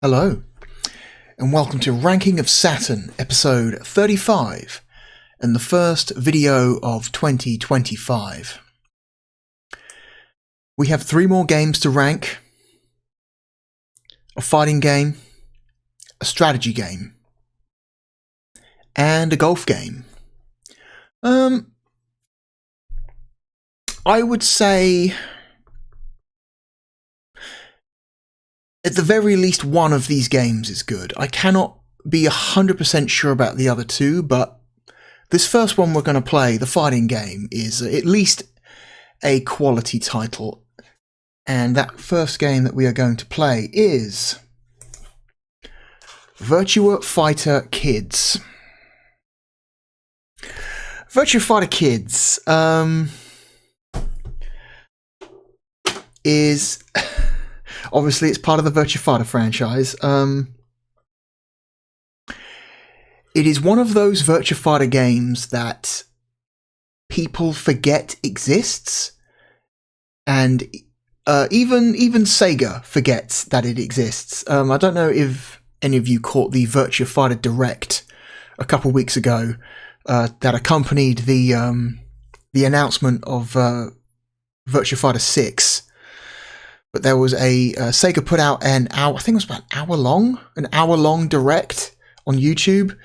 Hello, and welcome to Ranking of Saturn, episode 35, and the first video of 2025. We have 3 more games to rank: a fighting game, a strategy game, and a golf game. I would say at the very least one of these games is good. I cannot be 100% sure about the other two, but this first one we're going to play, the fighting game, is at least a quality title. And that first game that we are going to play is Virtua Fighter Kids. Virtua Fighter Kids is... Obviously, it's part of the Virtua Fighter franchise. It is one of those Virtua Fighter games that people forget exists, and even Sega forgets that it exists. I don't know if any of you caught the Virtua Fighter Direct a couple weeks ago that accompanied the announcement of Virtua Fighter 6. But there was Sega put out an hour, I think it was about an hour long direct on YouTube,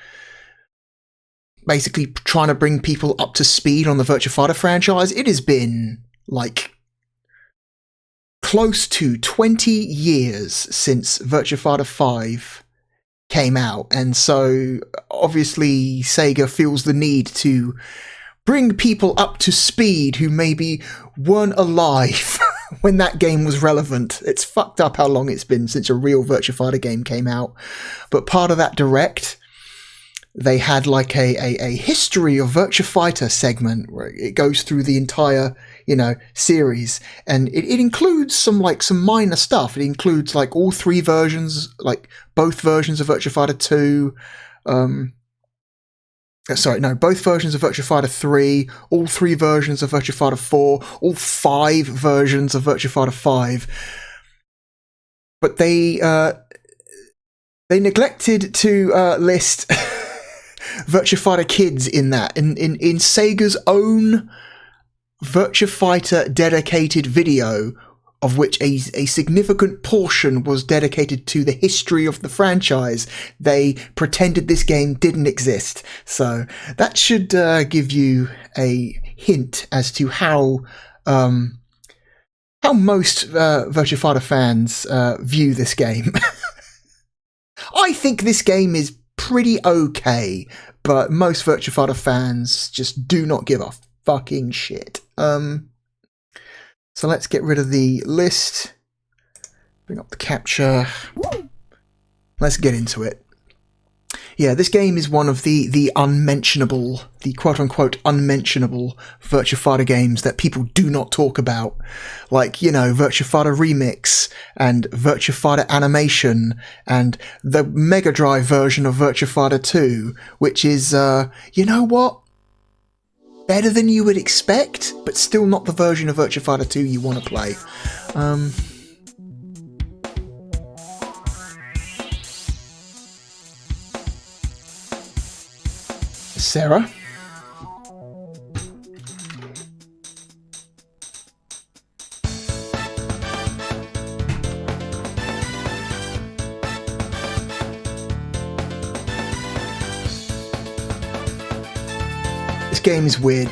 basically trying to bring people up to speed on the Virtua Fighter franchise. It has been like close to 20 years since Virtua Fighter 5 came out, and so obviously Sega feels the need to bring people up to speed who maybe weren't alive when that game was relevant. It's fucked up how long it's been since a real Virtua Fighter game came out. But part of that direct, they had like a history of Virtua Fighter segment where it goes through the entire, series, and it includes some minor stuff. It includes like all 3 versions, like both versions of Virtua Fighter 2, both versions of Virtua Fighter 3, all 3 versions of Virtua Fighter 4, all 5 versions of Virtua Fighter 5. But they neglected to list Virtua Fighter Kids in that. In Sega's own Virtua Fighter dedicated video, of which a significant portion was dedicated to the history of the franchise, they pretended this game didn't exist. So that should give you a hint as to how most Virtua Fighter fans view this game. I think this game is pretty okay, but most Virtua Fighter fans just do not give a fucking shit. So let's get rid of the list, bring up the capture, let's get into it. Yeah, this game is one of the unmentionable, the quote-unquote unmentionable Virtua Fighter games that people do not talk about. Like, Virtua Fighter Remix, and Virtua Fighter Animation, and the Mega Drive version of Virtua Fighter 2, which is, better than you would expect, but still not the version of Virtua Fighter 2 you want to play. Sarah. This game is weird.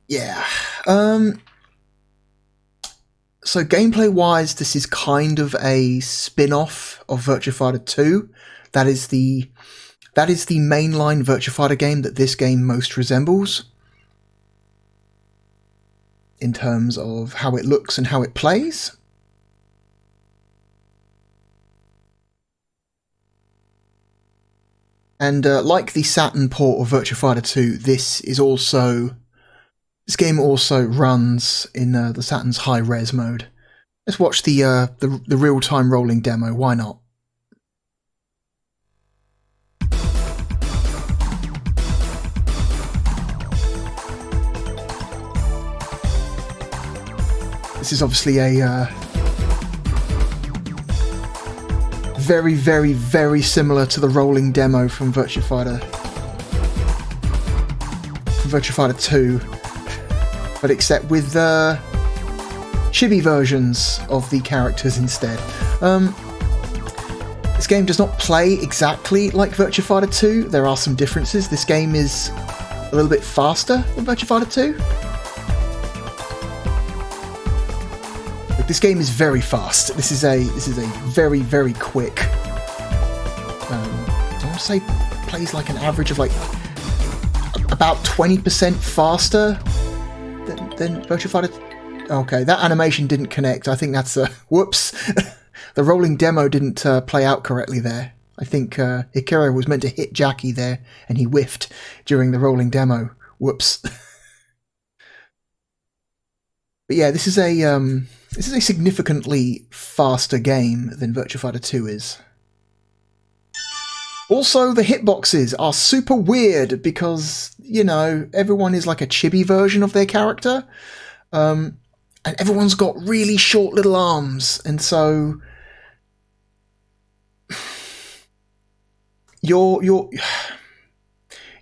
Yeah. So gameplay-wise, this is kind of a spin-off of Virtua Fighter 2. That is the mainline Virtua Fighter game that this game most resembles in terms of how it looks and how it plays. And like the Saturn port of Virtua Fighter 2, this game also runs in the Saturn's high-res mode. Let's watch the real-time rolling demo. Why not? This is obviously a very, very, very similar to the rolling demo from Virtua Fighter 2, but except with chibi versions of the characters instead. This game does not play exactly like Virtua Fighter 2. There are some differences. This game is a little bit faster than Virtua Fighter 2. This game is very fast. This is a very, very quick. I want to say plays like an average of like about 20% faster than Virtua Fighter. Okay, that animation didn't connect. I think that's a whoops. The rolling demo didn't play out correctly there. I think Hikaru was meant to hit Jackie there, and he whiffed during the rolling demo. Whoops. But yeah, this is a significantly faster game than Virtua Fighter 2 is. Also, the hitboxes are super weird because, you know, everyone is like a chibi version of their character. And everyone's got really short little arms. And so your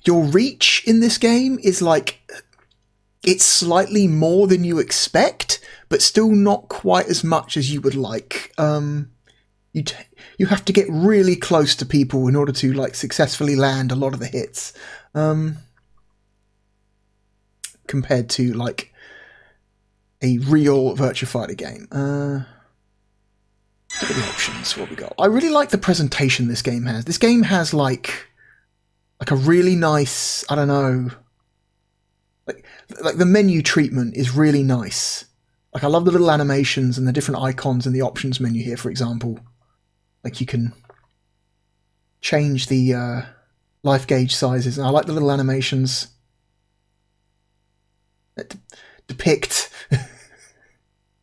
reach in this game is like, it's slightly more than you expect, but still not quite as much as you would like. You have to get really close to people in order to like successfully land a lot of the hits, compared to like a real Virtua Fighter game. Look at the options. What we got? I really like the presentation this game has. This game has like a really nice, I don't know, like the menu treatment is really nice. Like, I love the little animations and the different icons in the options menu here, for example. Like, you can change the life gauge sizes. And I like the little animations that depict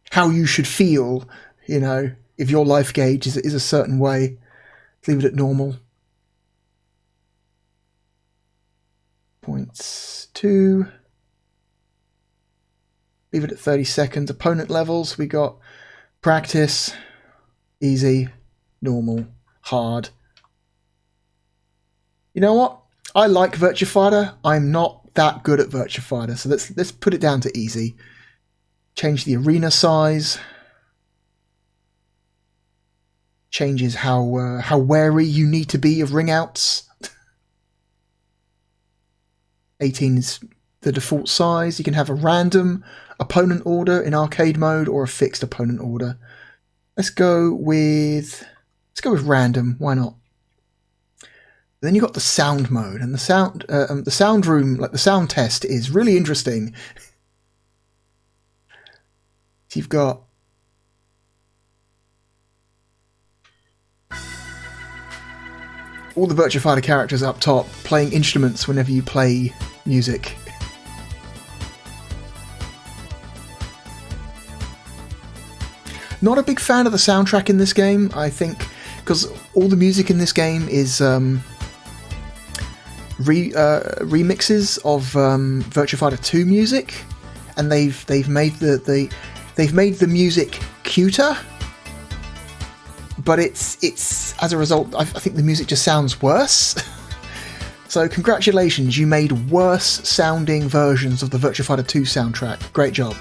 how you should feel, you know, if your life gauge is a certain way. Leave it at normal. Points 2. Leave it at 30 seconds. Opponent levels, we got practice, easy, normal, hard. You know what? I like Virtua Fighter. I'm not that good at Virtua Fighter, so let's put it down to easy. Change the arena size. Changes how wary you need to be of ring outs. 18 is the default size. You can have a random opponent order in arcade mode or a fixed opponent order. Let's go with random. Why not? Then you got the sound mode, and the sound room, like the sound test, is really interesting. So you've got all the Virtua Fighter characters up top playing instruments whenever you play music. Not a big fan of the soundtrack in this game, I think, because all the music in this game is remixes of Virtua Fighter 2 music, and they've made the music cuter, but it's as a result, I think the music just sounds worse. So congratulations, you made worse sounding versions of the Virtua Fighter 2 soundtrack. Great job.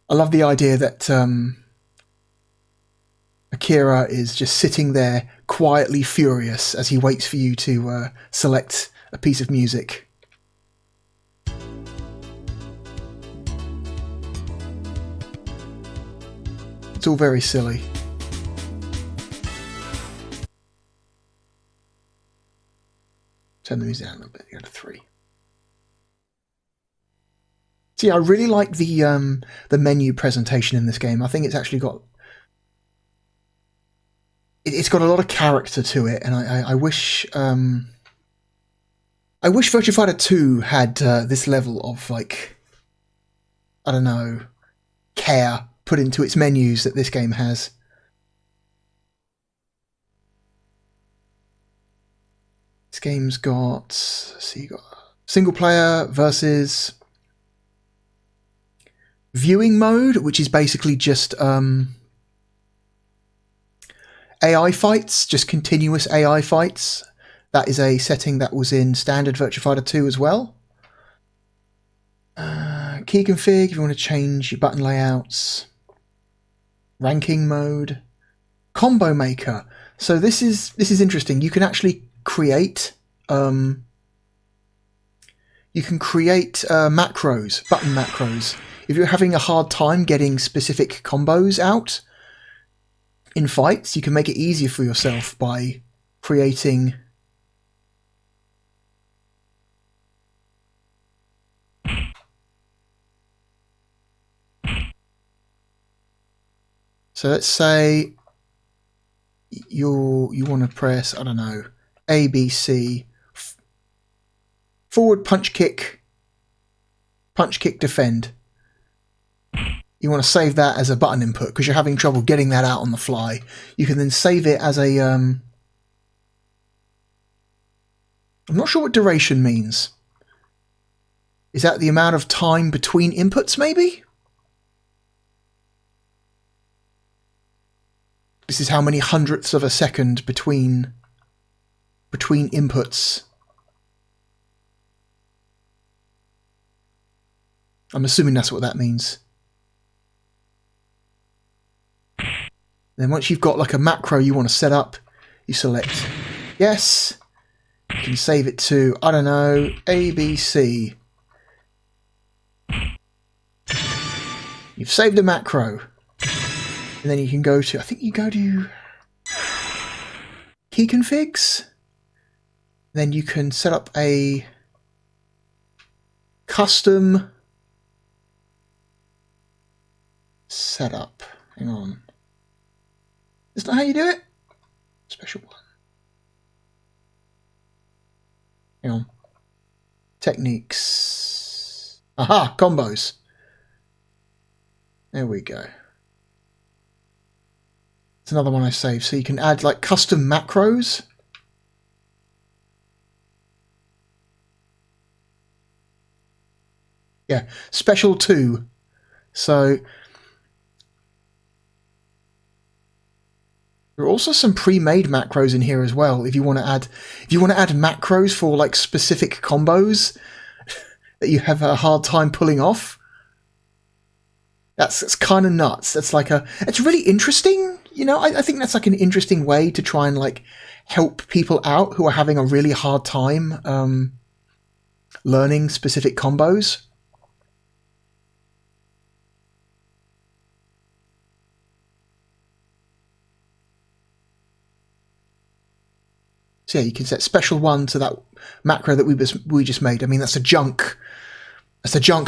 I love the idea that Akira is just sitting there quietly furious as he waits for you to select a piece of music. It's all very silly. Turn the music down a little bit. Go to 3. See, I really like the menu presentation in this game. I think it's actually got it's got a lot of character to it, and I wish Virtua Fighter 2 had this level of, like, I don't know, care put into its menus that this game has. This game's got, let's see, you got single player versus viewing mode, which is basically just AI fights, just continuous AI fights. That is a setting that was in standard Virtua Fighter 2 as well. Key config, if you want to change your button layouts. Ranking mode. Combo maker. So this is interesting. You can actually create macros, button macros. If you're having a hard time getting specific combos out in fights, you can make it easier for yourself by creating so let's say you want to press, I don't know, A, B, C, forward, punch, kick, defend. You want to save that as a button input because you're having trouble getting that out on the fly. You can then save it as a... I'm not sure what duration means. Is that the amount of time between inputs, maybe? This is how many hundredths of a second between inputs. I'm assuming that's what that means. Then once you've got like a macro you want to set up, you select yes. You can save it to, I don't know, ABC. You've saved a macro. And then you can go to, I think you go to key configs. Then you can set up a custom setup. Hang on. Is that how you do it? Special one. Hang on. Techniques. Aha, combos. There we go. It's another one I saved. So you can add like custom macros. Yeah, special 2. So there are also some pre-made macros in here as well. If you want to add macros for like specific combos that you have a hard time pulling off. That's kind of nuts. It's really interesting. You know, I think that's like an interesting way to try and like help people out who are having a really hard time learning specific combos. So yeah, you can set special 1 to that macro that we just made. I mean, that's a junk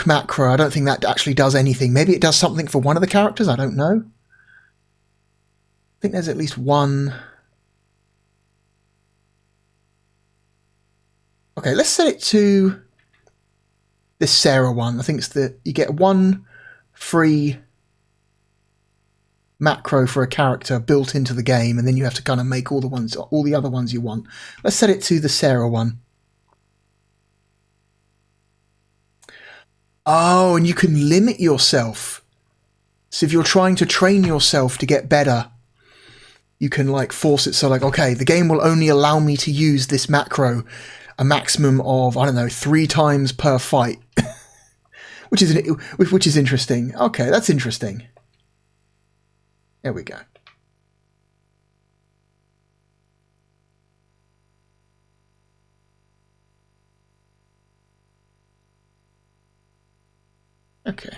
macro. I don't think that actually does anything. Maybe it does something for one of the characters. I don't know. I think there's at least one. Okay, let's set it to this Sarah one. I think it's you get 1 free macro for a character built into the game, and then you have to kind of make all the other ones you want. Let's set it to the Sarah one. Oh, and you can limit yourself. So if you're trying to train yourself to get better, you can like force it. So like, okay, the game will only allow me to use this macro a maximum of, I don't know, 3 times per fight, which is interesting. Okay, that's interesting. There we go. Okay.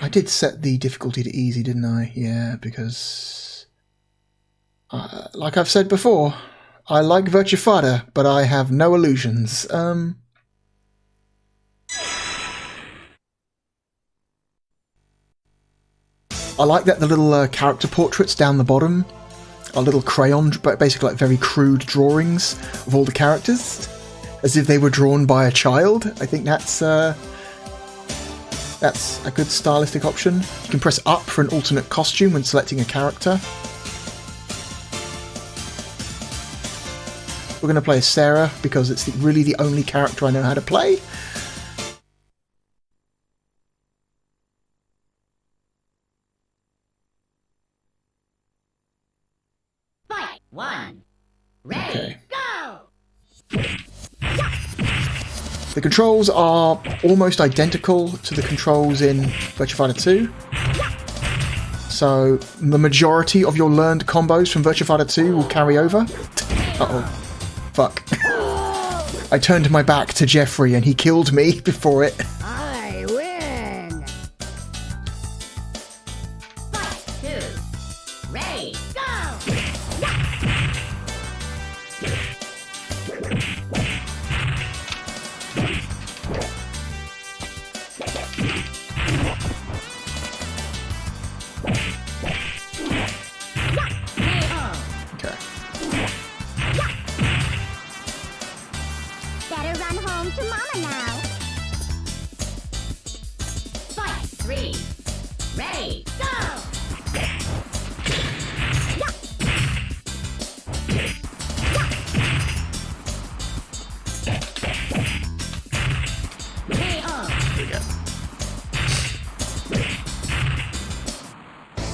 I did set the difficulty to easy, didn't I? Yeah, because... like I've said before, I like Virtua Fighter, but I have no illusions. I like that the little character portraits down the bottom are little crayon, but basically like very crude drawings of all the characters, as if they were drawn by a child. I think that's a good stylistic option. You can press up for an alternate costume when selecting a character. We're going to play as Sarah because it's really the only character I know how to play. Fight 1. Ready, Okay. go! The controls are almost identical to the controls in Virtua Fighter 2. So the majority of your learned combos from Virtua Fighter 2 will carry over. Uh-oh. Fuck. I turned my back to Jeffrey and he killed me before it. I win! Fight 2. Ready, go! Okay. Better run home to Mama now. Fight 3. Ready, go!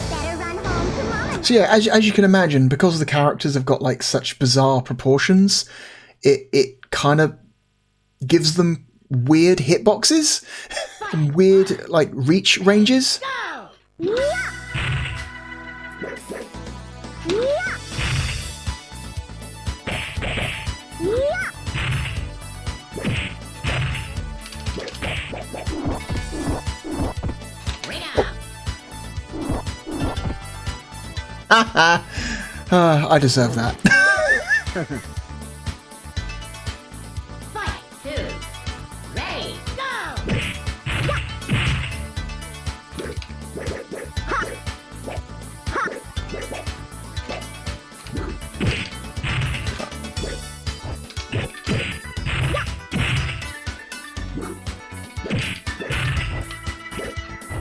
Better run home to Mama. So yeah, as you can imagine, because the characters have got like such bizarre proportions, it kind of gives them weird hitboxes and weird like reach ranges. Go! Yeah! I deserve that. Fight 2. Ready, go!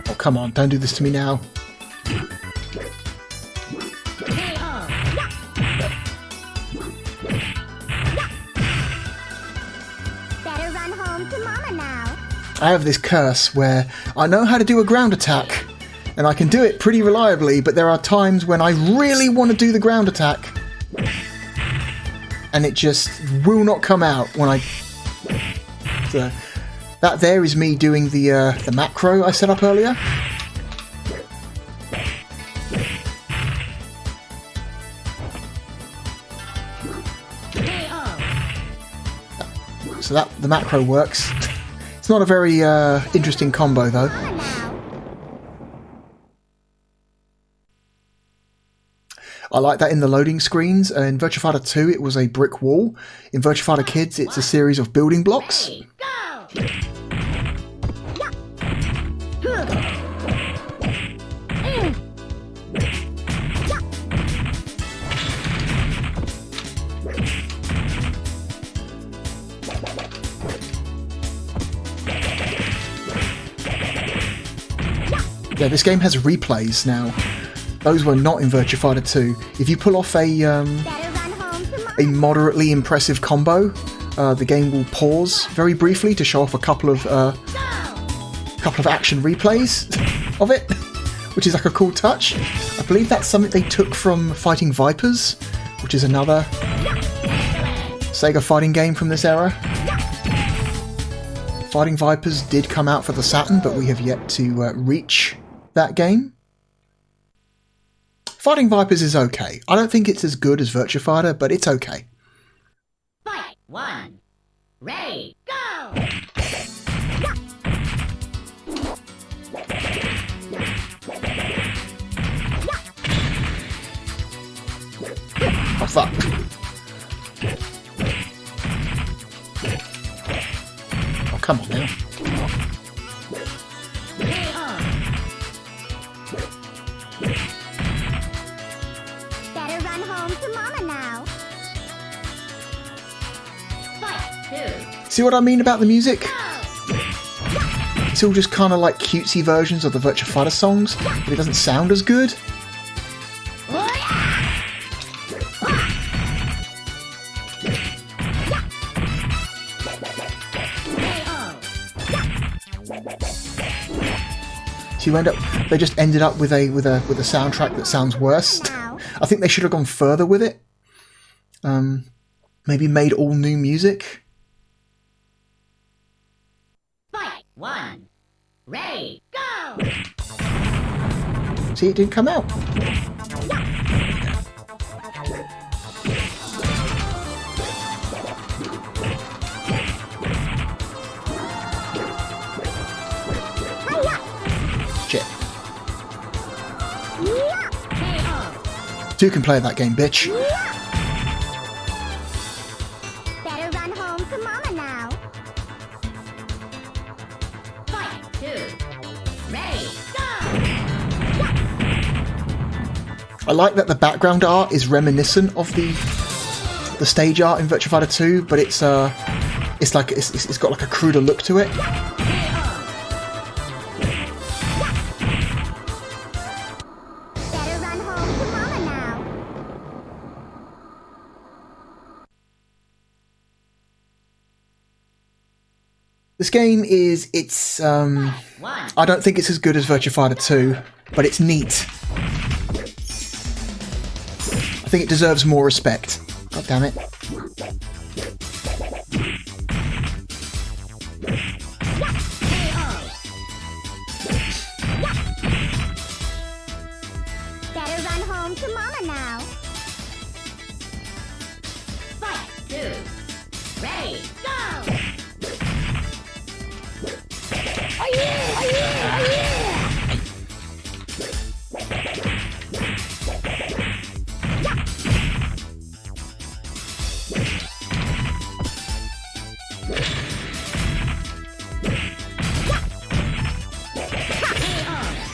Oh, come on, don't do this to me now. Better run home to Mama now. I have this curse where I know how to do a ground attack, and I can do it pretty reliably, but there are times when I really want to do the ground attack, and it just will not come out when I... So, that there is me doing the macro I set up earlier. So that the macro works. It's not a very interesting combo though. I like that in the loading screens. In Virtua Fighter 2 it was a brick wall. In Virtua Fighter Kids it's a series of building blocks. Ready, go! Yeah, this game has replays now. Those were not in Virtua Fighter 2. If you pull off a moderately impressive combo, the game will pause very briefly to show off a couple of action replays of it, which is like a cool touch. I believe that's something they took from Fighting Vipers, which is another Sega fighting game from this era. Fighting Vipers did come out for the Saturn, but we have yet to reach that game. Fighting Vipers is okay. I don't think it's as good as Virtua Fighter, but it's okay. Fight 1. Ready, go! fuck. Oh, come on now. Better run home to Mama now. Fight 2. See what I mean about the music? Go! It's all just kind of like cutesy versions of the Virtua Fighter songs, but it doesn't sound as good. So you end up, they just ended up with a soundtrack that sounds worse. I think they should have gone further with it. Maybe made all new music. Fight 1. Ready, go! See, it didn't come out. Shit. Two can play that game, bitch. Better run home to Mama now. Fight 2. Ready, go! I like that the background art is reminiscent of the stage art in Virtua Fighter 2, but it's got like a cruder look to it. Better run home to Mama now. This game it's I don't think it's as good as Virtua Fighter 2, but it's neat. I think it deserves more respect. God damn it. Better run home to Mama now. Fight 2. Ready, go! Oh yeah! Oh yeah! Oh yeah!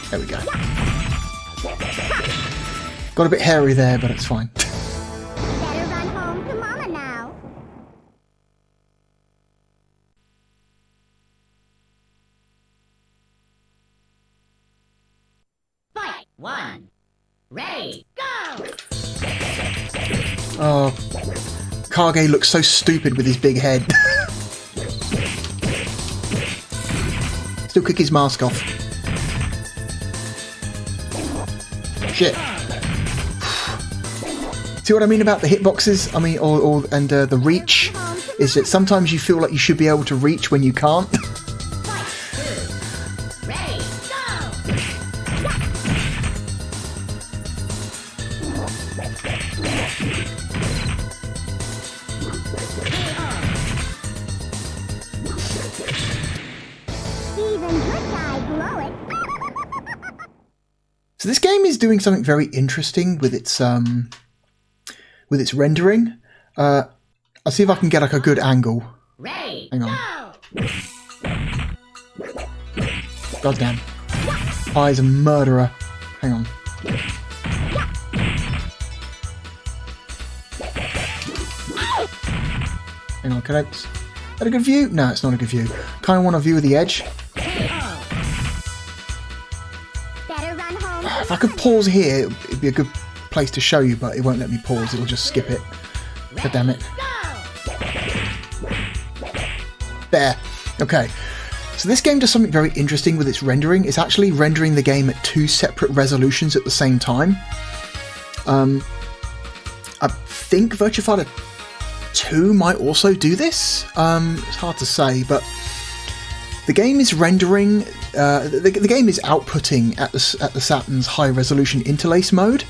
There we go. Got a bit hairy there, but it's fine. Better run home to Mama now. Fight 1. Ready, go! Oh, Kage looks so stupid with his big head. Still kick his mask off. Shit. See what I mean about the hitboxes? I mean, the reach is that sometimes you feel like you should be able to reach when you can't. Ready, go! Even good guys blow it. So this game is doing something very interesting with its rendering. I'll see if I can get like a good angle. Ready, Hang on. go! Goddamn. Eye's a murderer. Hang on. Hang on, can I... Is that a good view? No, it's not a good view. Kind of want a view of the edge. Better run home. If I could pause here, it'd be a good place to show you, but it won't let me pause. It'll just skip it. God damn it. There. Okay. So this game does something very interesting with its rendering. It's actually rendering the game at 2 separate resolutions at the same time. I think Virtua Fighter 2 might also do this. It's hard to say, but the game is rendering. The game is outputting at the Saturn's high resolution interlace mode,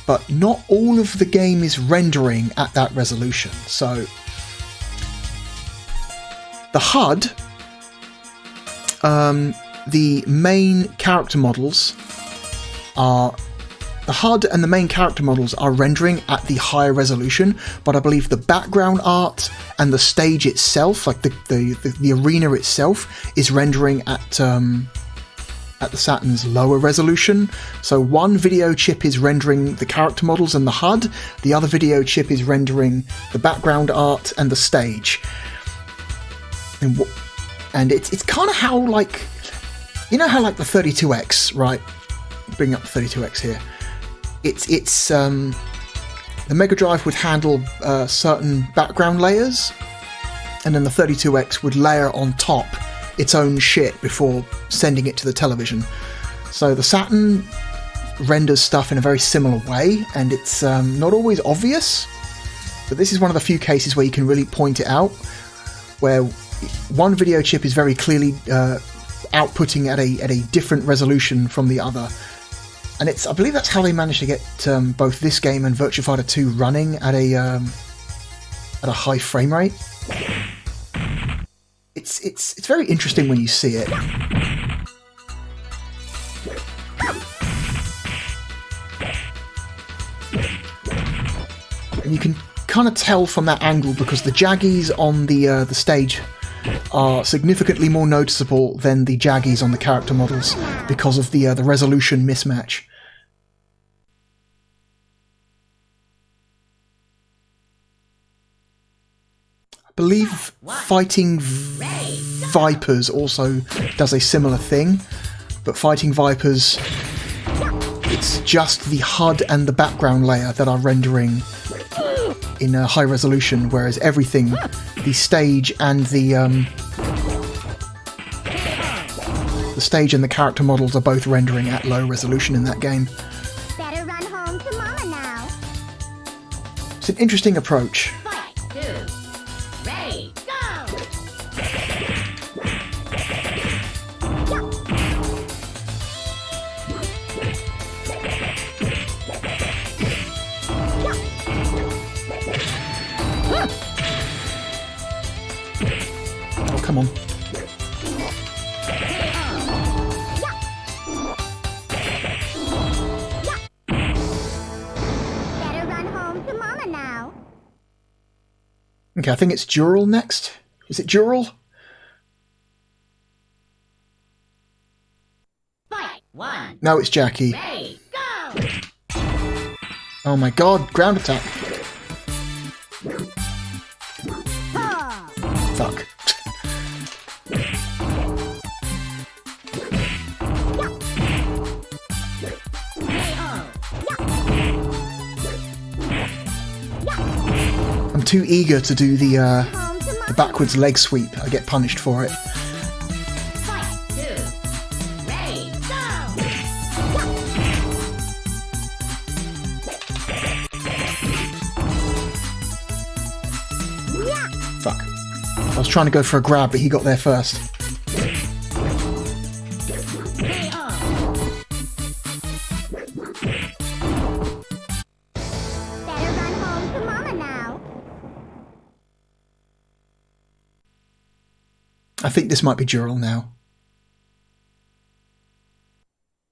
but not all of the game is rendering at that resolution. So the HUD, the main character models are the HUD and the main character models are rendering at the higher resolution, but I believe the background art and the stage itself, like the arena itself, is rendering at the Saturn's lower resolution. So one video chip is rendering the character models and the HUD, the other video chip is rendering the background art and the stage. And it's kind of how, like, you know how like the 32X, right? Bring up the 32X here. It's the Mega Drive would handle certain background layers, and then the 32X would layer on top its own shit before sending it to the television. So the Saturn renders stuff in a very similar way, and it's not always obvious, but this is one of the few cases where you can really point it out, where one video chip is very clearly outputting at a different resolution from the other. And I believe that's how they managed to get both this game and Virtua Fighter 2 running at a high frame rate. It's very interesting when you see it. And you can kind of tell from that angle because the jaggies on the stage are significantly more noticeable than the jaggies on the character models because of the resolution mismatch. I believe Fighting Vipers also does a similar thing, but Fighting Vipers, it's just the HUD and the background layer that are rendering in a high resolution, whereas everything, the stage and the stage and the character models are both rendering at low resolution in that game. Better run home to Mama now. It's an interesting approach. Fight, 2, ready, go! Oh, come on. Okay, I think it's Dural next. Is it Dural? Fight, 1. No, it's Jackie. Ready, go! Oh my god, ground attack. Fuck. I'm too eager to do the backwards leg sweep. I get punished for it. Fight, 2, ready, go! Fuck. I was trying to go for a grab, but he got there first. I think this might be Dural now.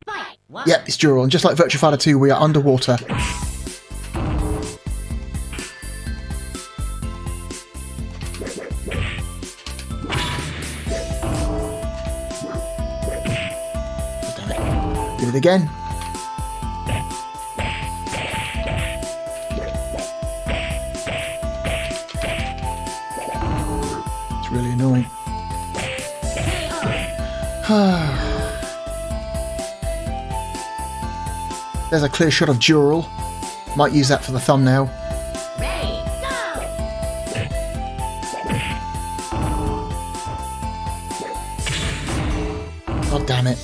Fight, 1. Yep, it's Dural, and just like Virtua Fighter 2, we are underwater. Damn it. Do it again. It's really annoying. There's a clear shot of Dural. Might use that for the thumbnail. Ready, go! God damn it.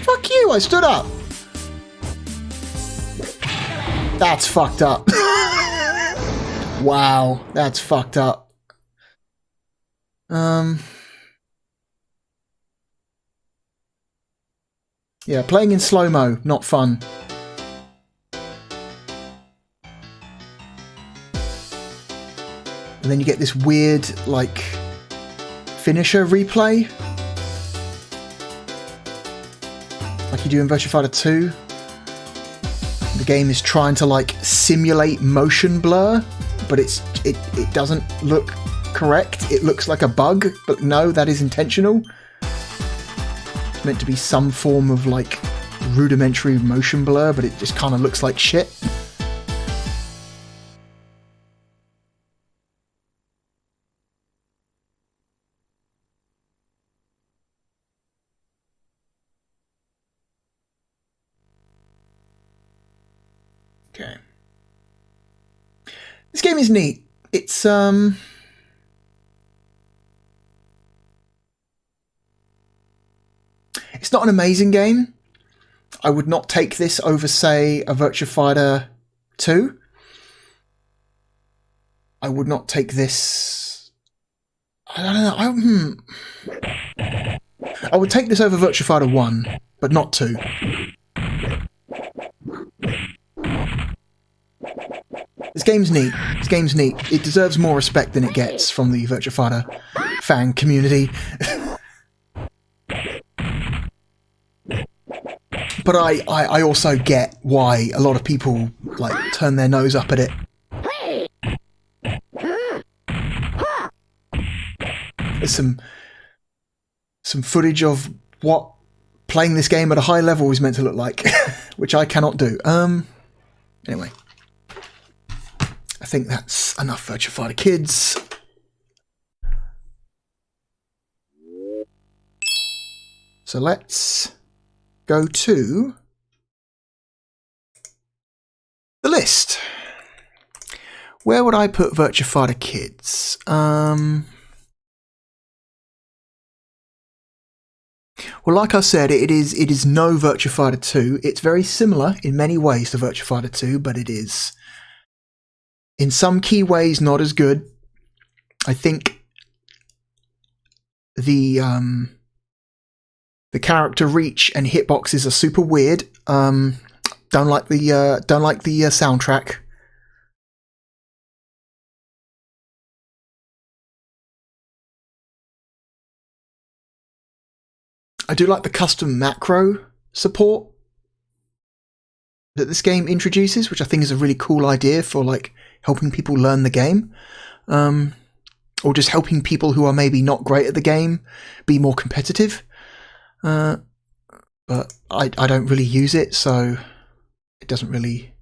Fuck you, I stood up! That's fucked up. Wow, that's fucked up. Yeah, playing in slow-mo, not fun. And then you get this weird, like, finisher replay. Like you do in Virtua Fighter 2. The game is trying to like simulate motion blur, but it doesn't look correct. It looks like a bug, but no, that is intentional. It's meant to be some form of like rudimentary motion blur, but it just kind of looks like shit. Okay. This game is neat. It's it's not an amazing game. I would not take this over, say, a Virtua Fighter 2. I would not take this... I don't know. I would take this over Virtua Fighter 1, but not 2. This game's neat. This game's neat. It deserves more respect than it gets from the Virtua Fighter fan community. But I also get why a lot of people like turn their nose up at it. There's some footage of what playing this game at a high level is meant to look like, which I cannot do. Anyway, I think that's enough Virtua Fighter Kids. So let's go to the list. Where would I put Virtua Fighter Kids? Well, like I said, it is no Virtua Fighter 2. It's very similar in many ways to Virtua Fighter 2, but it is in some key ways not as good. I think the character reach and hitboxes are super weird. Don't like the soundtrack. I do like the custom macro support that this game introduces, which I think is a really cool idea for like helping people learn the game, or just helping people who are maybe not great at the game be more competitive. But I don't really use it, so it doesn't really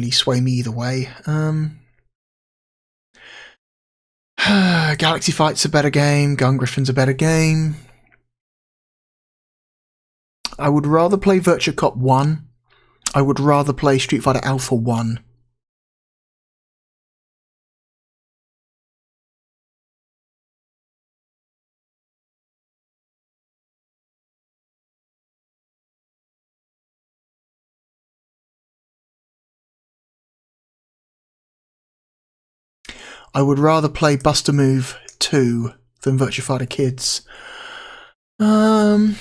sway me either way. Galaxy Fight's a better game. Gun Griffin's a better game. I would rather play Virtua Cop 1. I would rather play Street Fighter Alpha 1. I would rather play Buster Move 2 than Virtua Fighter Kids. Let's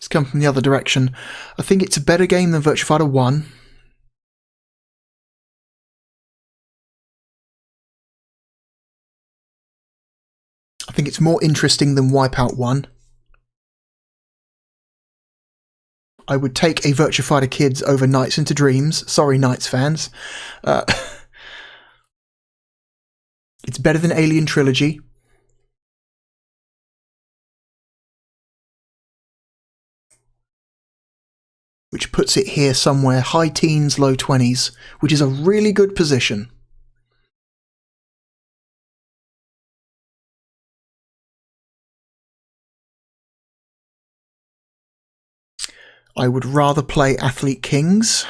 come from the other direction. I think it's a better game than Virtua Fighter 1. I think it's more interesting than Wipeout 1. I would take a Virtua Fighter Kids over Nights into Dreams. Sorry, Nights fans. It's better than Alien Trilogy. Which puts it here somewhere high teens, low 20s, which is a really good position. I would rather play Athlete Kings.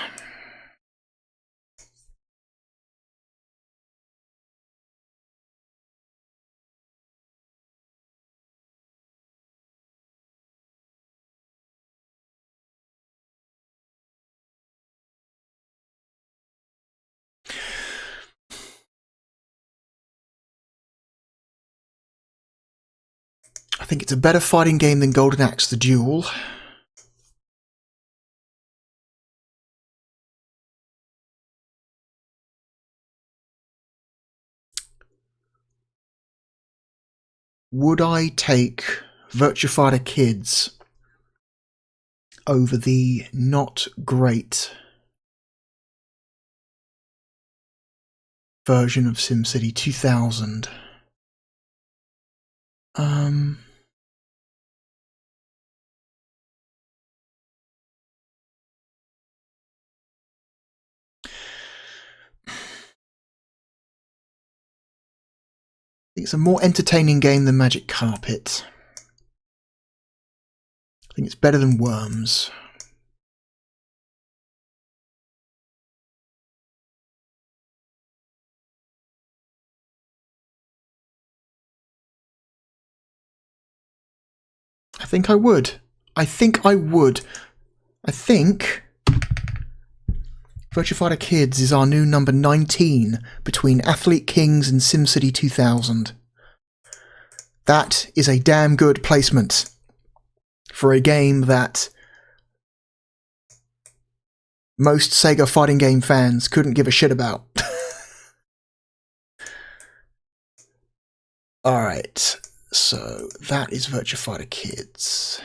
I think it's a better fighting game than Golden Axe The Duel. would I take Virtua Fighter Kids over the not great version of SimCity 2000? It's a more entertaining game than Magic Carpet. I think it's better than Worms. I think I would. I think Virtua Fighter Kids is our new number 19 between Athlete Kings and SimCity 2000. That is a damn good placement for a game that most Sega fighting game fans couldn't give a shit about. Alright, so that is Virtua Fighter Kids.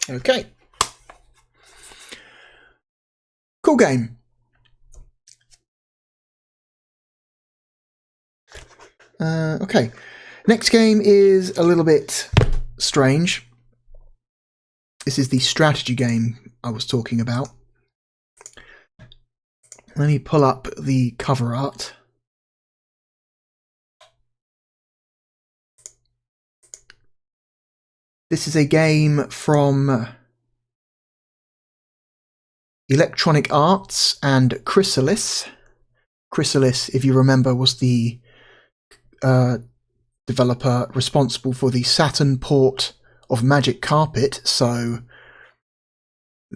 Okay. Cool game. Okay. Next game is a little bit strange. This is the strategy game I was talking about. Let me pull up the cover art. This is a game from Electronic Arts and Chrysalis. Chrysalis, if you remember, was the developer responsible for the Saturn port of Magic Carpet, so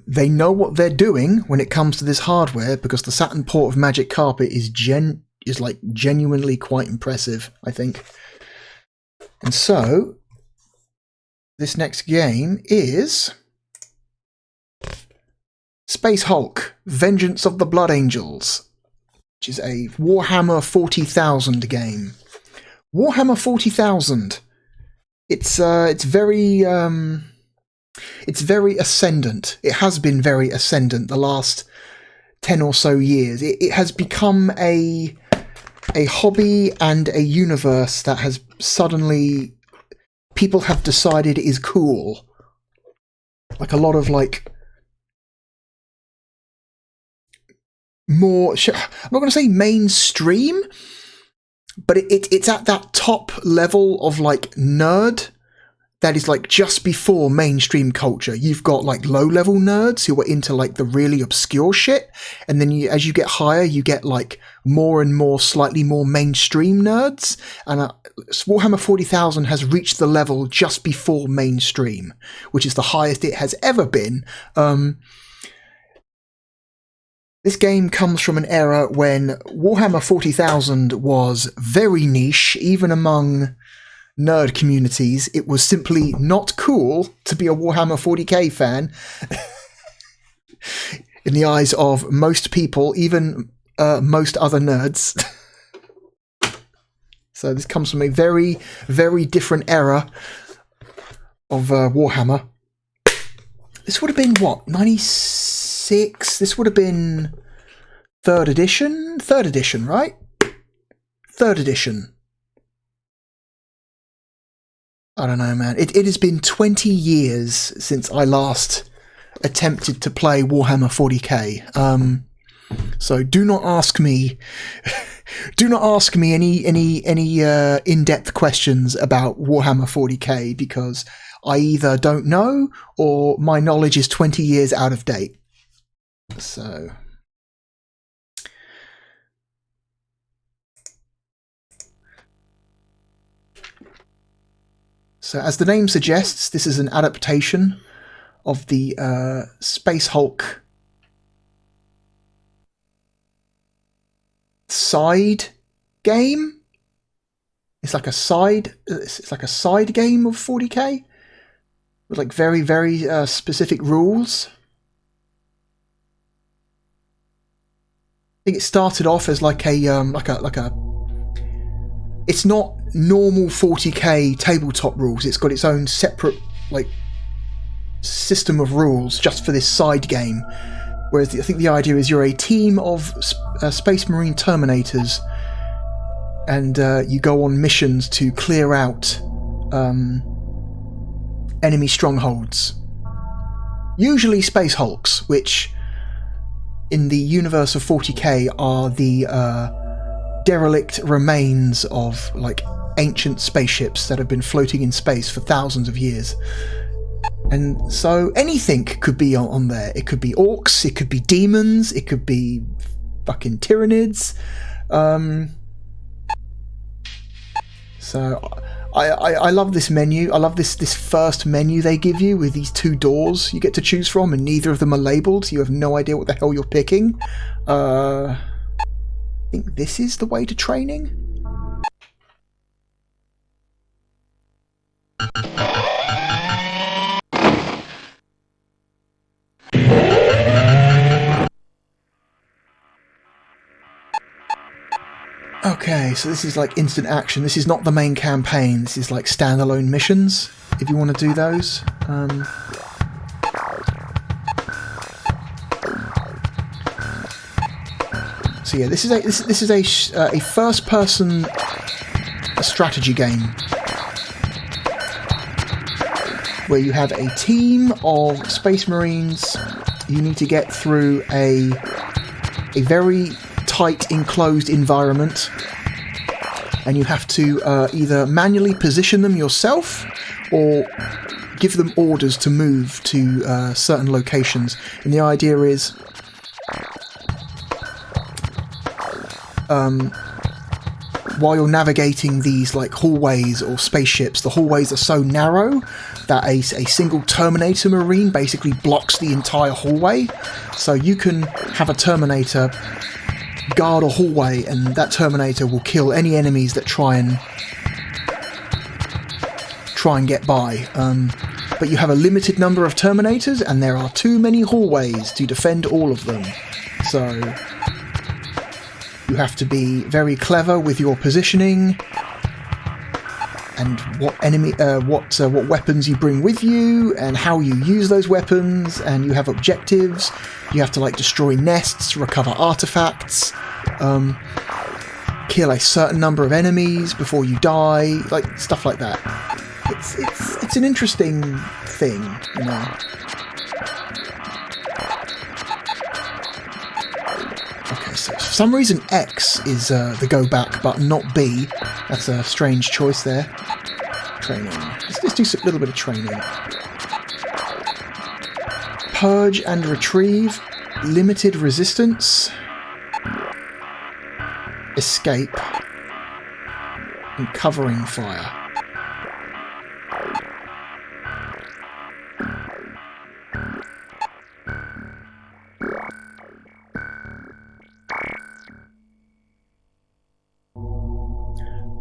they know what they're doing when it comes to this hardware, because the Saturn port of Magic Carpet is like genuinely quite impressive, I think. And so this next game is Space Hulk: Vengeance of the Blood Angels, which is a Warhammer 40,000 game. Warhammer 40,000. It's very ascendant. It has been very ascendant the last 10 or so years. It has become a hobby and a universe that has suddenly people have decided is cool. Like a lot of like more, I'm not going to say mainstream, but it's at that top level of like nerd that is like just before mainstream culture. You've got like low-level nerds who are into like the really obscure shit, and then as you get higher, you get like more and more slightly more mainstream nerds, and Warhammer 40,000 has reached the level just before mainstream, which is the highest it has ever been. This game comes from an era when Warhammer 40,000 was very niche, even among nerd communities. It was simply not cool to be a Warhammer 40k fan in the eyes of most people, even most other nerds. So this comes from a very, very different era of Warhammer. This would have been, what, 96? This would have been 3rd edition? 3rd edition, right? 3rd edition. I don't know, man. It has been 20 years since I last attempted to play Warhammer 40k. So do not ask me any in-depth questions about Warhammer 40k, because I either don't know or my knowledge is 20 years out of date. So as the name suggests, this is an adaptation of the Space Hulk side game. It's like a side game of 40k with like very, very specific rules. think it started off as like a it's not normal 40k tabletop rules. It's got its own separate like system of rules just for this side game. Whereas I think the idea is you're a team of Space Marine Terminators, and you go on missions to clear out enemy strongholds. Usually Space Hulks, which in the universe of 40k are the derelict remains of like ancient spaceships that have been floating in space for thousands of years. And so anything could be on there. It could be orcs, it could be demons, it could be fucking Tyranids. So I love this menu. I love this first menu they give you with these two doors you get to choose from, and neither of them are labelled, so you have no idea what the hell you're picking. I think this is the way to training. Okay, so this is like instant action. This is not the main campaign. This is like standalone missions, if you want to do those. So yeah, this is a first-person strategy game where you have a team of Space Marines. You need to get through a very tight enclosed environment, and you have to either manually position them yourself or give them orders to move to certain locations. And the idea is while you're navigating these like hallways or spaceships, the hallways are so narrow that a single Terminator Marine basically blocks the entire hallway. So you can have a Terminator guard a hallway, and that Terminator will kill any enemies that try and get by. But you have a limited number of Terminators, and there are too many hallways to defend all of them. So you have to be very clever with your positioning and what weapons you bring with you and how you use those weapons. And you have objectives. You have to like destroy nests, recover artifacts, kill a certain number of enemies before you die, like stuff like that. It's an interesting thing, you know. Okay, so for some reason X is the go back button, not B. That's a strange choice there. Training. Let's do a little bit of training. Purge and retrieve. Limited resistance. Escape. And covering fire.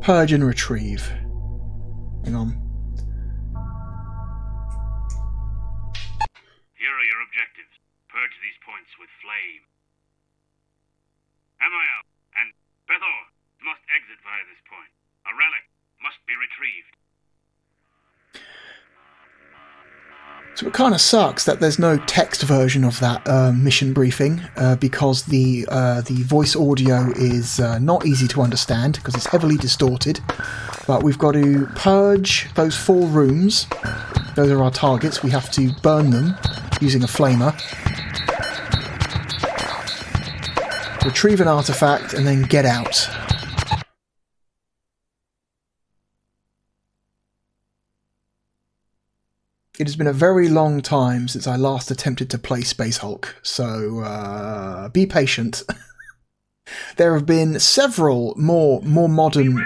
Purge and retrieve. Hang on. Here are your objectives. Purge these points with flame. Amiel and Bethor must exit via this point. A relic must be retrieved. So it kind of sucks that there's no text version of that mission briefing because the voice audio is not easy to understand because it's heavily distorted. But we've got to purge those 4 rooms. Those are our targets. We have to burn them using a flamer. Retrieve an artifact and then get out. It has been a very long time since I last attempted to play Space Hulk, so be patient. There have been several more modern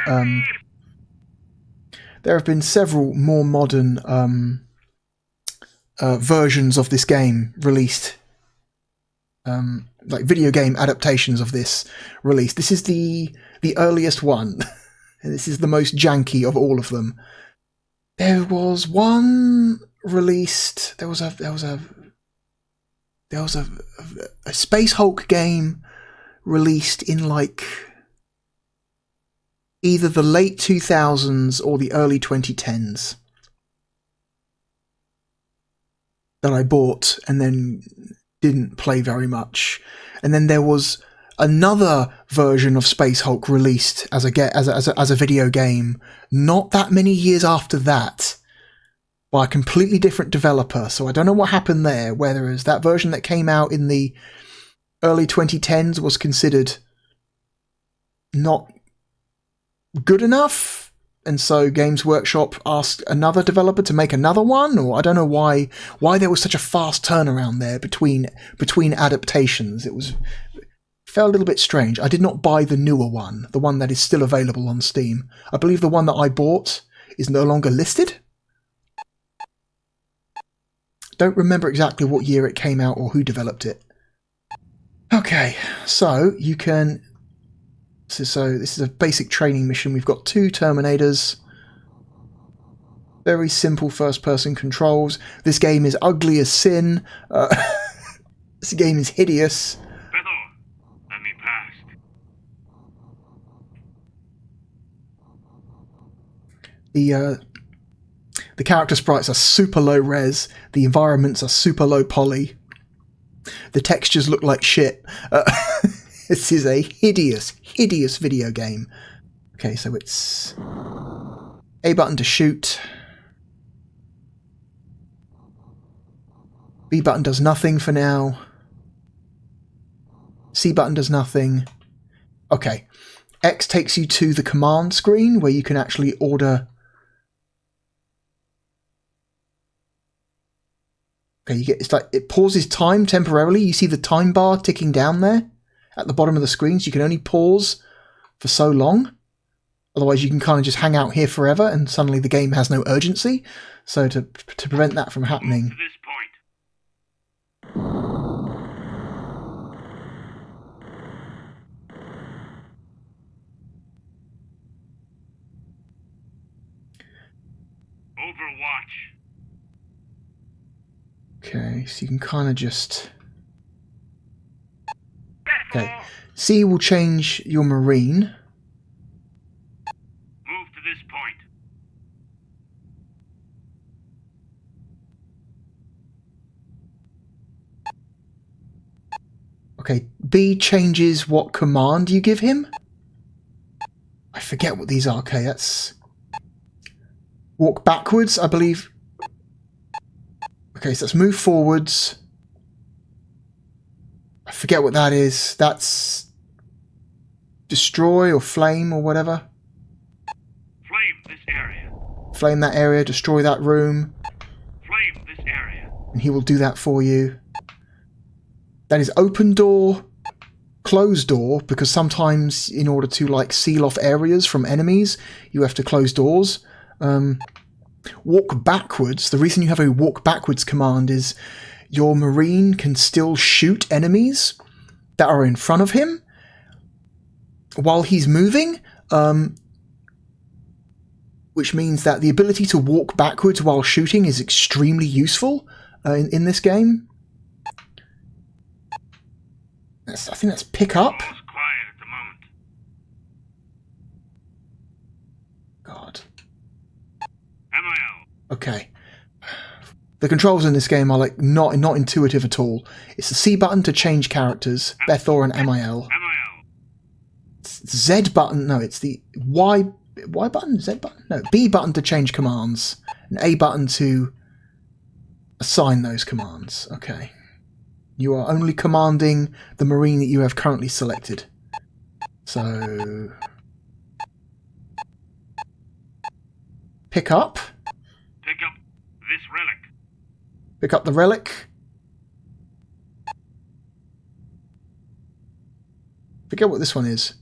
versions of this game released, like video game adaptations of this released. This is the earliest one, and this is the most janky of all of them. There was one released. There was a Space Hulk game released in like either the late 2000s or the early 2010s that I bought and then didn't play very much. And then there was another version of Space Hulk released as a video game not that many years after that by a completely different developer. So I don't know what happened there, whether it's that version that came out in the early 2010s was considered not good enough, and so Games Workshop asked another developer to make another one, or I don't know why there was such a fast turnaround there between adaptations. Felt a little bit strange. I did not buy the newer one, the one that is still available on Steam. I believe the one that I bought is no longer listed. Don't remember exactly what year it came out or who developed it. Okay, so you can... So this is a basic training mission. We've got 2 Terminators. Very simple first-person controls. This game is ugly as sin. This game is hideous. Bethel, let me past. The character sprites are super low res. The environments are super low poly. The textures look like shit. This is a hideous video game. Okay, so it's A button to shoot. B button does nothing for now. C button does nothing. Okay. X takes you to the command screen where you can actually order... Okay, it's like it pauses time temporarily. You see the time bar ticking down there at the bottom of the screen, so you can only pause for so long. Otherwise, you can kind of just hang out here forever, and suddenly the game has no urgency. So to prevent that from happening, To this point. Overwatch. okay, so you can kind of just... Okay, C will change your Marine. Move to this point. Okay, B changes what command you give him. I forget what these are. Okay, that's... Walk backwards, I believe. Okay, so let's move forwards. I forget what that is. That's destroy or flame or whatever. Flame this area. Flame that area, destroy that room, Flame this area. and he will do that for you. That is open door, close door, because sometimes in order to like seal off areas from enemies, you have to close doors. Walk backwards. The reason you have a walk backwards command is your Marine can still shoot enemies that are in front of him while he's moving, which means that the ability to walk backwards while shooting is extremely useful in this game. I think that's pick up. Almost quiet at the moment. God. MIL. Okay. The controls in this game are like not intuitive at all. It's the C button to change characters, Bethor and MIL. MIL. Z button, no, it's the Y button, Z button? No, B button to change commands, and A button to assign those commands. Okay. You are only commanding the Marine that you have currently selected. So... Pick up. Pick up this relic. Pick up the relic. Forget what this one is.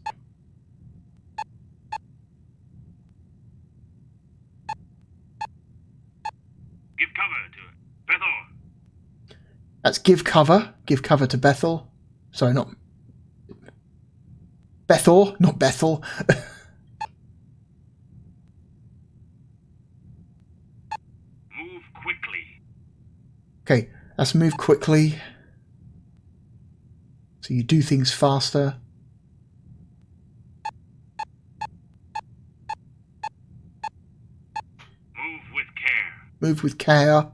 Give cover to it. Bethor. That's give cover. Give cover to Bethel. Sorry, not... Bethor, not Bethel. Move quickly. Okay, let's move quickly. So you do things faster. Move with care.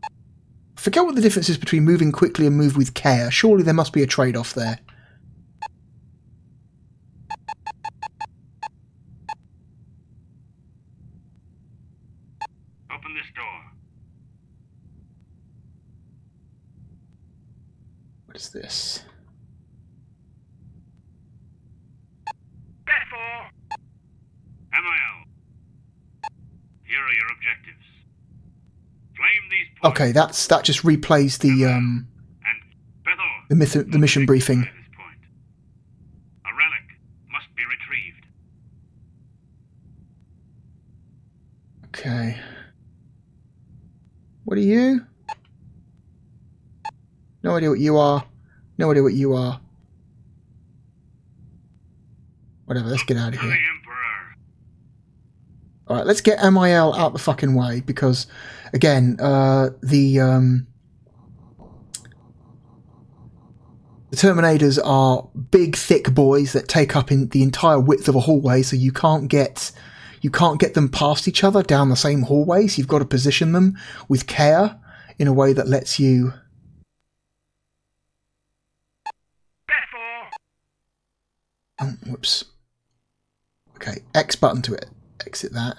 I forget what the difference is between moving quickly and move with care. Surely there must be a trade-off there. Open this door. What is this? Bethel! MIL. Here are your objectives. Flame these points. Okay, that just replays the And Bethel. the mission briefing. By this point. A relic must be retrieved. Okay. What are you? No idea what you are. No idea what you are. Whatever, let's get out of To the here. Emperor. Alright, let's get MIL out the fucking way, because, again, the Terminators are big, thick boys that take up in the entire width of a hallway, so you can't get them past each other down the same hallway, so you've got to position them with care in a way that lets you... Oh, whoops. Okay, X button to exit that.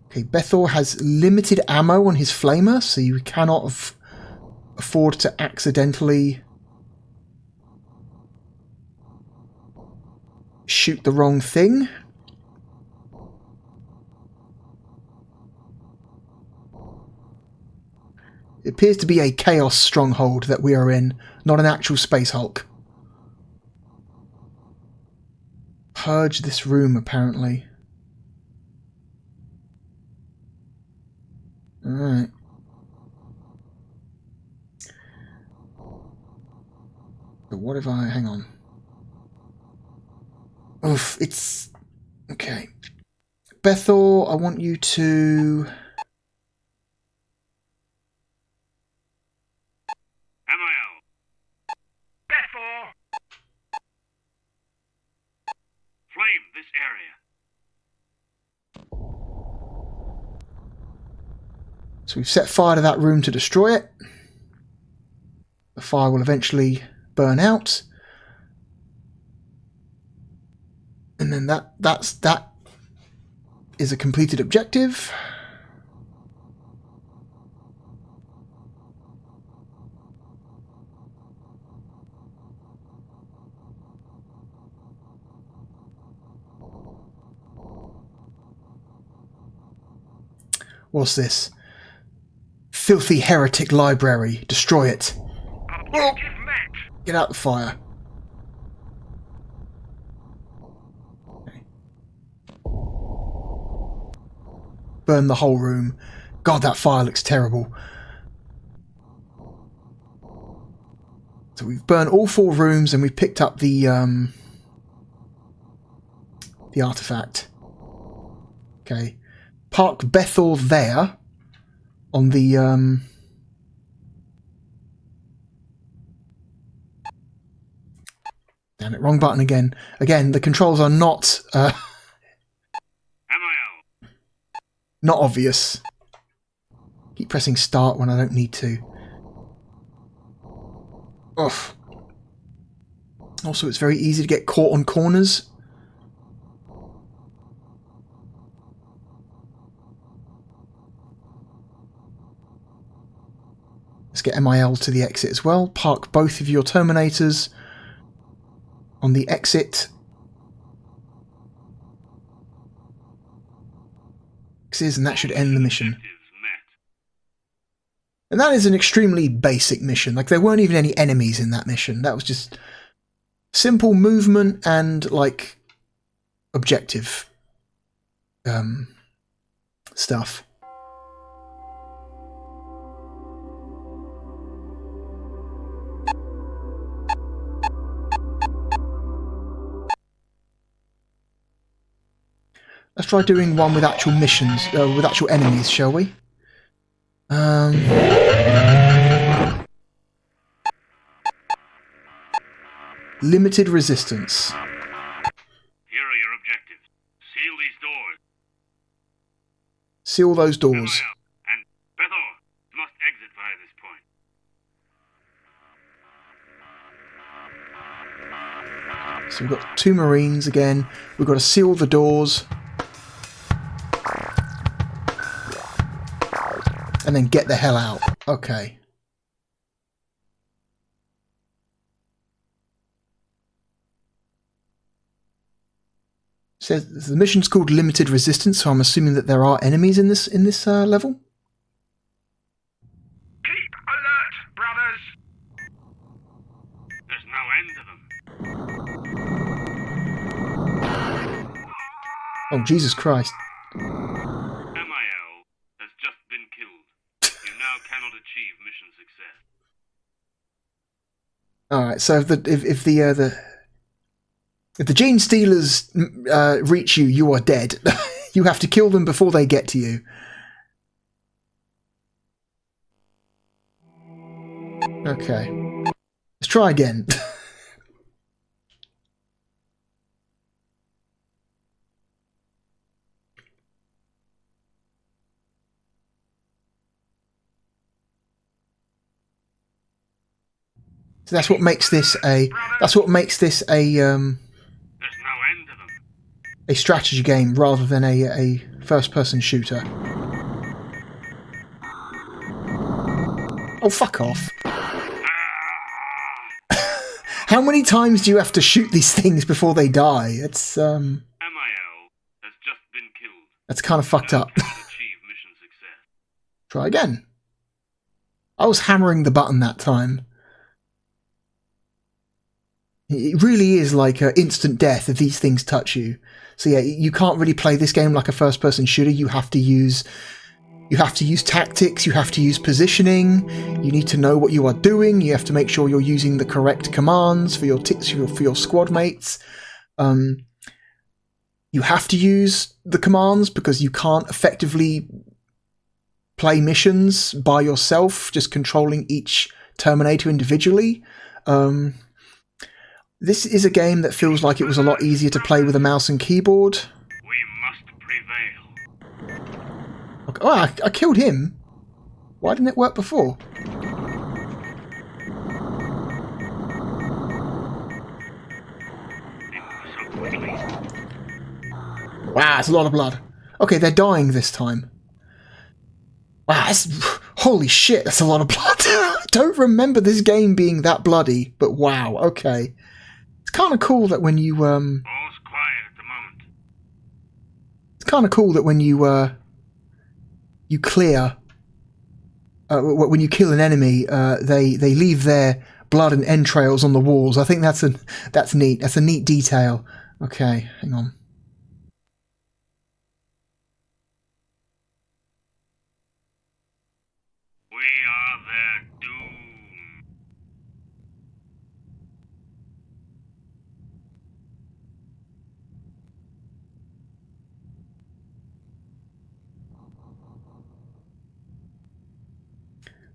Okay, Bethor has limited ammo on his flamer, so you cannot afford to accidentally shoot the wrong thing. It appears to be a chaos stronghold that we are in, not an actual Space Hulk. Purge this room, apparently. Alright. But what if I... hang on. Oof, it's... okay. Bethor, I want you to... MIL. Bethel. Flame this area. So we've set fire to that room to destroy it. The fire will eventually burn out. And then that is a completed objective. What's this? Filthy heretic library. Destroy it. Objective met. Get out the fire. Okay. Burn the whole room. God, that fire looks terrible. So we've burned all 4 rooms and we've picked up the artifact. Okay. Park Bethel there on the damn it, wrong button again. Again, the controls are not MIL. not obvious. Keep pressing start when I don't need to. Ugh. Also, it's very easy to get caught on corners. Let's get MIL to the exit as well. Park both of your Terminators on the exit. And that should end the mission. Objectives met. And that is an extremely basic mission. Like, there weren't even any enemies in that mission. That was just simple movement and, like, objective stuff. Let's try doing one with actual missions, with actual enemies, shall we? Limited resistance. Here are your objectives. Seal these doors. Seal those doors. And Bethor must exit via this point. So we've got 2 Marines again. We've got to seal the doors. And then get the hell out. Okay. Says the mission's called Limited Resistance, so I'm assuming that there are enemies in this level. Keep alert, brothers! There's no end to them. Oh, Jesus Christ. MIL has just been killed. You now cannot achieve mission success. Alright, so if the Gene Stealers reach you, you are dead. You have to kill them before they get to you. Okay. Let's try again. So that's what makes this a strategy game rather than a first-person shooter. Oh, fuck off. How many times do you have to shoot these things before they die? It's, MIL has just been killed. That's kind of fucked up. Achieve mission success. Try again. I was hammering the button that time. It really is like instant death if these things touch you. So yeah, you can't really play this game like a first-person shooter. You have to use tactics. You have to use positioning. You need to know what you are doing. You have to make sure you're using the correct commands for your squad mates. You have to use the commands because you can't effectively play missions by yourself, just controlling each Terminator individually. This is a game that feels like it was a lot easier to play with a mouse and keyboard. We must prevail. Okay. Oh, I killed him. Why didn't it work before? Wow, it's a lot of blood. Okay, they're dying this time. Wow, holy shit, that's a lot of blood. I don't remember this game being that bloody, but wow, okay. It's kind of cool that when you All's quiet at the moment. it's kind of cool that when you you clear when you kill an enemy, they leave their blood and entrails on the walls. I think that's neat. That's a neat detail. Okay, hang on. We are their doom.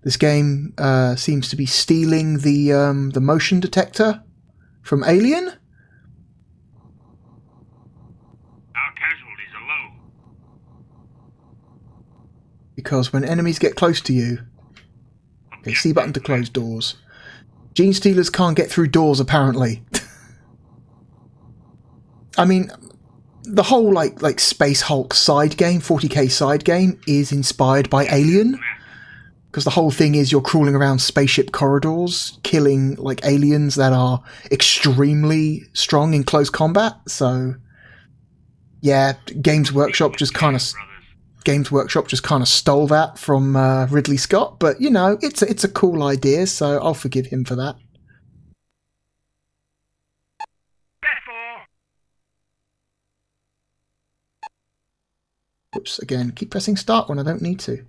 This game seems to be stealing the motion detector from Alien. Our casualties are low. Because when enemies get close to you, okay, C button to close doors. Gene Stealers can't get through doors, apparently. I mean, the whole like Space Hulk side game, 40k side game, is inspired by Alien. Because the whole thing is you're crawling around spaceship corridors, killing like aliens that are extremely strong in close combat. So, yeah, Games Workshop just kind of stole that from Ridley Scott. But you know, it's a cool idea, so I'll forgive him for that. Oops, again, keep pressing start when I don't need to.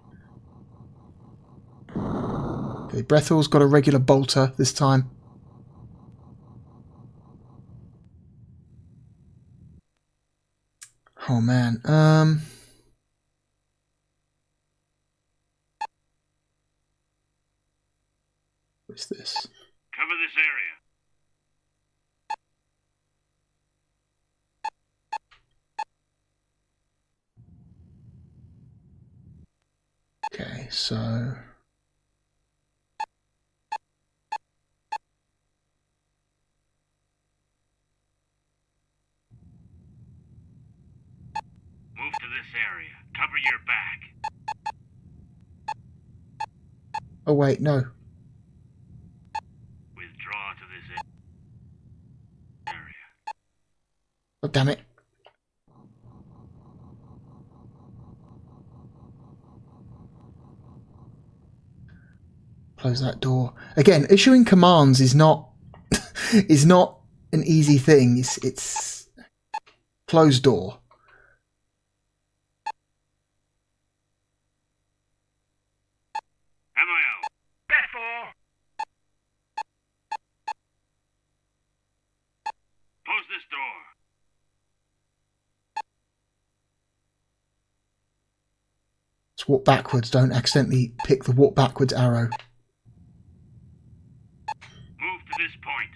Okay, Brethor's got a regular bolter this time. Oh man, what's this? Cover this area. so... Move to this area. Cover your back. Oh wait, no. Withdraw to this area. Oh damn it. Close that door. Again, issuing commands is not is not an easy thing. It's closed door. MIL. Bethor! Close this door. Let's walk backwards. Don't accidentally pick the walk backwards arrow. Move to this point.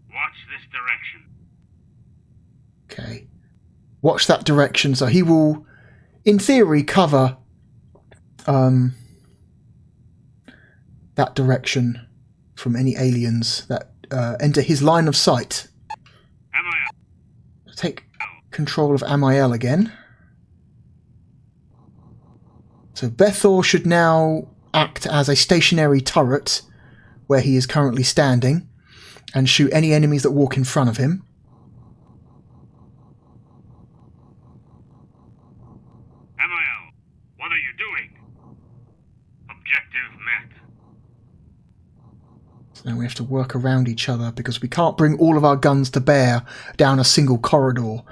Watch this direction. Okay. Watch that direction. So he will, in theory, cover that direction from any aliens that enter his line of sight. MIL. Take control of Amiel again. So Bethor should now act as a stationary turret where he is currently standing and shoot any enemies that walk in front of him. MIL. What are you doing? Objective met. So now we have to work around each other because we can't bring all of our guns to bear down a single corridor.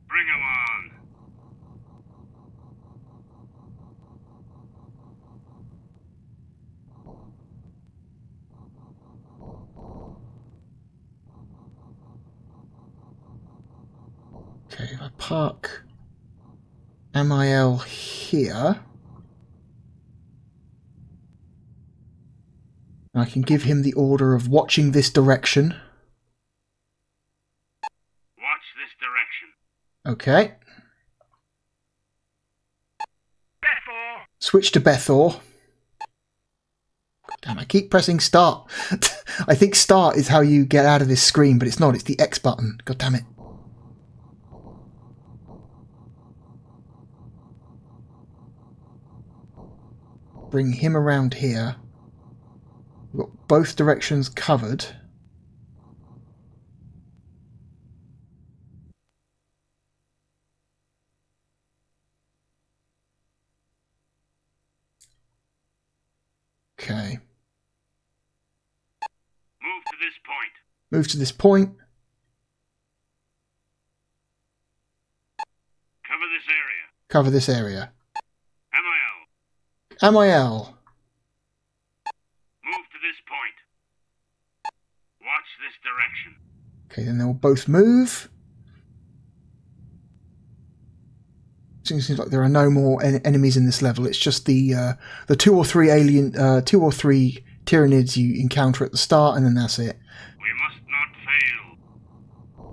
Bring him on. Okay, if I park MIL here, I can give him the order of watching this direction. Watch this direction. Okay. Bethor! Switch to Bethor. Damn, I keep pressing start. I think start is how you get out of this screen, but it's not. It's the X button. God damn it. Bring him around here. We've got both directions covered. Okay. Move to this point. Move to this point. Cover this area. Cover this area. MIL. MIL. Move to this point. Watch this direction. Okay, then they'll both move. Seems like there are no more enemies in this level. It's just the 2 or 3 2 or 3 Tyranids you encounter at the start, and then that's it. We must not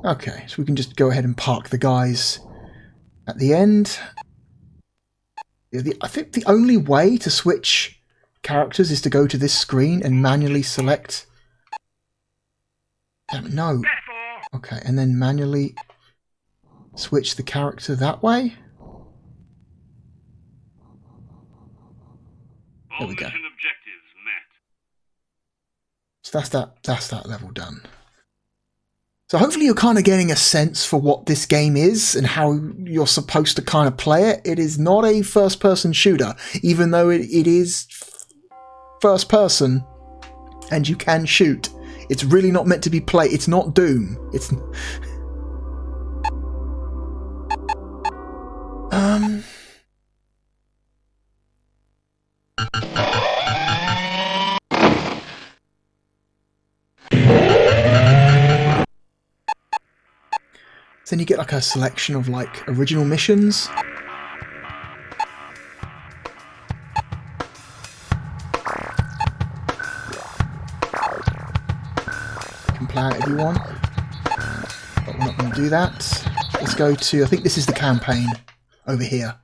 fail. Okay, so we can just go ahead and park the guys at the end. I think the only way to switch characters is to go to this screen and manually select... Damn it, no. Okay, and then manually switch the character that way. There All we go. mission objectives met. So that's that level done. So hopefully you're kind of getting a sense for what this game is and how you're supposed to kind of play it. It is not a first-person shooter, even though it is first-person and you can shoot. It's really not meant to be played. It's not Doom. It's... Then you get like a selection of like original missions. plan if you want. But we're not going to do that. Let's go to, I think this is the campaign over here.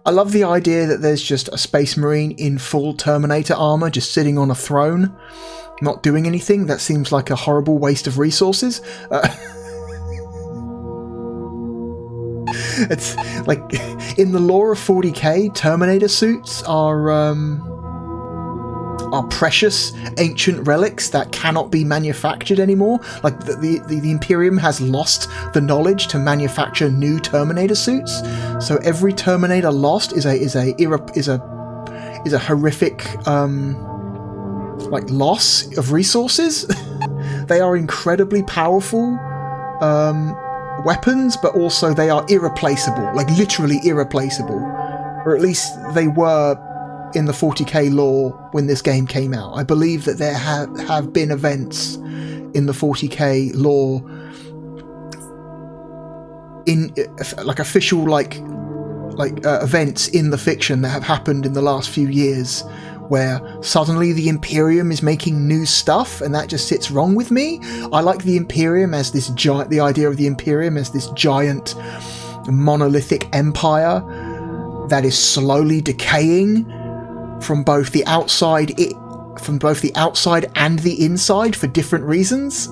I love the idea that there's just a Space Marine in full Terminator armor just sitting on a throne, not doing anything. That seems like a horrible waste of resources. It's like, in the lore of 40k, Terminator suits are precious ancient relics that cannot be manufactured anymore. Like the Imperium has lost the knowledge to manufacture new Terminator suits. So every Terminator lost is a horrific like loss of resources. They are incredibly powerful weapons, but also they are irreplaceable, like literally irreplaceable, or at least they were in the 40k lore when this game came out. I believe that there have been events in the 40k lore, in like official events in the fiction that have happened in the last few years, where suddenly the Imperium is making new stuff, and that just sits wrong with me. I like the Imperium as this giant, the idea of the Imperium as this giant monolithic empire that is slowly decaying from both the outside and the inside for different reasons.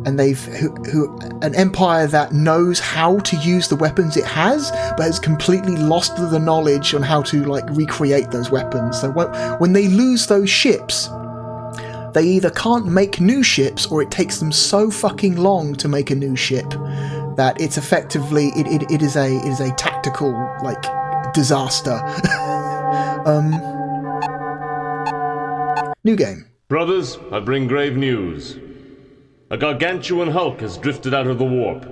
And an empire that knows how to use the weapons it has, but has completely lost the knowledge on how to like recreate those weapons. So when they lose those ships, they either can't make new ships, or it takes them so fucking long to make a new ship that it's effectively it is a tactical like disaster. New game. Brothers, I bring grave news. A gargantuan hulk has drifted out of the warp.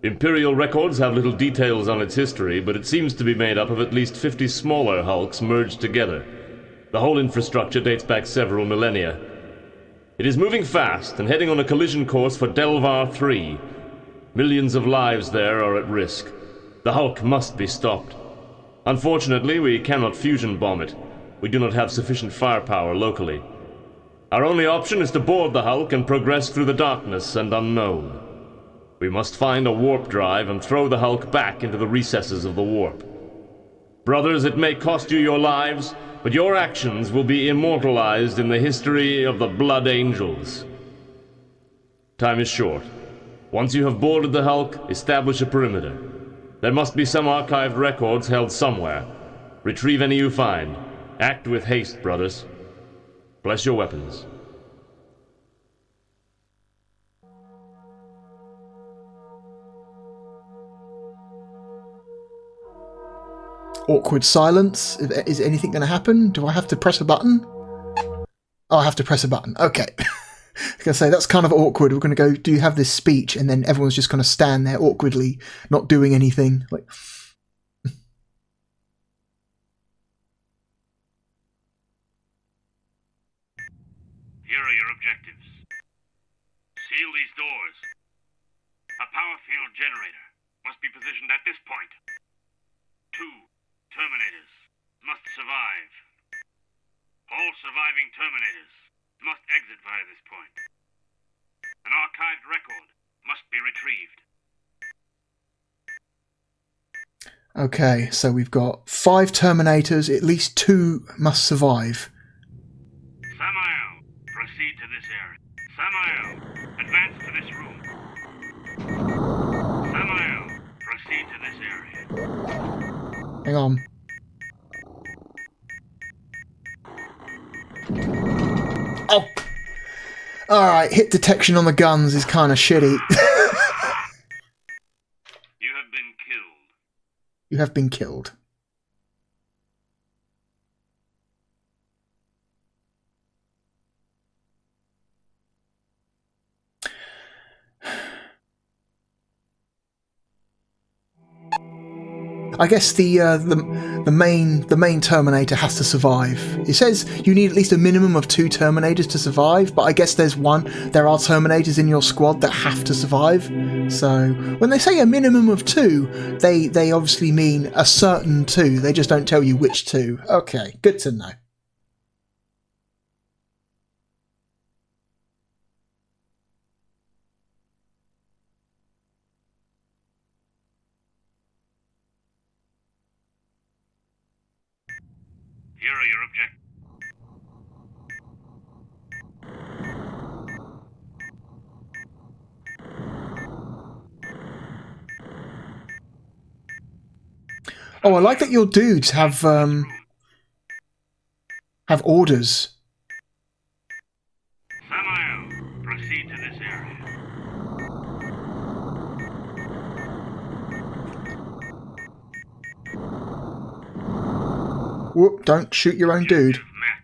Imperial records have little details on its history, but it seems to be made up of at least 50 smaller hulks merged together. The whole infrastructure dates back several millennia. It is moving fast and heading on a collision course for Delvar 3. Millions of lives there are at risk. The hulk must be stopped. Unfortunately, we cannot fusion bomb it. We do not have sufficient firepower locally. Our only option is to board the hulk and progress through the darkness and unknown. We must find a warp drive and throw the hulk back into the recesses of the warp. Brothers, it may cost you your lives, but your actions will be immortalized in the history of the Blood Angels. Time is short. Once you have boarded the hulk, establish a perimeter. There must be some archived records held somewhere. Retrieve any you find. Act with haste, brothers. Bless your weapons. Awkward silence. Is anything going to happen? Do I have to press a button? Oh, I have to press a button. Okay. I was going to say, that's kind of awkward. We're going to go have this speech, and then everyone's just going to stand there awkwardly, not doing anything. Like, Here are your objectives. Seal these doors. A power field generator must be positioned at this point. 2 Terminators must survive. All surviving Terminators must exit via this point. An archived record must be retrieved. okay, so we've got 5 Terminators, at least 2 must survive. Samael, proceed to this area. Samael, advance to this room. Samael, proceed to this area. Hang on. Oh! Alright, hit detection on the guns is kind of shitty. You have been killed. You have been killed. I guess the main Terminator has to survive. It says you need at least a minimum of 2 Terminators to survive, but I guess there are Terminators in your squad that have to survive. So when they say a minimum of 2, they obviously mean a certain 2. They just don't tell you which 2. Okay, good to know. Here are your objectives. Oh, I like that your dudes have orders. Samael, proceed to this area. Whoop, don't shoot your own dude. You've met.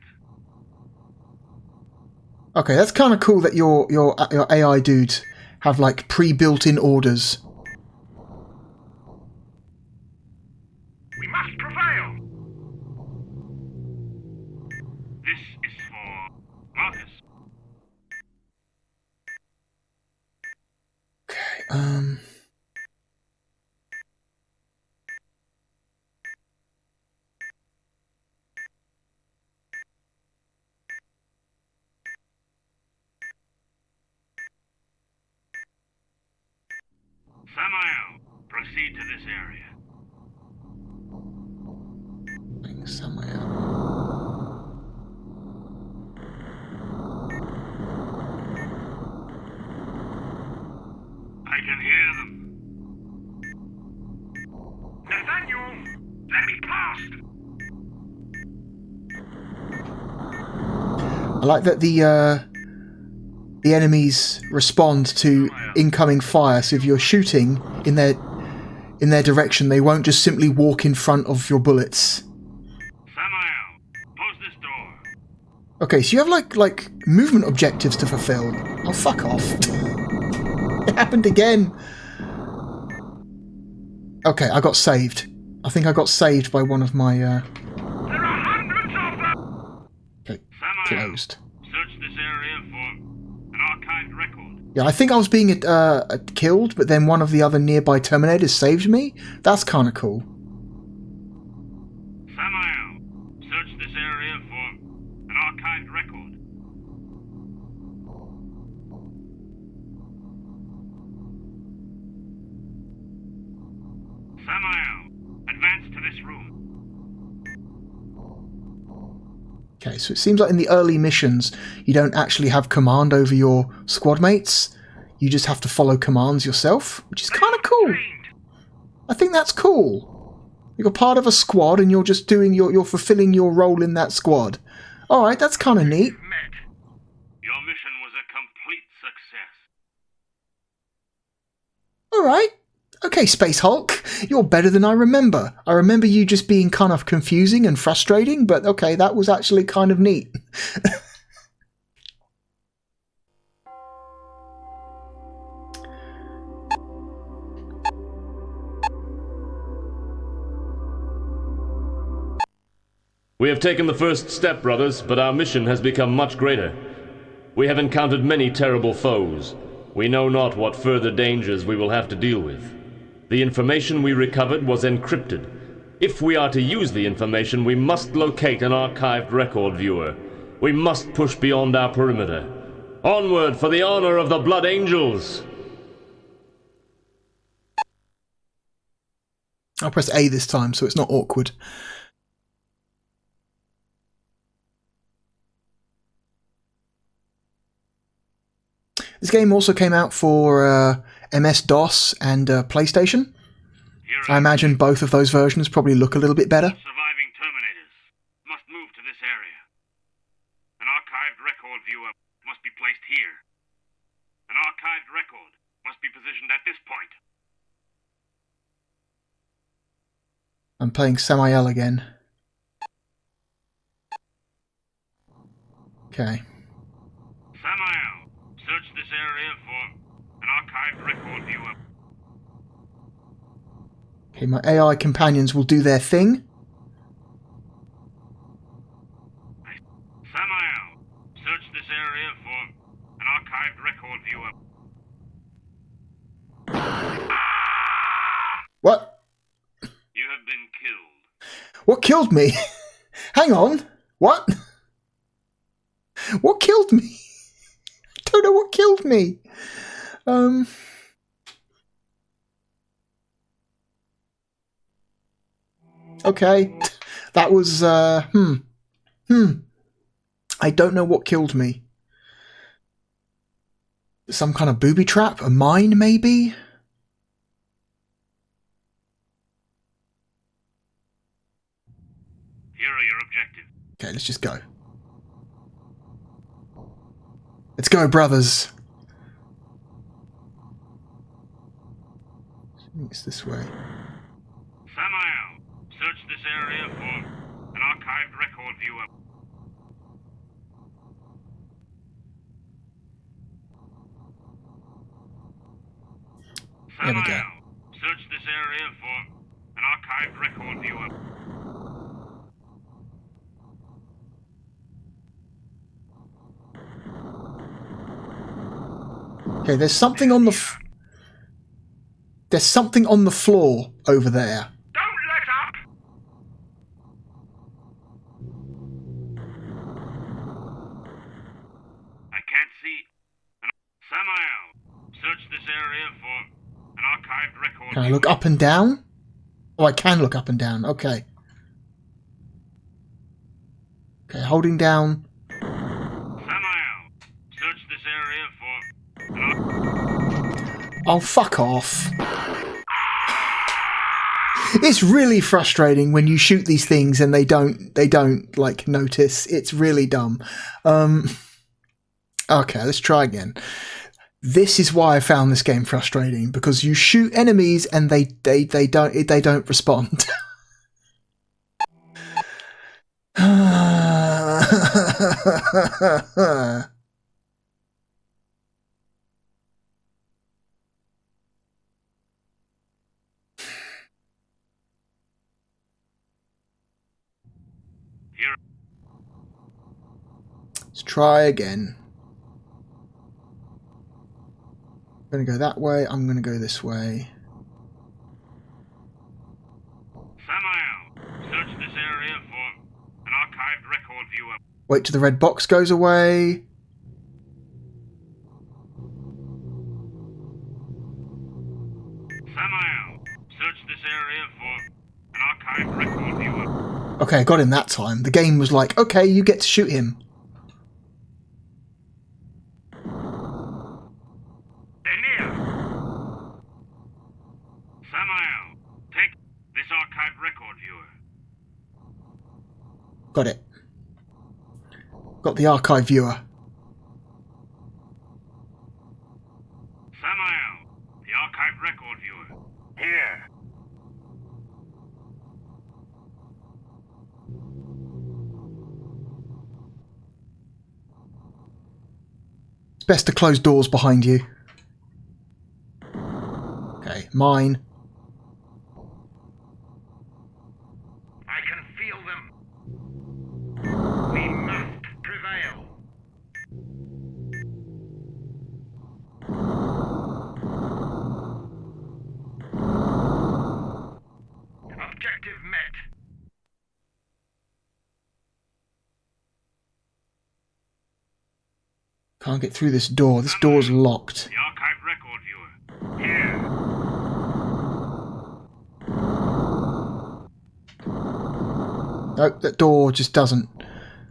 Okay, that's kind of cool that your AI dudes have like pre-built-in orders. We must prevail. This is for Marcus. Okay, Samael, proceed to this area. somewhere. I can hear them. Nathaniel, let me past. I like that the enemies respond to incoming fire. So if you're shooting in their direction, they won't just simply walk in front of your bullets. Samael, close this door. Okay, so you have like movement objectives to fulfill. Oh, fuck off. It happened again. Okay, I got saved. I think I got saved by one of my There are hundreds of them. Okay, Samael, closed. search this area for an archived record. Yeah, I think I was being killed, but then one of the other nearby Terminators saved me. That's kind of cool. Samael, search this area for an archived record. Samael, advance to this room. Okay, so it seems like in the early missions, you don't actually have command over your squad mates. You just have to follow commands yourself, which is kind of cool. I think that's cool. You're part of a squad and you're just doing you're fulfilling your role in that squad. All right, that's kind of neat. Met. Your mission was a complete success. All right. Okay, Space Hulk, you're better than I remember. I remember you just being kind of confusing and frustrating, but okay, that was actually kind of neat. We have taken the first step, brothers, but our mission has become much greater. We have encountered many terrible foes. We know not what further dangers we will have to deal with. The information we recovered was encrypted. If we are to use the information, we must locate an archived record viewer. We must push beyond our perimeter. Onward for the honor of the Blood Angels! I'll press A this time so it's not awkward. This game also came out for MS-DOS and PlayStation. I imagine both of those versions probably look a little bit better. Surviving Terminators must move to this area. An archived record viewer must be placed here. An archived record must be positioned at this point. I'm playing Samael again. Okay. Samael, search this area for an archived record viewer. Okay, my AI companions will do their thing. Samael, search this area for an archived record viewer. What? You have been killed. What killed me? Hang on. What? What killed me? I don't know what killed me. Okay. That was, I don't know what killed me. Some kind of booby trap? A mine, maybe? Here are your objectives. Okay, let's just go. Let's go, brothers. I think it's this way. Samael, search this area for an archived record viewer. There we go. Samael, search this area for an archived record viewer. Okay, there's something on the there's something on the floor over there. Don't let up! I can't see. Samael, search this area for an archived record. Can I look up and down? Oh, I can look up and down. Okay. Okay, holding down. Samael, search this area for an Oh, fuck off. It's really frustrating when you shoot these things and they don't like notice. It's really dumb. Okay, let's try again. This is why I found this game frustrating, because you shoot enemies and they don't respond. Here. Let's try again. I'm going to go that way. I'm going to go this way. Samael, search this area for an archived record viewer. Wait till the red box goes away. Samael, search this area for an archived record viewer. Okay, I got him that time. The game was like, okay, you get to shoot him. They're near. Samael, take this archived record viewer. Got it. Got the archive viewer. Samael, the archived record viewer. Here. It's best to close doors behind you. Okay, mine. I can feel them. We must prevail. Objective met. Can't get through this door. This door's locked. The archived record viewer. Here. Nope, that door just doesn't.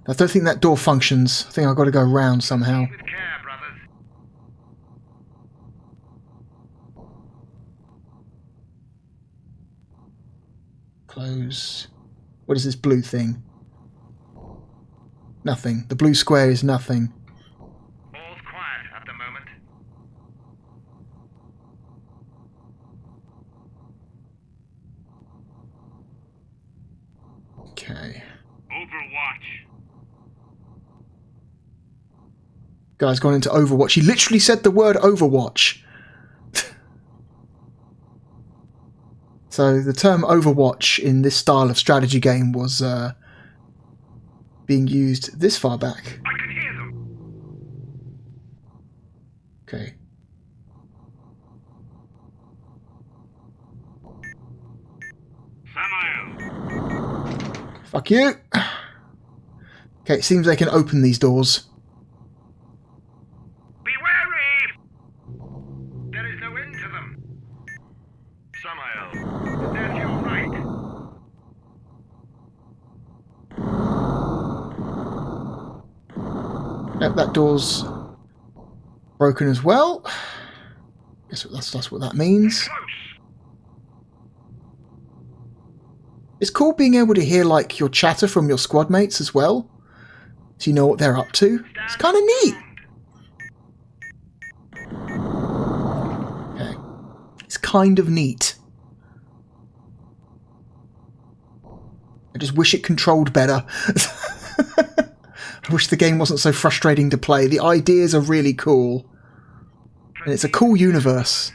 I don't think that door functions. I think I've got to go round somehow. With care, brothers. Close. What is this blue thing? Nothing. The blue square is nothing. All's quiet at the moment. Okay. Overwatch. Guy's gone into Overwatch. He literally said the word Overwatch. So the term Overwatch in this style of strategy game was being used this far back. I can hear them. Okay. Samael. Fuck you. Okay, it seems they can open these doors. Be wary! There is no end to them. Samael, there's your right. Yep, that door's broken as well. Guess that's what that means. Close. It's cool being able to hear like your chatter from your squad mates as well, so you know what they're up to. It's kind of neat. Okay, it's kind of neat. I just wish it controlled better. I wish the game wasn't so frustrating to play. The ideas are really cool, and it's a cool universe.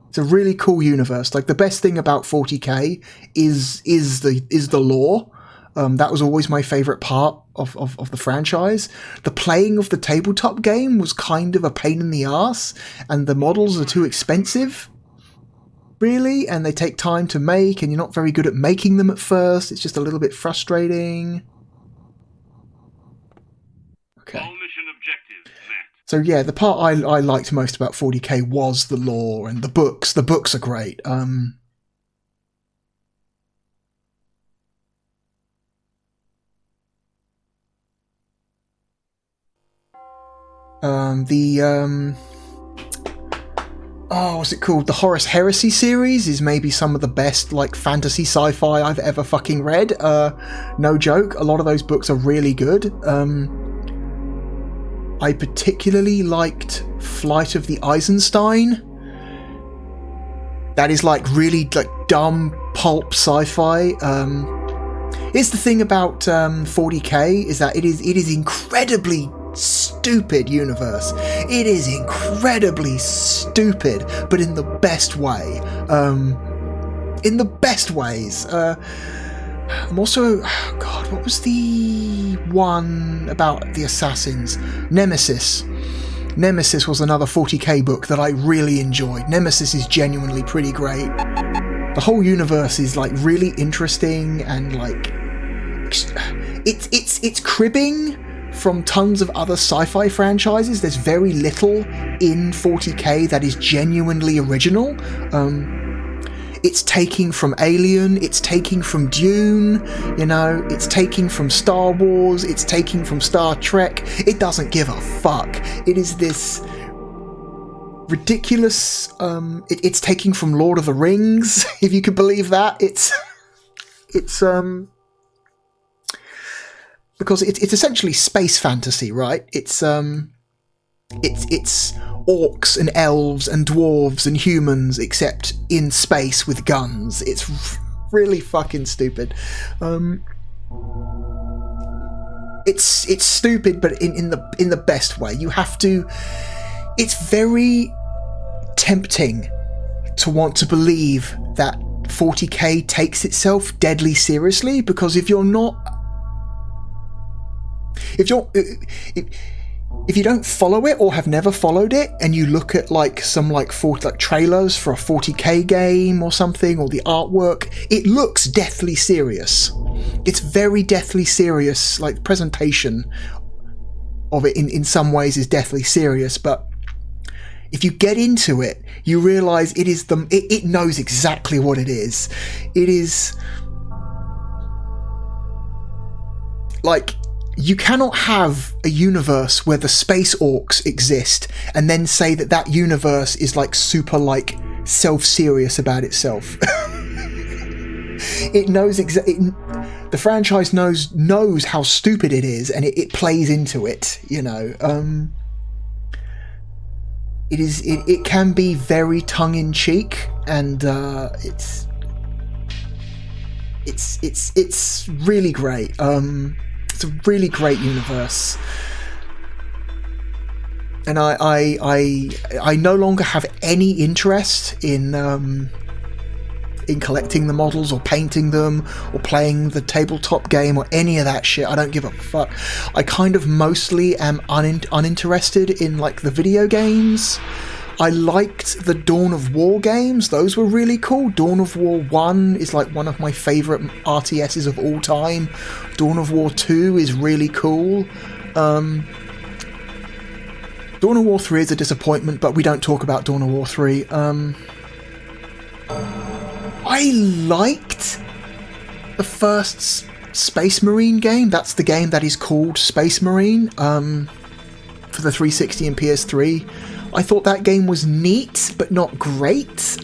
It's a really cool universe. Like, the best thing about 40k is the lore. That was always my favourite part of the franchise. The playing of the tabletop game was kind of a pain in the ass, and the models are too expensive, really, and they take time to make, and you're not very good at making them at first. It's just a little bit frustrating. Okay. All mission objectives met. So yeah, the part I liked most about 40k was the lore and the books. The books are great. What's it called? The Horus Heresy series is maybe some of the best like fantasy sci-fi I've ever fucking read. No joke. A lot of those books are really good. I particularly liked Flight of the Eisenstein. That is like really like dumb pulp sci-fi. Here's the thing about 40k is that it is incredibly stupid universe. It is incredibly stupid, but in the best way. In the best ways. I'm also... God, what was the one about the assassins? Nemesis. Nemesis was another 40k book that I really enjoyed. Nemesis is genuinely pretty great. The whole universe is like really interesting, and like... It's cribbing from tons of other sci-fi franchises. There's very little in 40k that is genuinely original. It's taking from Alien, it's taking from Dune, you know, it's taking from Star Wars, it's taking from Star Trek. It doesn't give a fuck. It is this ridiculous, it's taking from Lord of the Rings, if you could believe that. It's because it's essentially space fantasy, right? It's orcs and elves and dwarves and humans, except in space with guns. It's really fucking stupid. It's stupid, but in the best way. You have to. It's very tempting to want to believe that 40k takes itself deadly seriously, because if you don't follow it or have never followed it, and you look at like some like trailers for a 40k game or something, or the artwork, it looks deathly serious. It's very deathly serious. Like, the presentation of it in some ways is deathly serious, but if you get into it, you realise it knows exactly what it is. It is like, you cannot have a universe where the space orcs exist and then say that universe is like super like self-serious about itself. It knows the franchise knows how stupid it is, and it plays into it, you know. It can be very tongue-in-cheek, and it's really great. It's a really great universe, and I no longer have any interest in in collecting the models or painting them or playing the tabletop game or any of that shit. I don't give a fuck. I kind of mostly am uninterested in like the video games. I liked the Dawn of War games. Those were really cool. Dawn of War 1 is like one of my favourite RTSs of all time. Dawn of War 2 is really cool. Dawn of War 3 is a disappointment, but we don't talk about Dawn of War 3. I liked the first Space Marine game. That's the game that is called Space Marine for the 360 and PS3. I thought that game was neat, but not great.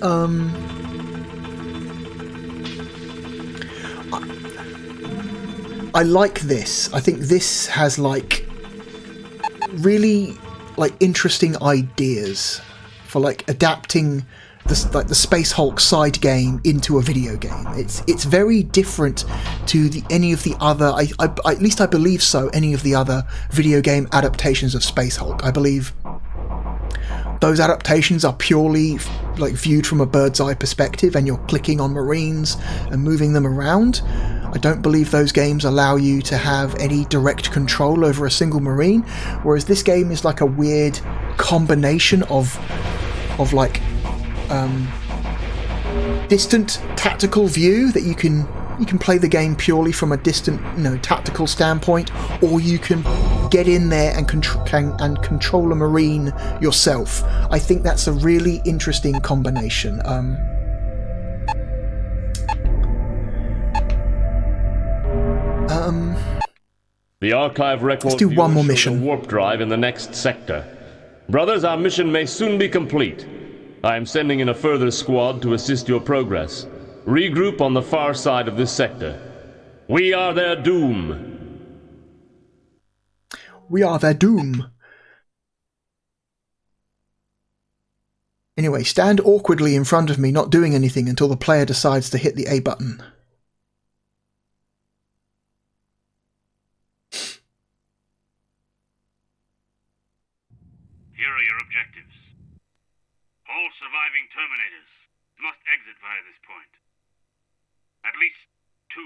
I like this. I think this has like really like interesting ideas for like adapting the Space Hulk side game into a video game. It's very different to any of the other. At least I believe so. Any of the other video game adaptations of Space Hulk. I believe those adaptations are purely like viewed from a bird's eye perspective, and you're clicking on Marines and moving them around. I don't believe those games allow you to have any direct control over a single Marine, whereas this game is like a weird combination of like distant tactical view that you can play the game purely from a distant, tactical standpoint, or you can get in there and control a Marine yourself. I think that's a really interesting combination. The archive record. Let's do one more mission. Warp drive in the next sector. Brothers, our mission may soon be complete. I am sending in a further squad to assist your progress. Regroup on the far side of this sector. We are their doom. We are their doom. Anyway, stand awkwardly in front of me, not doing anything until the player decides to hit the A button. Here are your objectives. All surviving Terminators must exit via this point. At least 2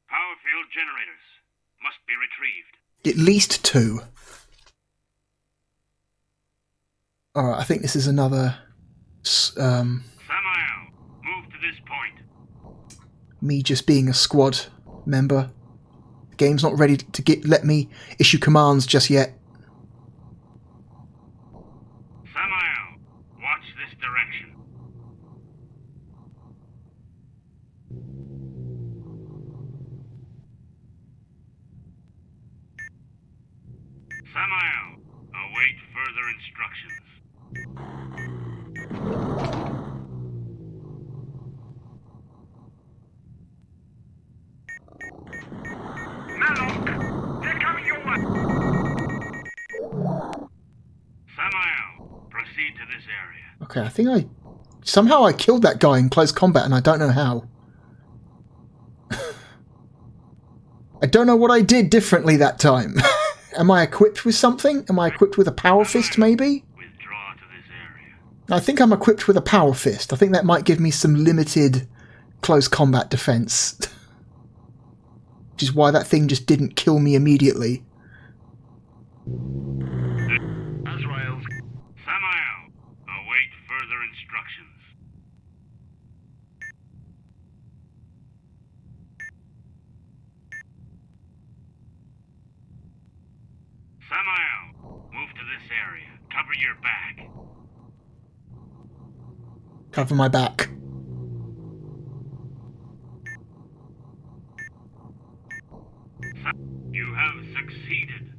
power field generators must be retrieved. At least 2. Alright, I think this is another... Samael, move to this point. Me just being a squad member. The game's not ready to let me issue commands just yet. Samael, watch this direction. Samael, await further instructions. Malok, they're coming your way. Samael, proceed to this area. Okay, I think somehow I killed that guy in close combat, and I don't know how. I don't know what I did differently that time. Am I equipped with something? Am I equipped with a power fist, maybe? Withdraw to this area. I think I'm equipped with a power fist. I think that might give me some limited close combat defense. Which is why that thing just didn't kill me immediately. Azrael. Samael, await further instructions. Samael, move to this area. Cover your back. Cover my back. You have succeeded.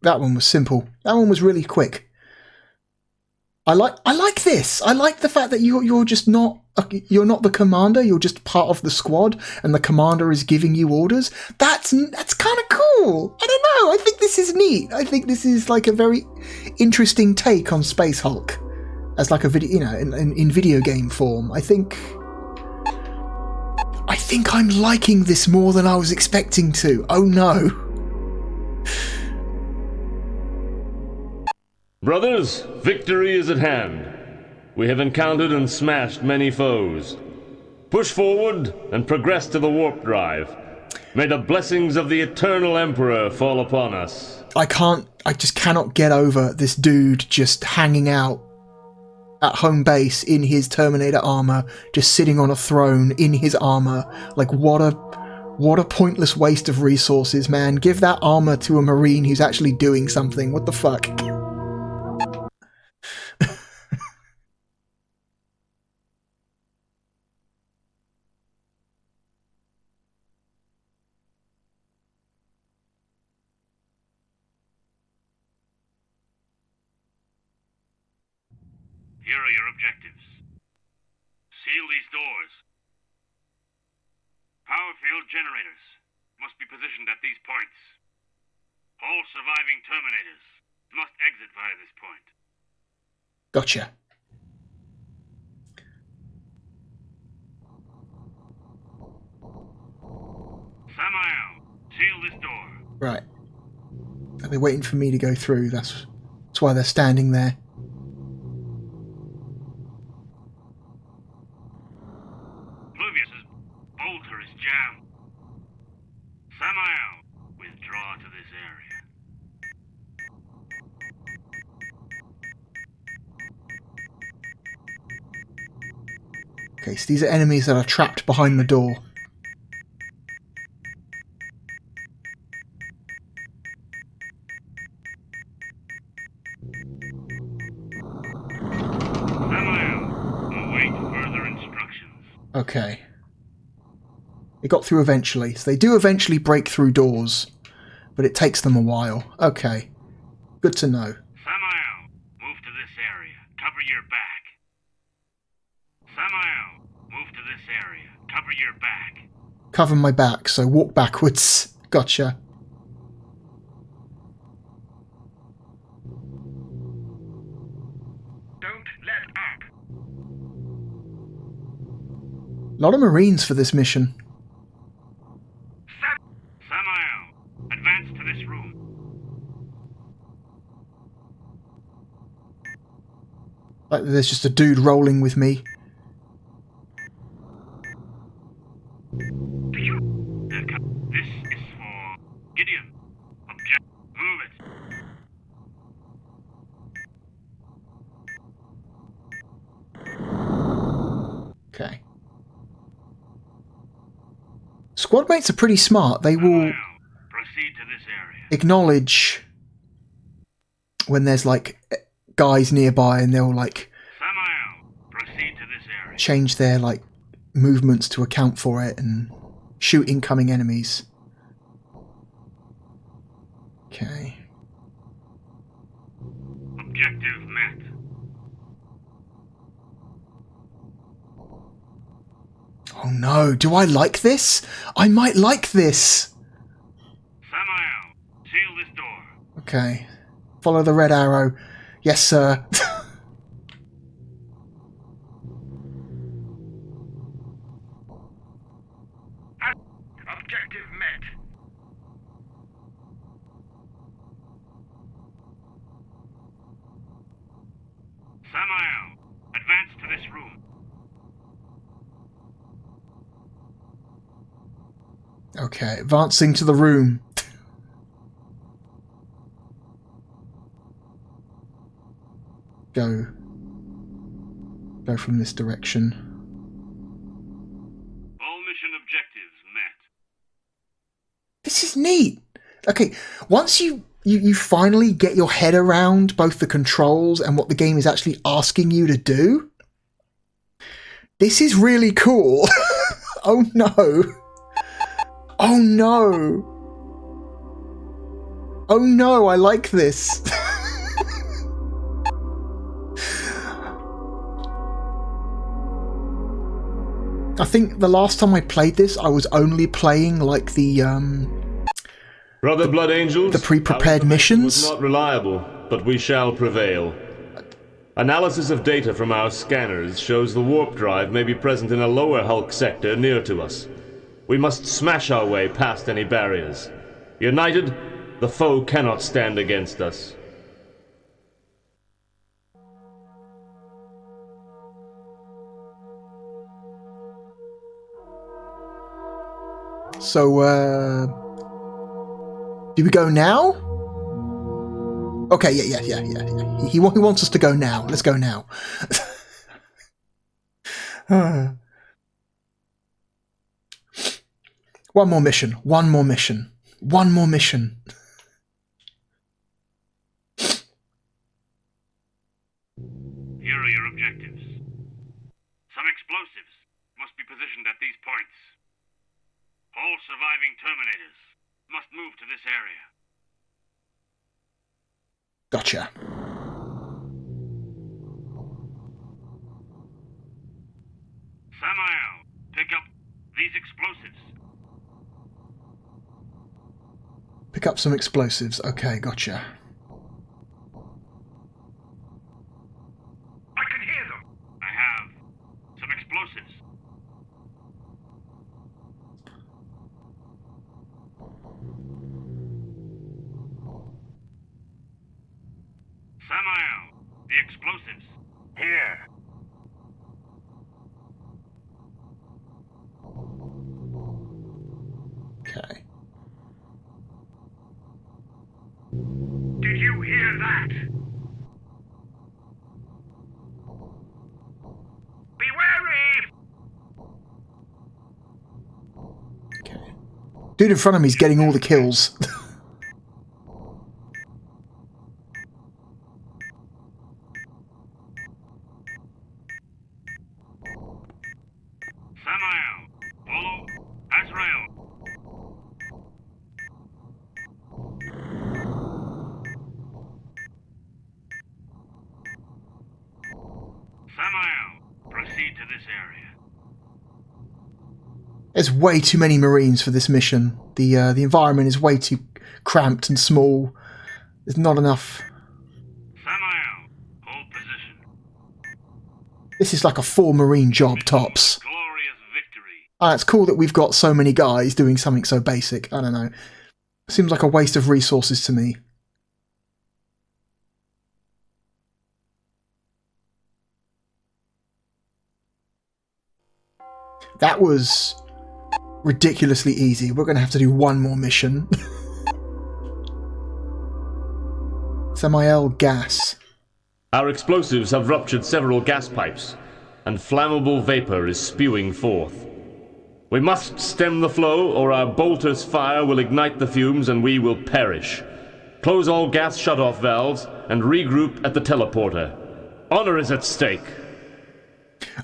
That one was simple. That one was really quick. I like this. I like the fact that you're just not the commander. You're just part of the squad, and the commander is giving you orders. That's kind of cool. I don't know. I think this is neat. I think this is like a very interesting take on Space Hulk as like a video, in video game form. I think I'm liking this more than I was expecting to. Oh no. Brothers, victory is at hand. We have encountered and smashed many foes. Push forward and progress to the warp drive. May the blessings of the Eternal Emperor fall upon us. I just cannot get over this dude just hanging out at home base in his Terminator armor, just sitting on a throne in his armor. Like, what a pointless waste of resources, man. Give that armor to a Marine who's actually doing something. What the fuck? Here are your objectives. Seal these doors. Power field generators must be positioned at these points. All surviving Terminators must exit via this point. Gotcha. Samael, seal this door. Right. Are they waiting for me to go through? That's why they're standing there. Pluvius's bolter is jammed. Samael, withdraw to this area. Okay, so these are enemies that are trapped behind the door. Okay. They got through eventually. So they do eventually break through doors, but it takes them a while. Okay. Good to know. Samael, move to this area. Cover your back. Samael, move to this area. Cover your back. Cover my back, so walk backwards. Gotcha. Don't let up. A lot of Marines for this mission. Samael, advance to this room. Like there's just a dude rolling with me. This is for Gideon. Move it. Okay. Squad mates are pretty smart. They will proceed to this area. acknowledge when there's like guys nearby, and they'll like Samael, proceed to this area. change their like movements to account for it and shoot incoming enemies. Okay. Objective met. Oh no, do I like this? I might like this. Samael, seal this door. Okay. Follow the red arrow. Yes, sir. Objective met. Samael, advance to this room. Okay, advancing to the room. Go from this direction. All mission objectives met. This is neat. Okay, once you finally get your head around both the controls and what the game is actually asking you to do, this is really cool. Oh no. Oh no. Oh no, I like this. I think the last time I played this, I was only playing like the Brother Blood Angels, the pre-prepared our information missions. was not reliable, but we shall prevail. Analysis of data from our scanners shows the warp drive may be present in a lower Hulk sector near to us. We must smash our way past any barriers. United, the foe cannot stand against us. So, do we go now? Okay, yeah. He wants us to go now. Let's go now. One more mission. Here are your objectives. Some explosives must be positioned at these points. All surviving Terminators must move to this area. Gotcha. Samael, pick up these explosives. Pick up some explosives. Okay, gotcha. I can hear them. I have some explosives. Samael, the explosives. Here. Okay. Did you hear that? Be wary! Okay. Dude in front of me is getting all the kills. Samael, follow Azrael. Samael, proceed to this area. There's way too many Marines for this mission. The environment is way too cramped and small. There's not enough. Samael, hold position. This is like a 4 Marine job tops. Glorious victory. It's cool that we've got so many guys doing something so basic. I don't know. Seems like a waste of resources to me. That was ridiculously easy. We're going to have to do one more mission. Samael gas. Our explosives have ruptured several gas pipes, and flammable vapor is spewing forth. We must stem the flow, or our bolter's fire will ignite the fumes and we will perish. Close all gas shut-off valves and regroup at the teleporter. Honor is at stake.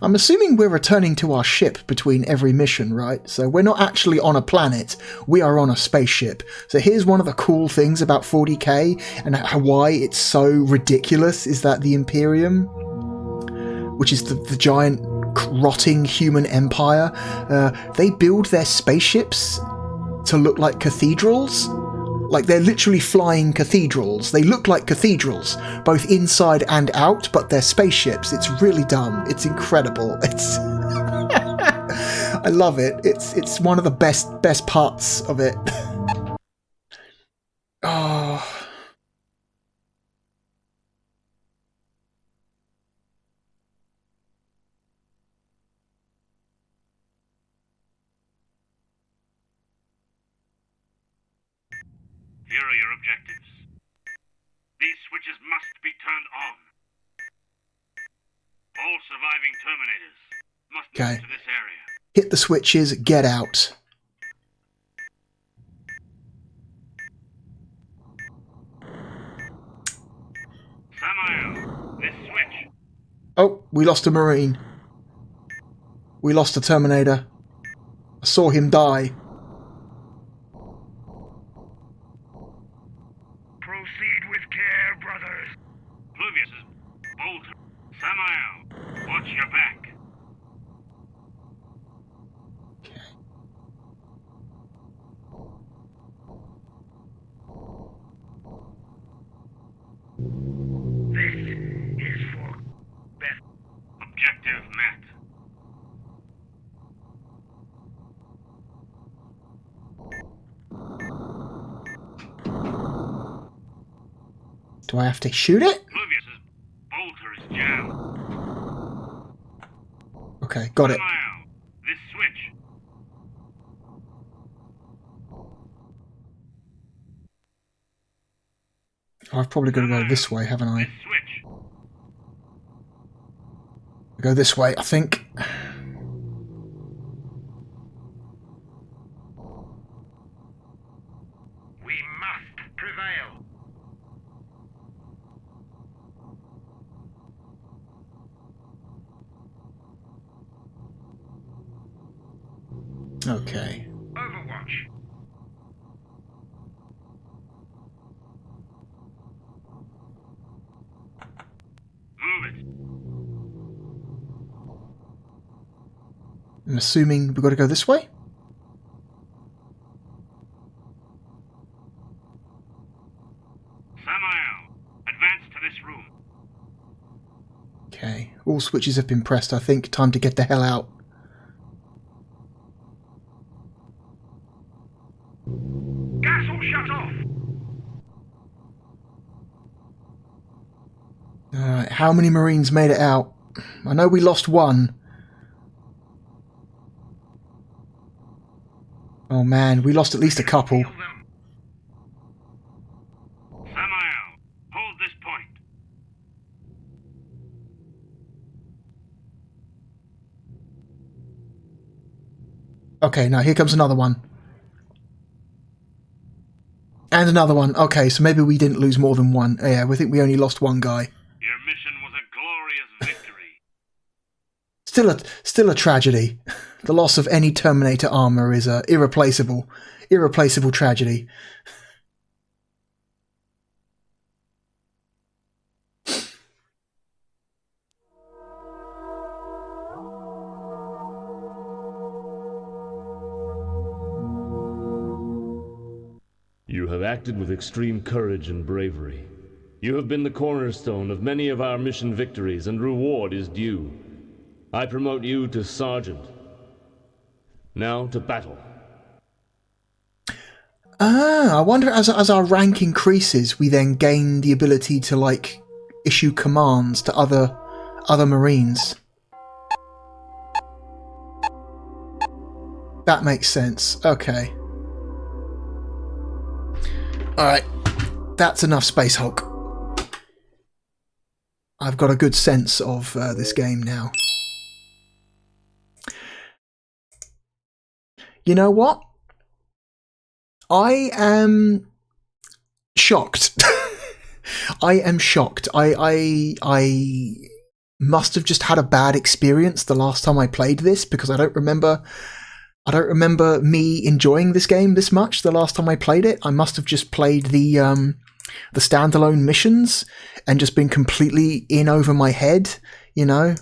I'm assuming we're returning to our ship between every mission, right? So we're not actually on a planet, we are on a spaceship. So here's one of the cool things about 40k and why it's so ridiculous is that the Imperium, which is the giant rotting human empire, they build their spaceships to look like cathedrals. Like, they're literally flying cathedrals. They look like cathedrals, both inside and out, but they're spaceships. It's really dumb. It's incredible. It's I love it. It's one of the best parts of it. Oh. Here are your objectives. These switches must be turned on. All surviving Terminators must move to this area. Hit the switches, get out. Samael, this switch. Oh, we lost a Marine. We lost a Terminator. I saw him die. Proceed with care, brothers. Pluvius' bolter. Samael, watch your back. This is for Beth. Objective met. Do I have to shoot it? Pluvius' bolter is jammed. Okay, got it. Samael, this switch. I've probably got to go this way, haven't I? This switch. Go this way, I think. We must prevail. Okay. Overwatch. Move it. I'm assuming we've got to go this way? Samael, advance to this room. Okay. All switches have been pressed, I think. Time to get the hell out. Gas all shut off. Alright, how many Marines made it out? I know we lost one. Oh man, we lost at least a couple. Heal them. Samael, hold this point. Okay, now here comes another one. And another one. Okay, so maybe we didn't lose more than one. Yeah, we think we only lost one guy. Your mission was a glorious victory. Still a tragedy. The loss of any Terminator armor is a irreplaceable tragedy. You have acted with extreme courage and bravery. You have been the cornerstone of many of our mission victories, and reward is due. I promote you to Sergeant. Now to battle. Ah, I wonder as our rank increases, we then gain the ability to, like, issue commands to other Marines. That makes sense. Okay. Alright. That's enough Space Hulk. I've got a good sense of this game now. You know what? I am shocked. I am shocked. I must have just had a bad experience the last time I played this, because I don't remember me enjoying this game this much the last time I played it. I must have just played the standalone missions and just been completely in over my head, you know,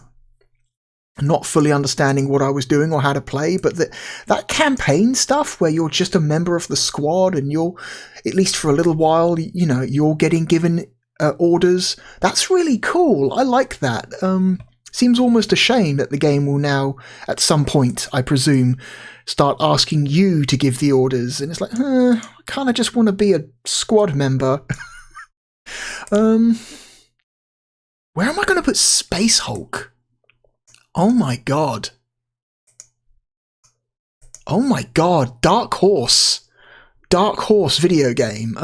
not fully understanding what I was doing or how to play. But that campaign stuff where you're just a member of the squad and you're, at least for a little while, you know, you're getting given orders, that's really cool. I like that. Seems almost a shame that the game will now, at some point, I presume, start asking you to give the orders. And it's like, I kind of just want to be a squad member. Where am I going to put Space Hulk? Oh my god. Oh my god. Dark Horse. Dark Horse video game.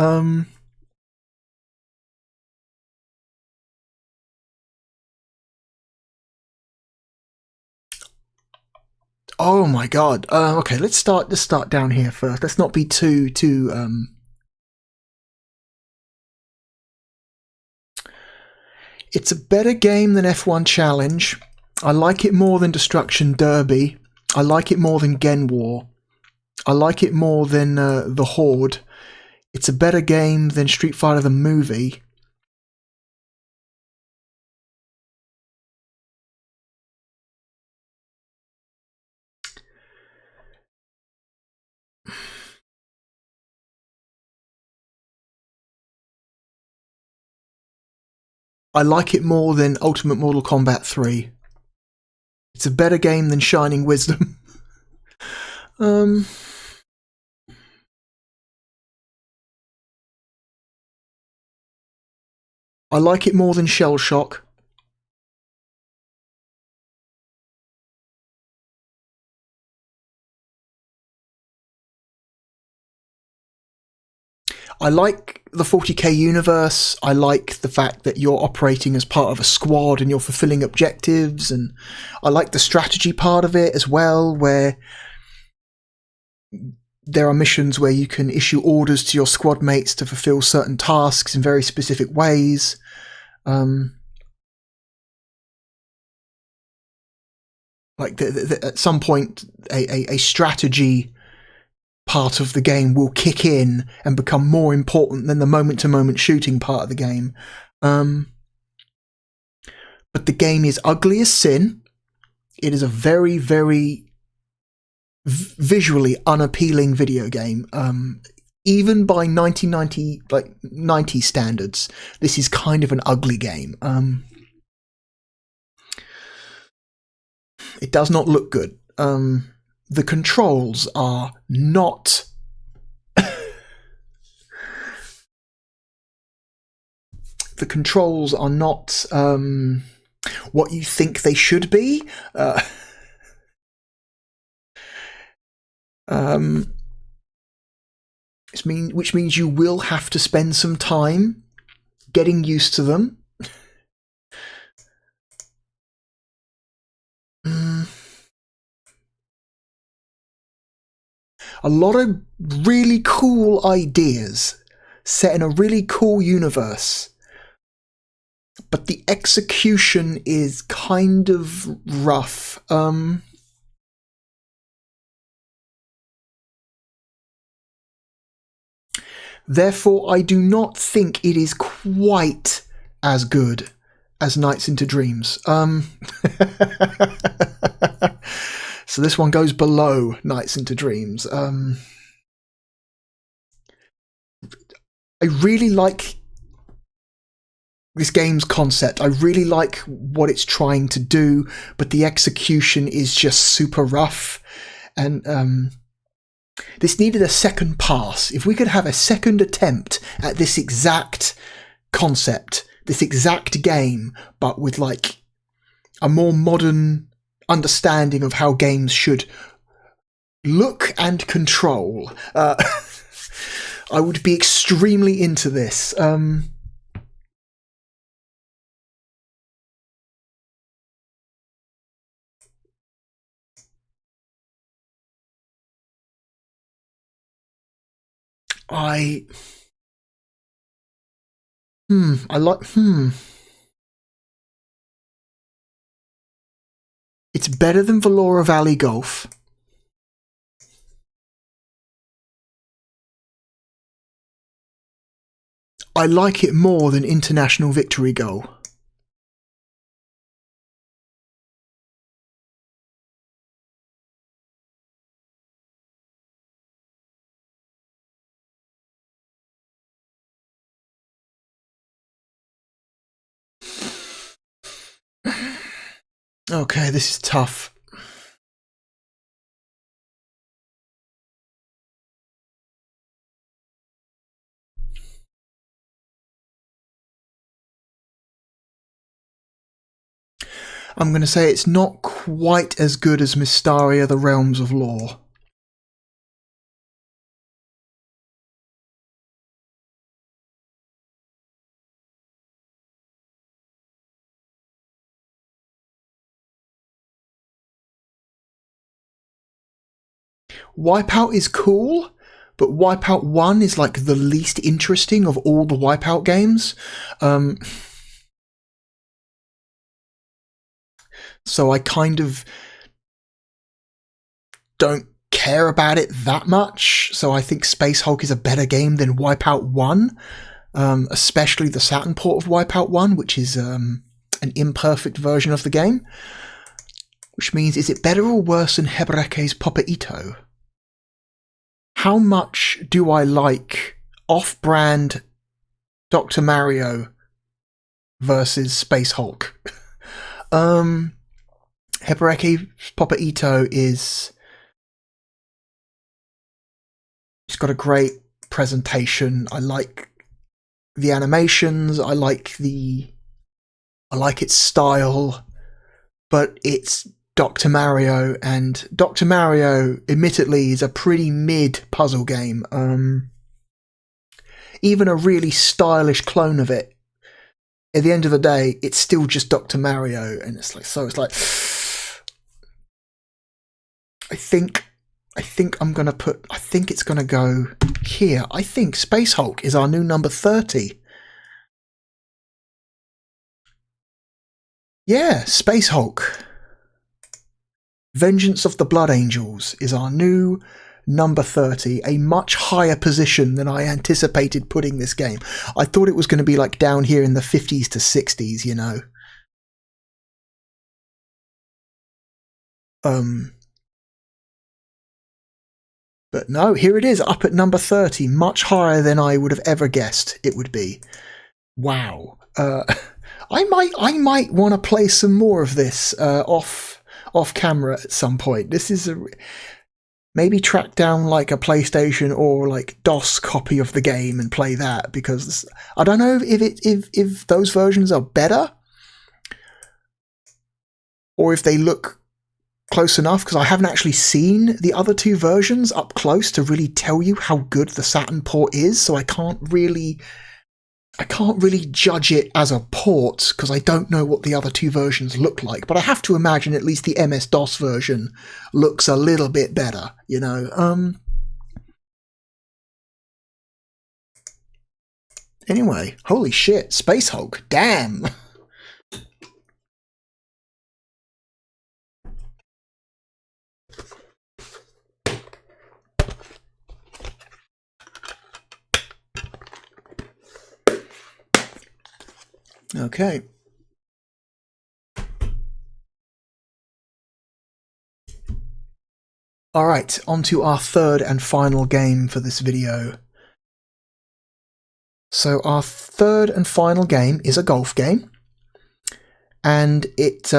Oh my god. Okay, let's start down here first. Let's not be too It's a better game than F1 Challenge. I like it more than Destruction Derby. I like it more than Gen War. I like it more than The Horde. It's a better game than Street Fighter the movie. I like it more than Ultimate Mortal Kombat 3. It's a better game than Shining Wisdom. I like it more than Shell Shock. I like the 40k universe. I like the fact that you're operating as part of a squad and you're fulfilling objectives, and I like the strategy part of it as well, where there are missions where you can issue orders to your squad mates to fulfill certain tasks in very specific ways. Like at some point, a strategy part of the game will kick in and become more important than the moment-to-moment shooting part of the game. But the game is ugly as sin. It is a very, very visually unappealing video game. Even by 90 standards, this is kind of an ugly game. It does not look good. The controls are not what you think they should be. Which means you will have to spend some time getting used to them. A lot of really cool ideas set in a really cool universe, but the execution is kind of rough. Therefore, I do not think it is quite as good as Nights into Dreams. So this one goes below Nights into Dreams. I really like this game's concept. I really like what it's trying to do, but the execution is just super rough. And this needed a second pass. If we could have a second attempt at this exact concept, this exact game, but with like a more modern understanding of how games should look and control, I would be extremely into this. It's better than Valora Valley Golf. I like it more than International Victory Goal. Okay, this is tough. I'm going to say it's not quite as good as Mystaria: The Realms of Lore. Wipeout is cool, but Wipeout 1 is like the least interesting of all the Wipeout games. So I kind of don't care about it that much. So I think Space Hulk is a better game than Wipeout 1, especially the Saturn port of Wipeout 1, which is an imperfect version of the game. Which means, is it better or worse than Hebereke's Papa Ito? How much do I like off-brand Dr. Mario versus Space Hulk? Hebereke's Papa Ito it's got a great presentation. I like the animations. I like its style, but it's Dr. Mario, and Dr. Mario, admittedly, is a pretty mid puzzle game. even a really stylish clone of it, at the end of the day, it's still just Dr. Mario, and it's like, so it's like, I think I'm gonna put, I think it's gonna go here. I think Space Hulk is our new number 30. Yeah, Space Hulk. Vengeance of the Blood Angels is our new number 30, a much higher position than I anticipated putting this game. I thought it was going to be like down here in the 50s to 60s, you know. But no, here it is, up at number 30, much higher than I would have ever guessed it would be. Wow. I might want to play some more of this off camera at some point. This is maybe track down like a PlayStation or like DOS copy of the game and play that, because I don't know if those versions are better or if they look close enough, because I haven't actually seen the other two versions up close to really tell you how good the Saturn port is, so I can't really judge it as a port because I don't know what the other two versions look like, but I have to imagine at least the MS-DOS version looks a little bit better, you know. Anyway, holy shit, Space Hulk, damn! Okay. Alright, on to our third and final game for this video. So our third and final game is a golf game, and it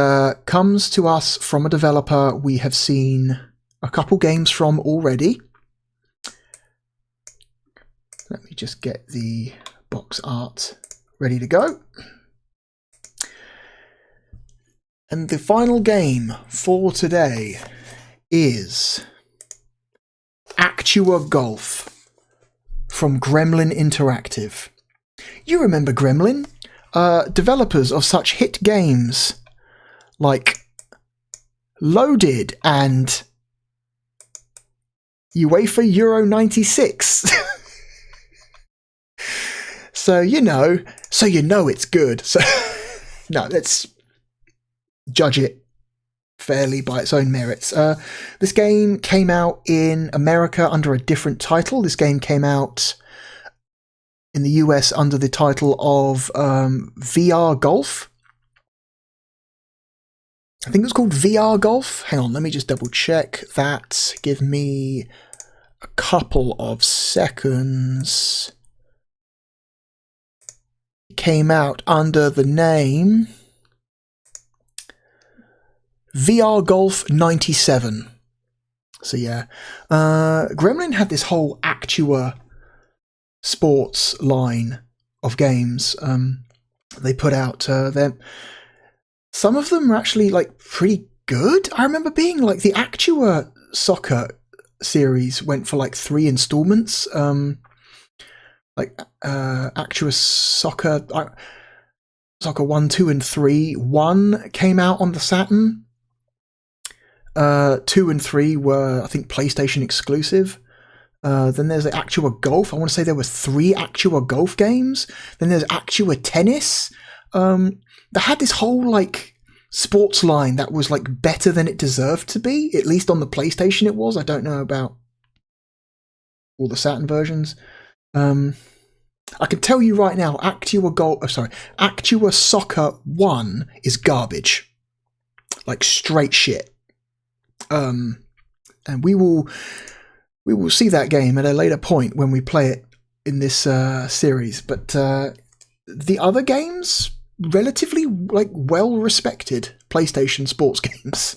comes to us from a developer we have seen a couple games from already. Let me just get the box art ready to go. And the final game for today is Actua Golf from Gremlin Interactive. You remember Gremlin? Developers of such hit games like Loaded and UEFA Euro 96. So you know it's good. So no, let's judge it fairly by its own merits. This game came out in America under a different title. This game came out in the US under the title of VR Golf. I think it was called VR Golf. Hang on, let me just double check that. Give me a couple of seconds. It came out under the name VR Golf 97. So yeah, Gremlin had this whole Actua sports line of games. They put out them. Some of them were actually like pretty good. I remember being like the Actua Soccer series went for like 3 installments. Like Actua Soccer 1, 2, and 3. 1 came out on the Saturn. 2 and 3 were, I think, PlayStation exclusive. Then there's the Actua Golf. I want to say there were 3 Actua Golf games. Then there's Actua Tennis. They had this whole like sports line that was like better than it deserved to be. At least on the PlayStation it was. I don't know about all the Saturn versions. I can tell you right now, Actua Soccer 1 is garbage. Like straight shit. And we will see that game at a later point when we play it in this series. But the other games, relatively like well-respected PlayStation sports games.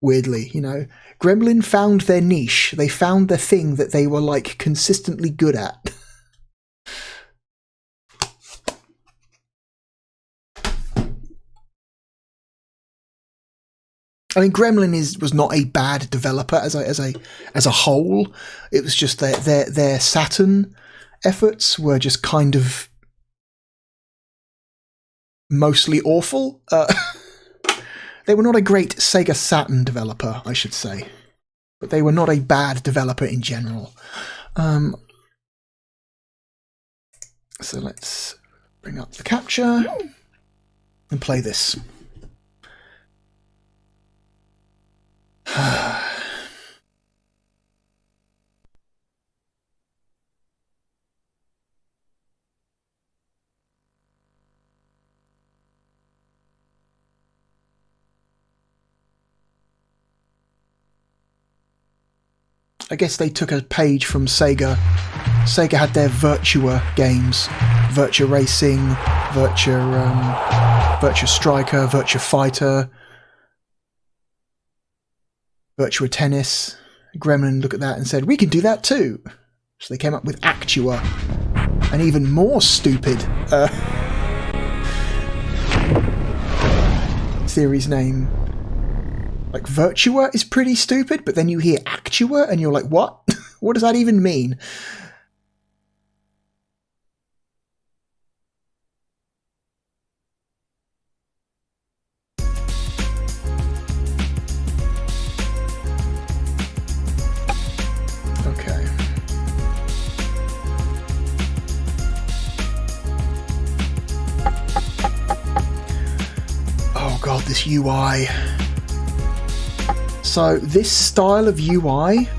Weirdly, you know, Gremlin found their niche. They found the thing that they were like consistently good at. I mean, Gremlin was not a bad developer as a whole. It was just their Saturn efforts were just kind of mostly awful. They were not a great Sega Saturn developer, I should say, but they were not a bad developer in general. So let's bring up the capture and play this. I guess they took a page from Sega. Sega had their Virtua games. Virtua Racing, Virtua Striker, Virtua Fighter, Virtua Tennis. Gremlin looked at that and said, we can do that too. So they came up with Actua. An even more stupid series name. Like, Virtua is pretty stupid, but then you hear Actua and you're like, what? What does that even mean? Okay. Oh god, this UI. So this style of UI,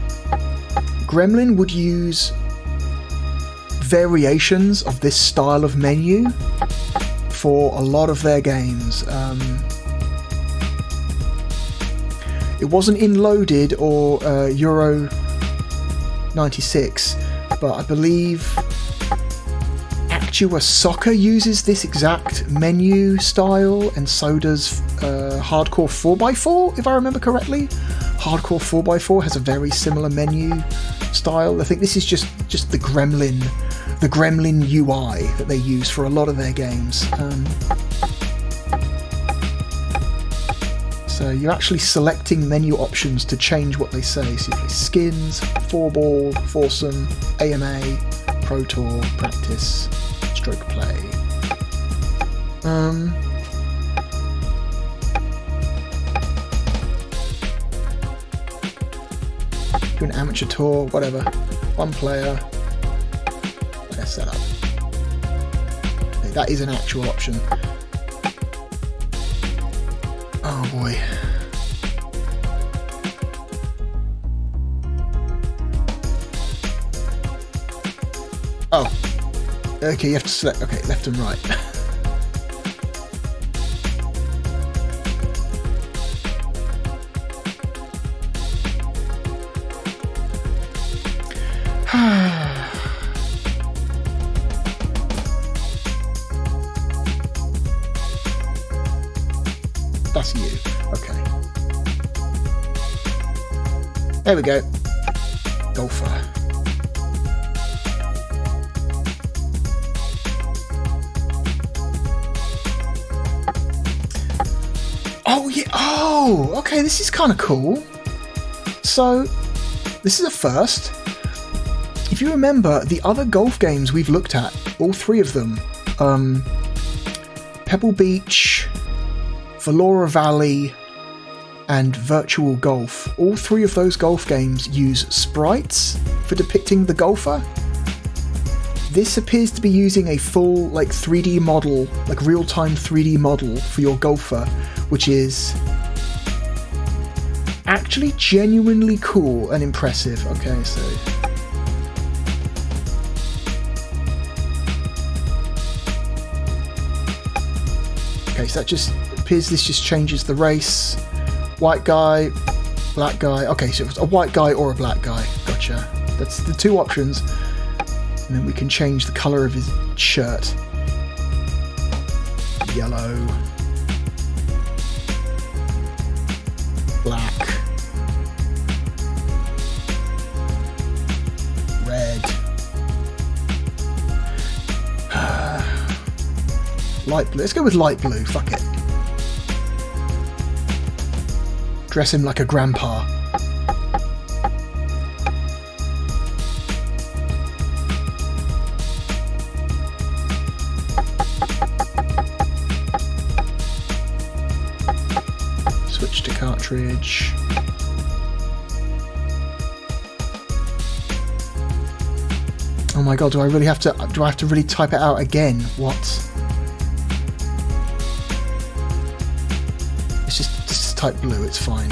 Gremlin would use variations of this style of menu for a lot of their games. It wasn't in Loaded or Euro 96, but I believe Actua Soccer uses this exact menu style, and so does Hardcore 4x4, if I remember correctly. Hardcore 4x4 has a very similar menu style. I think this is just the Gremlin UI that they use for a lot of their games. So you're actually selecting menu options to change what they say. So you play Skins, 4-Ball, Foursome, AMA, Pro Tour, Practice, Stroke Play. Do an amateur tour, whatever. One player. Player setup. Okay, that is an actual option. Oh boy. Oh. Okay, you have to select, okay, left and right. That's you. Okay. There we go. Golfer. Oh yeah. Oh, okay. This is kind of cool. So, this is a first. If you remember the other golf games we've looked at, all three of them, Pebble Beach, Valora Valley, and Virtual Golf. All three of those golf games use sprites for depicting the golfer. This appears to be using a full, like, 3D model, like real-time 3D model for your golfer, which is actually genuinely cool and impressive. Okay, so... Okay, so that just appears this just changes the race. White guy, black guy. Okay, so it's a white guy or a black guy. Gotcha. That's the two options. And then we can change the colour of his shirt. Yellow. Black. Red. Light blue. Let's go with light blue. Fuck it. Dress him like a grandpa. cartridge. Oh my god, do I have to really type it out again? What? It's just type blue, it's fine.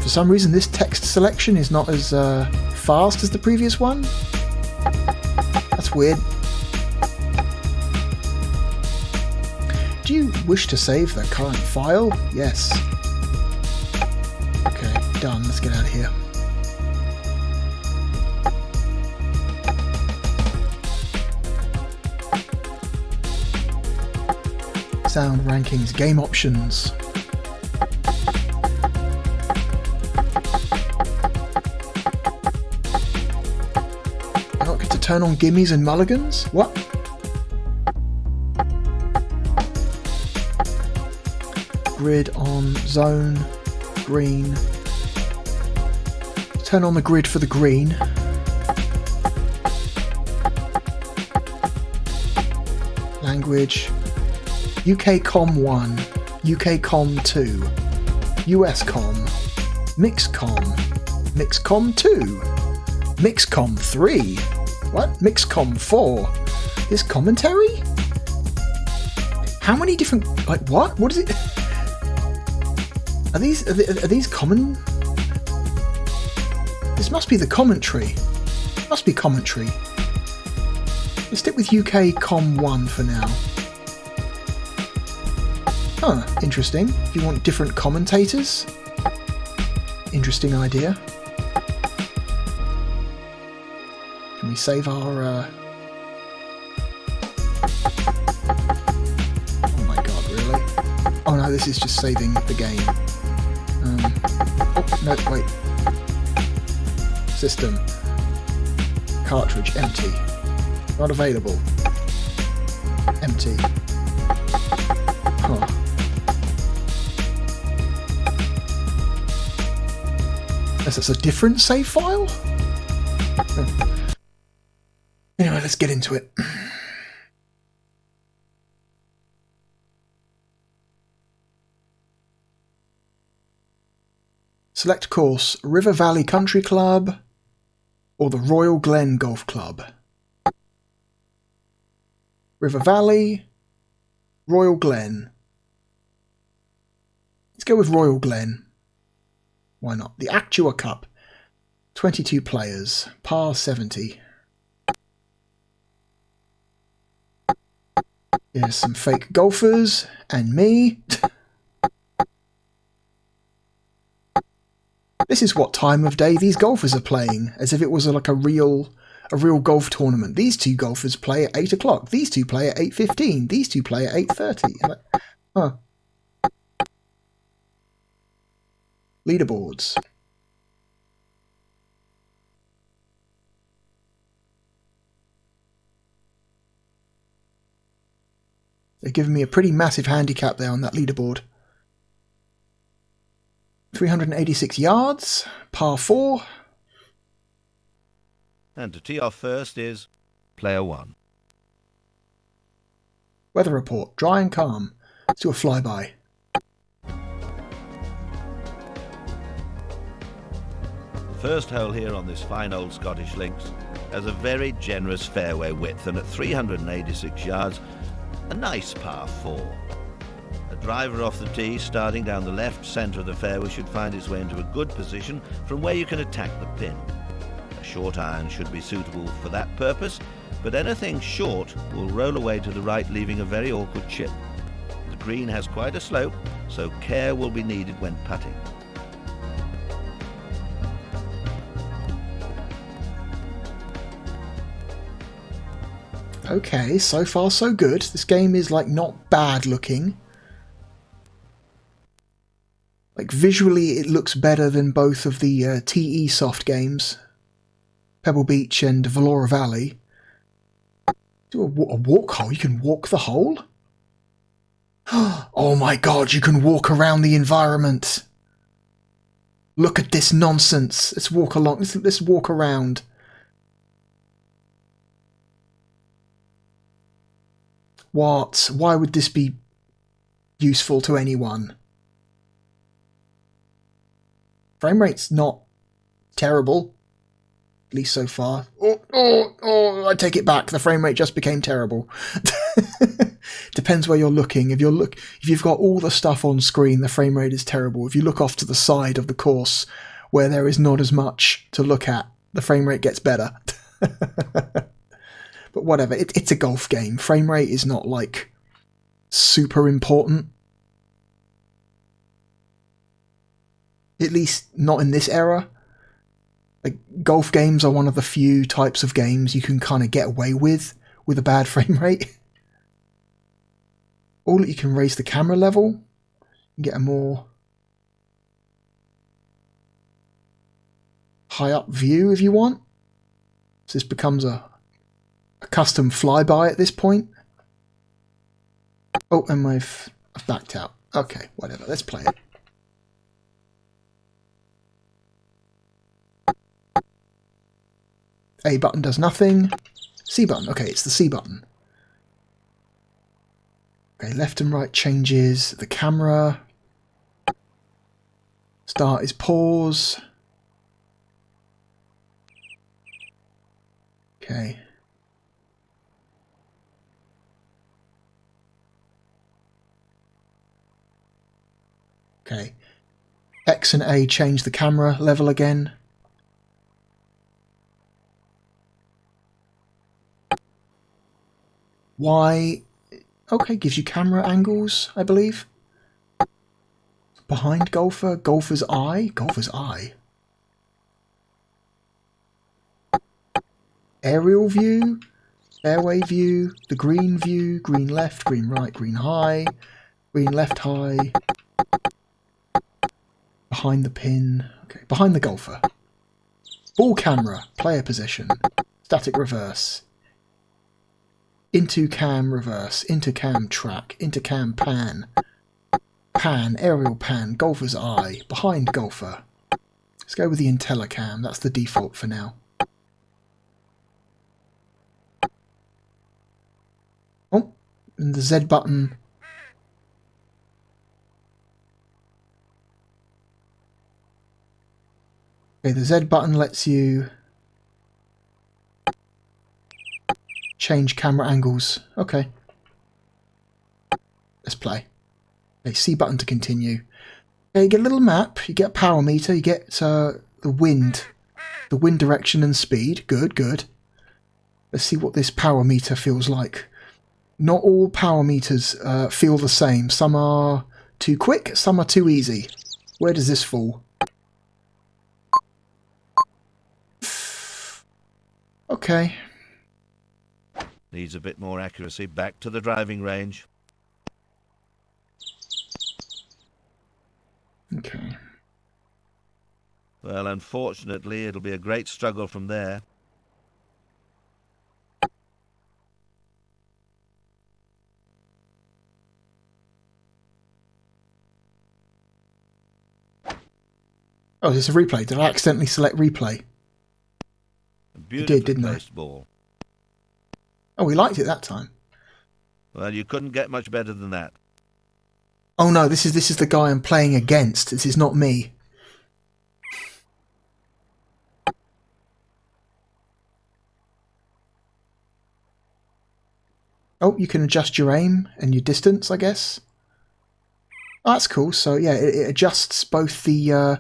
For some reason this text selection is not as fast as the previous one. That's weird. Do you wish to save the current file? Yes. Okay, done. Let's get out of here. Sound rankings, game options. I don't get to turn on gimmies and mulligans? What? Grid on zone, green. Turn on the grid for the green. Language. UK Com 1, UK Com 2, US Com, Mixcom, Mixcom 2, Mixcom 3. What? Mixcom 4. This commentary? How many different... like, what? What is it? Are these common? This must be the commentary. Must be commentary. Let's stick with UK Com 1 for now. Huh, interesting. If you want different commentators. Interesting idea. Can we save our... Oh my god, really? Oh no, this is just saving the game. Oh, no, wait. System. Cartridge, empty. Not available. Empty. Huh. Unless it's a different save file? Anyway, let's get into it. Select course, River Valley Country Club or the Royal Glen Golf Club. River Valley, Royal Glen. Let's go with Royal Glen. Why not? The Actua Cup. 22 players. Par 70. Here's some fake golfers and me. This is what time of day these golfers are playing, as if it was like a real golf tournament. These two golfers play at 8 o'clock. These two play at 8:15. These two play at 8:30. Huh. Leaderboards. They're giving me a pretty massive handicap there on that leaderboard. 386 yards, par 4. And to tee off first is player 1. Weather report, dry and calm. Let's do a flyby. The first hole here on this fine old Scottish links has a very generous fairway width, and at 386 yards, a nice par 4. A driver off the tee starting down the left centre of the fairway should find its way into a good position from where you can attack the pin. A short iron should be suitable for that purpose, but anything short will roll away to the right, leaving a very awkward chip. The green has quite a slope, so care will be needed when putting. Okay, so far so good. This game is like not bad looking. Like visually it looks better than both of the TE Soft games. Pebble Beach and Valora Valley. Do a walk hole? You can walk the hole? Oh my god, you can walk around the environment. Look at this nonsense. Let's walk along. Let's walk around. What? Why would this be useful to anyone? Frame rate's not terrible, at least so far. I take it back. The frame rate just became terrible. Depends where you're looking. If you've got all the stuff on screen, the frame rate is terrible. If you look off to the side of the course where there is not as much to look at, the frame rate gets better. But whatever, it's a golf game. Frame rate is not like super important. At least not in this era. Like, golf games are one of the few types of games you can kind of get away with a bad frame rate. Or you can raise the camera level and get a more high up view if you want. So this becomes a custom flyby at this point. Oh, and I've backed out. Okay, whatever, let's play it. A button does nothing. C button, okay, it's the C button. Okay, left and right changes the camera. Start is pause. Okay. Okay. X and A change the camera level again. Y, okay, gives you camera angles, I believe. Behind golfer, golfer's eye, aerial view, fairway view, the green view, green left, green right, green high, green left high, behind the pin, okay, behind the golfer, ball camera, player position, static reverse, into cam reverse, into cam track, into cam pan, pan, aerial pan, golfer's eye, behind golfer. Let's go with the IntelliCam, that's the default for now. Oh, and the Z button. Okay, the Z button lets you change camera angles. Okay. Let's play. Okay, C button to continue. Okay, you get a little map, you get a power meter, you get the wind direction and speed. Good, good. Let's see what this power meter feels like. Not all power meters feel the same. Some are too quick, some are too easy. Where does this fall? Okay. Needs a bit more accuracy. Back to the driving range. Okay. Well, unfortunately, it'll be a great struggle from there. Oh, is this a replay? Did I accidentally select replay? A beautifully didn't I? placed ball. Oh, we liked it that time. Well, you couldn't get much better than that. Oh no, this is the guy I'm playing against. This is not me. Oh, you can adjust your aim and your distance, I guess. Oh, that's cool. So yeah, it adjusts both the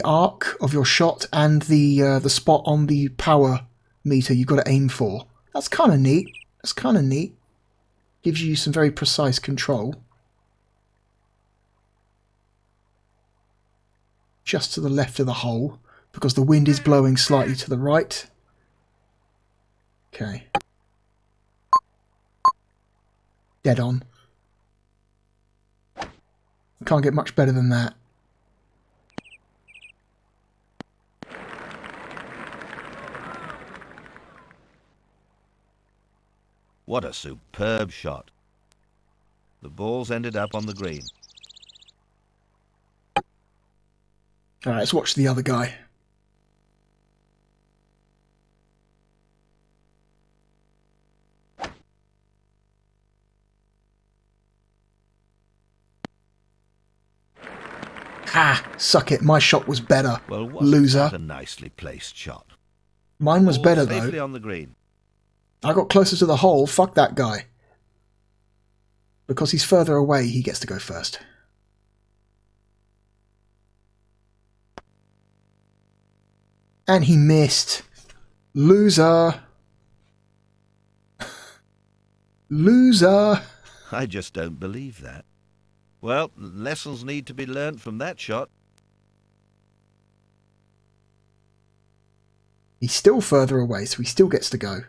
arc of your shot and the spot on the power meter you've got to aim for. That's kind of neat. That's kind of neat. Gives you some very precise control. Just to the left of the hole, because the wind is blowing slightly to the right. Okay. Dead on. Can't get much better than that. What a superb shot. The ball's ended up on the green. Alright, let's watch the other guy. Ha! Suck it. My shot was better. Well, wasn't Loser. that a nicely placed shot? Mine was Ball better, safely though. on the green. I got closer to the hole. Fuck that guy. Because he's further away, he gets to go first. And he missed. Loser. Loser. I just don't believe that. Well, lessons need to be learnt from that shot. He's still further away, so he still gets to go.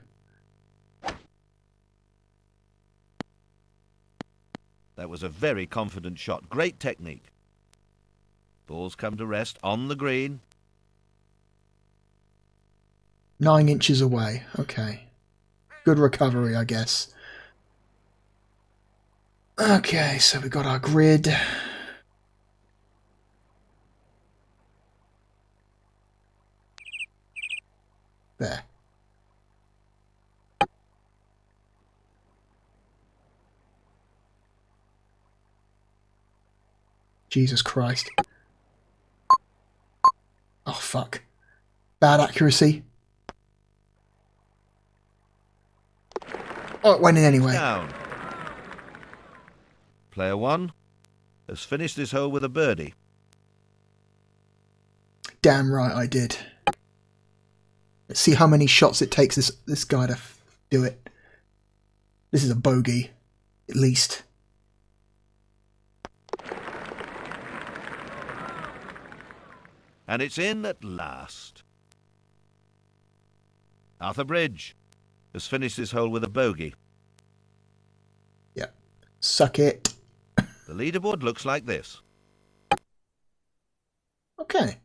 That was a very confident shot. Great technique. Balls come to rest on the green. 9 inches away. Okay. Good recovery, I guess. Okay, so we got our grid. There. Jesus Christ. Oh, fuck. Bad accuracy. Oh, it went in anyway. Down. Player 1 has finished this hole with a birdie. Damn right I did. Let's see how many shots it takes this guy to do it. This is a bogey, at least. And it's in at last. Arthur Bridge has finished this hole with a bogey. Yeah. Suck it. The leaderboard looks like this. Okay.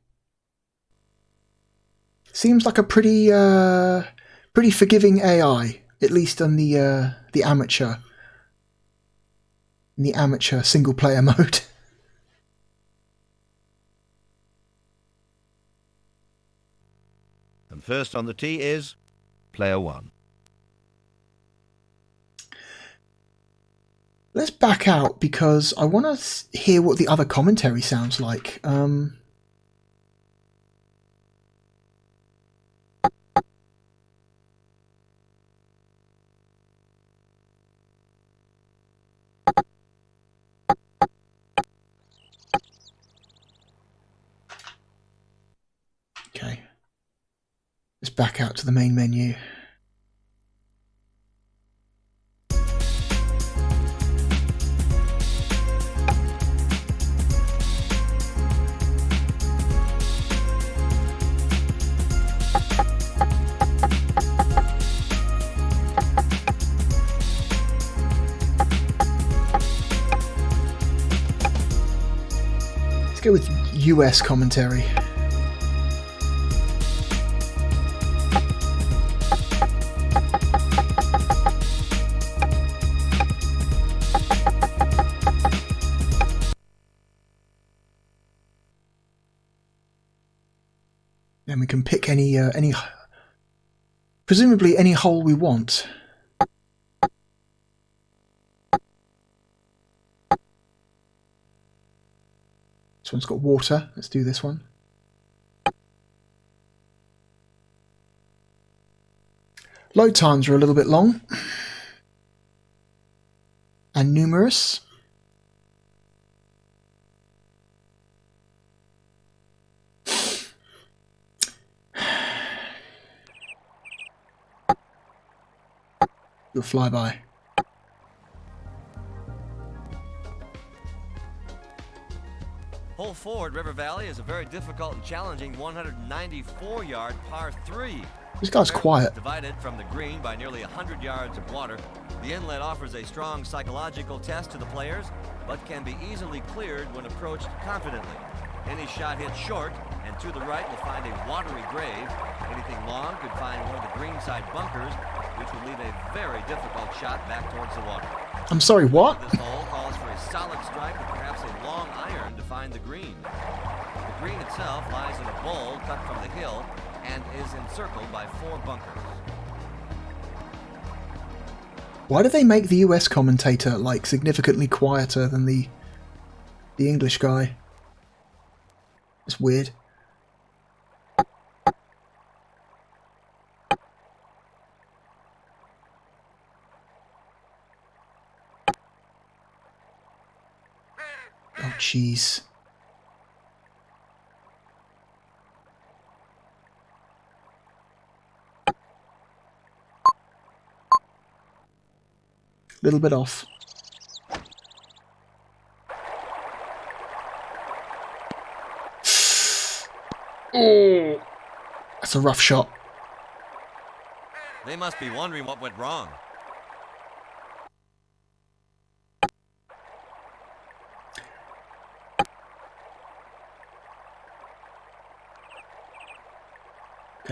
Seems like a pretty forgiving AI, at least on the amateur. In the amateur single player mode. And first on the tee is player 1. Let's back out because I want to hear what the other commentary sounds like. Okay. Let's back out to the main menu. Let's go with US commentary. And we can pick any presumably any hole we want. This one's got water. Let's do this one. Load times are a little bit long and numerous. You'll fly by. Hole 4 at River Valley is a very difficult and challenging 194-yard par 3. This guy's quiet. Divided from the green by nearly 100 yards of water, the inlet offers a strong psychological test to the players, but can be easily cleared when approached confidently. Any shot hit short and to the right will find a watery grave. Anything long could find one of the greenside bunkers, which would leave a very difficult shot back towards the water. I'm sorry, what? This hole calls for a solid strike with perhaps a long iron to find the green. The green itself lies in a bowl cut from the hill and is encircled by 4 bunkers. Why do they make the US commentator like significantly quieter than the English guy? It's weird. Oh, jeez. Little bit off. Oh, that's a rough shot. They must be wondering what went wrong.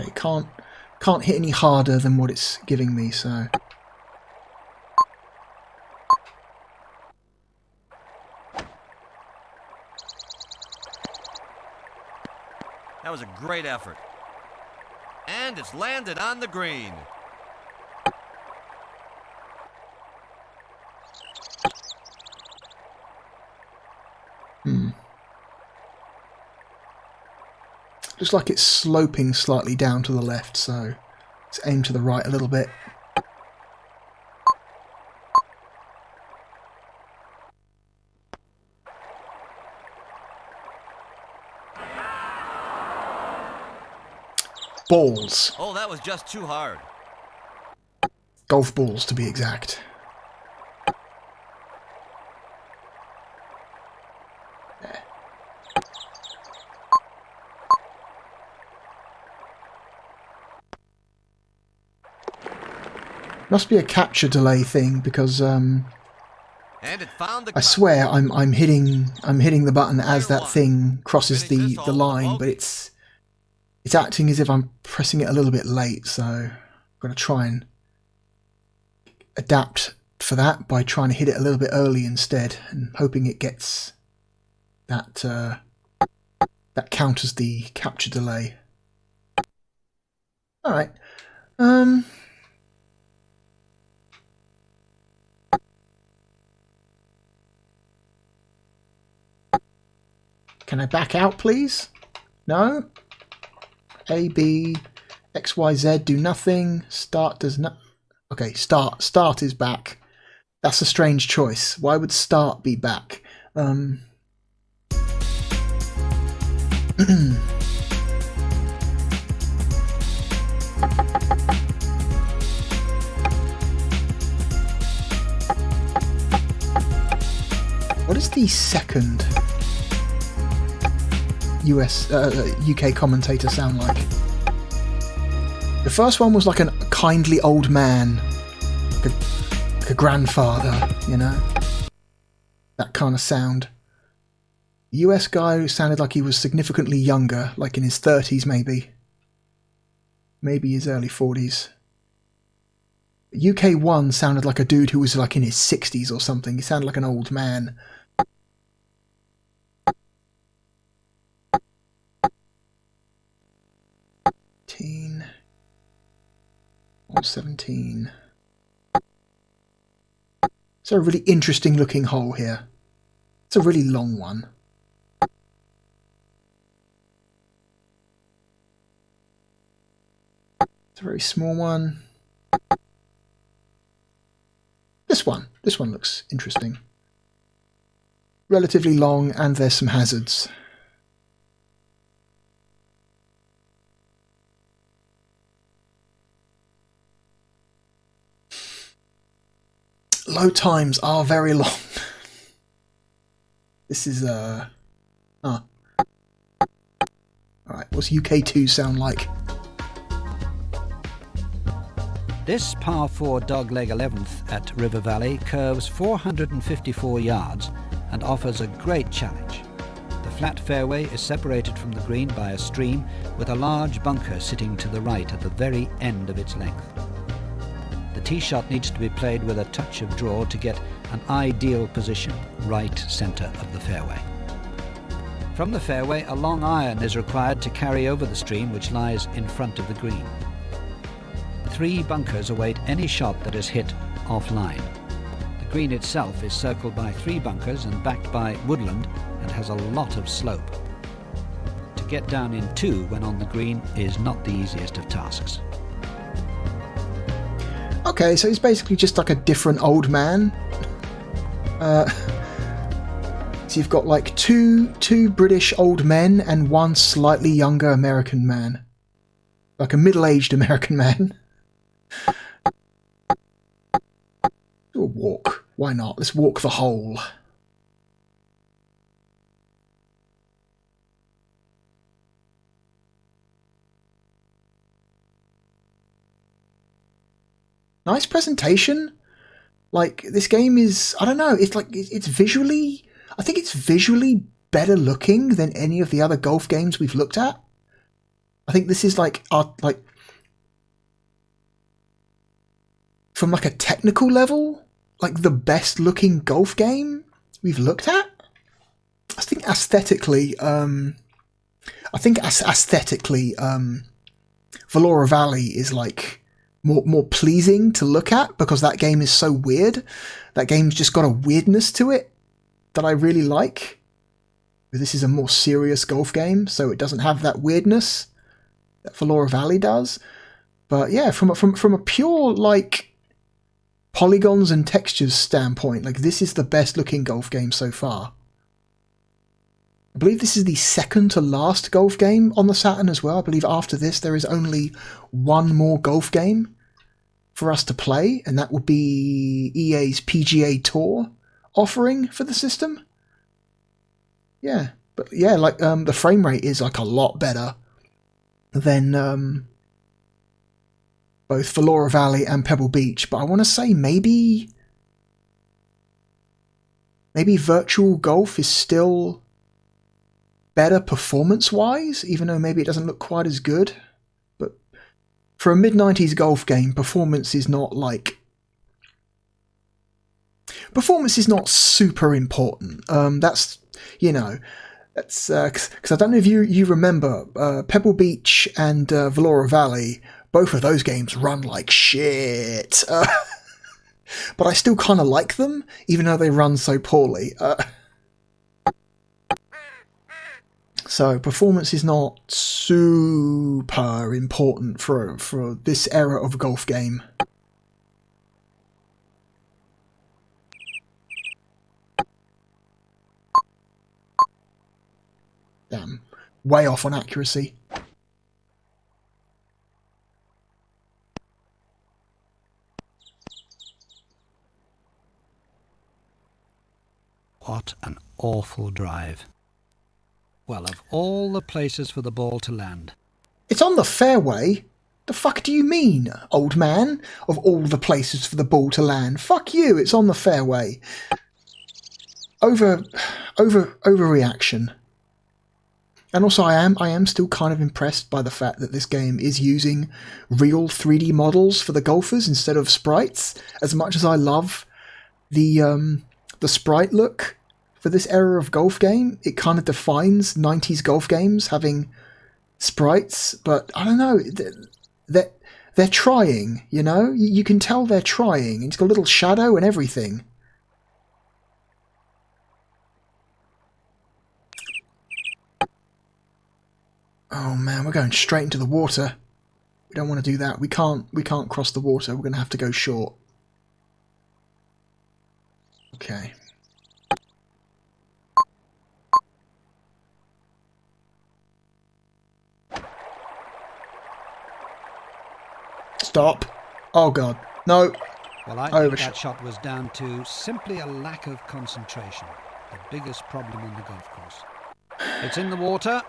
Okay, can't hit any harder than what it's giving me, so. That was a great effort. And it's landed on the green. Looks like it's sloping slightly down to the left, so let's aim to the right a little bit. Balls. Oh, that was just too hard. Golf balls, to be exact. There. Must be a capture delay thing because And it found the I swear I'm hitting the button as that thing crosses the line, but it's acting as if I'm pressing it a little bit late, so I'm going to try and adapt for that by trying to hit it a little bit early instead, and hoping it gets that that counters the capture delay. All right. Can I back out, please? No? A, B, X, Y, Z do nothing. Start does not. Okay, start. Start is back. That's a strange choice. Why would start be back? What is the second UK commentator sound like? The first one was like a kindly old man, like a grandfather, you know, that kind of sound. The US guy sounded like he was significantly younger, like in his 30s maybe his early 40s. The UK one sounded like a dude who was like in his 60s or something. He sounded like an old man. Or 17. It's a really interesting looking hole here. It's a really long one. It's a very small one. This one looks interesting. Relatively long, and there's some hazards. Load times are very long. This is Alright, what's UK2 sound like? This par 4 dogleg 11th at River Valley curves 454 yards and offers a great challenge. The flat fairway is separated from the green by a stream with a large bunker sitting to the right at the very end of its length. The tee shot needs to be played with a touch of draw to get an ideal position, right centre of the fairway. From the fairway, a long iron is required to carry over the stream which lies in front of the green. 3 bunkers await any shot that is hit offline. The green itself is circled by 3 bunkers and backed by woodland and has a lot of slope. get down in 2 when on the green is not the easiest of tasks. Okay, so he's basically just like a different old man. So you've got like two British old men and one slightly younger American man. Like a middle-aged American man. Do a walk. Why not? Let's walk the hole. Nice presentation. Like, this game is, I don't know, it's like, it's visually, I think it's visually better looking than any of the other golf games we've looked at. I think this is like, from like a technical level, like the best looking golf game we've looked at. I think aesthetically, Valora Valley is like more pleasing to look at because that game is so weird. That game's just got a weirdness to it that I really like. This is a more serious golf game, so it doesn't have that weirdness that Valora Valley does. But yeah, from a pure like polygons and textures standpoint, like this is the best looking golf game so far. I believe this is the second to last golf game on the Saturn as well. I believe after this there is only one more golf game for us to play, and that would be EA's PGA Tour offering for the system. Yeah, but yeah, like the frame rate is like a lot better than both Valora Valley and Pebble Beach. But I want to say maybe Virtual Golf is still better performance-wise, even though maybe it doesn't look quite as good. But for a mid-90s golf game, performance is not super important. That's, you know, that's because I don't know if you remember Pebble Beach and Valora Valley. Both of those games run like shit, but I still kind of like them, even though they run so poorly. So performance is not super important for this era of golf game. Damn, way off on accuracy. What an awful drive. Well, of all the places for the ball to land. It's on the fairway. The fuck do you mean, old man? Of all the places for the ball to land. Fuck you, it's on the fairway. Overreaction. And also I am still kind of impressed by the fact that this game is using real 3D models for the golfers instead of sprites. As much as I love the sprite look for this era of golf game, it kind of defines 90s golf games having sprites, but I don't know, they're trying, you know? You can tell they're trying. It's got a little shadow and everything. Oh man, we're going straight into the water. We don't want to do that. We can't cross the water. We're going to have to go short. Okay. Stop. Oh god. No. Well, I think that shot was down to simply a lack of concentration. The biggest problem on the golf course. It's in the water.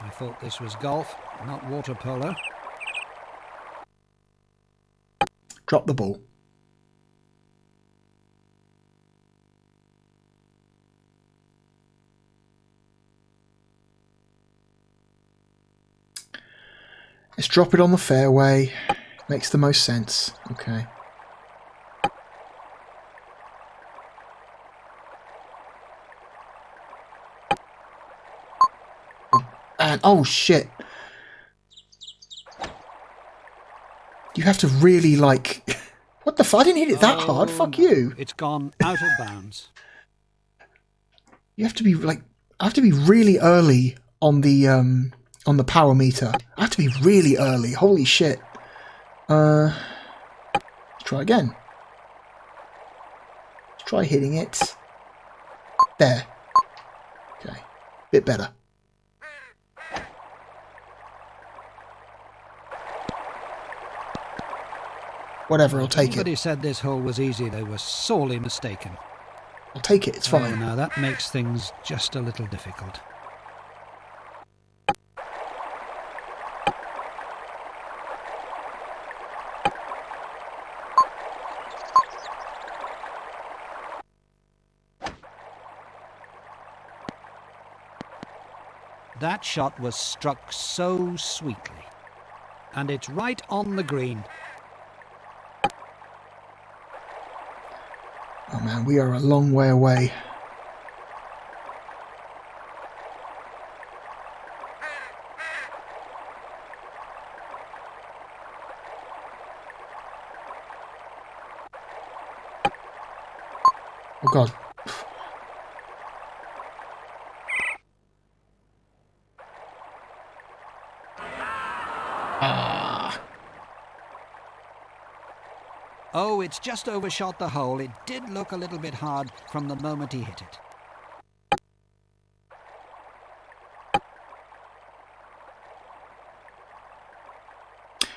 I thought this was golf, not water polo. Drop the ball. Let's drop it on the fairway. Makes the most sense. Okay. And oh shit. You have to really like... What the fuck? I didn't hit it that hard. Fuck you. It's gone out of bounds. You have to be like... I have to be really early on the power meter. I have to be really early. Holy shit. Let's try again. Let's try hitting it. There. Okay. Bit better. Whatever, I'll take Somebody it. said this hole was easy. They were sorely mistaken. I'll take it, it's Oh, fine. now that makes things just a little difficult. That shot was struck so sweetly. And it's right on the green. Oh man, we are a long way away. Oh god. Ah. Oh, it's just overshot the hole. It did look a little bit hard from the moment he hit it.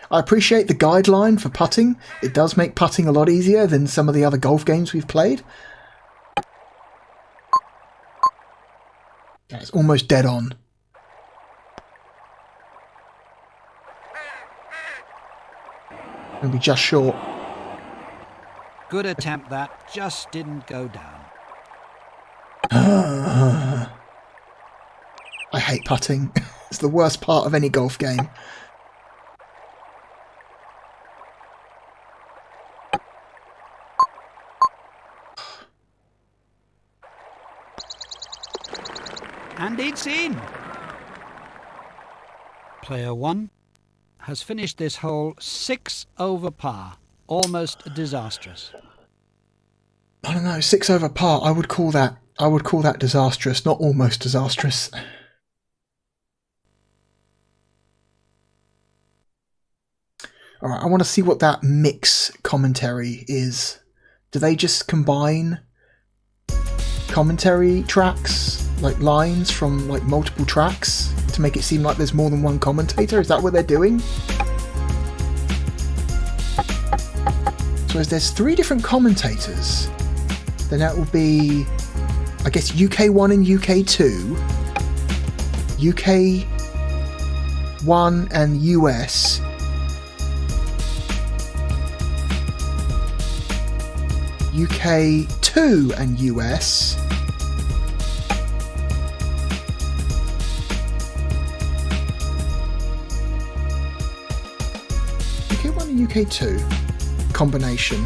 I appreciate the guideline for putting. It does make putting a lot easier than some of the other golf games we've played. It's almost dead on. Gonna be just short. Good attempt that, just didn't go down. I hate putting. It's the worst part of any golf game. And it's in! Player 1 has finished this hole 6 over par. Almost disastrous. I don't know, 6 over par. I would call that disastrous, not almost disastrous. All right, I want to see what that mix commentary is. Do they just combine commentary tracks, like lines from like multiple tracks, to make it seem like there's more than one commentator? Is that what they're doing? So as there's 3 different commentators, then that will be, I guess, UK1 and UK2, UK1 and US, UK2 and US, UK1 and UK2 combination,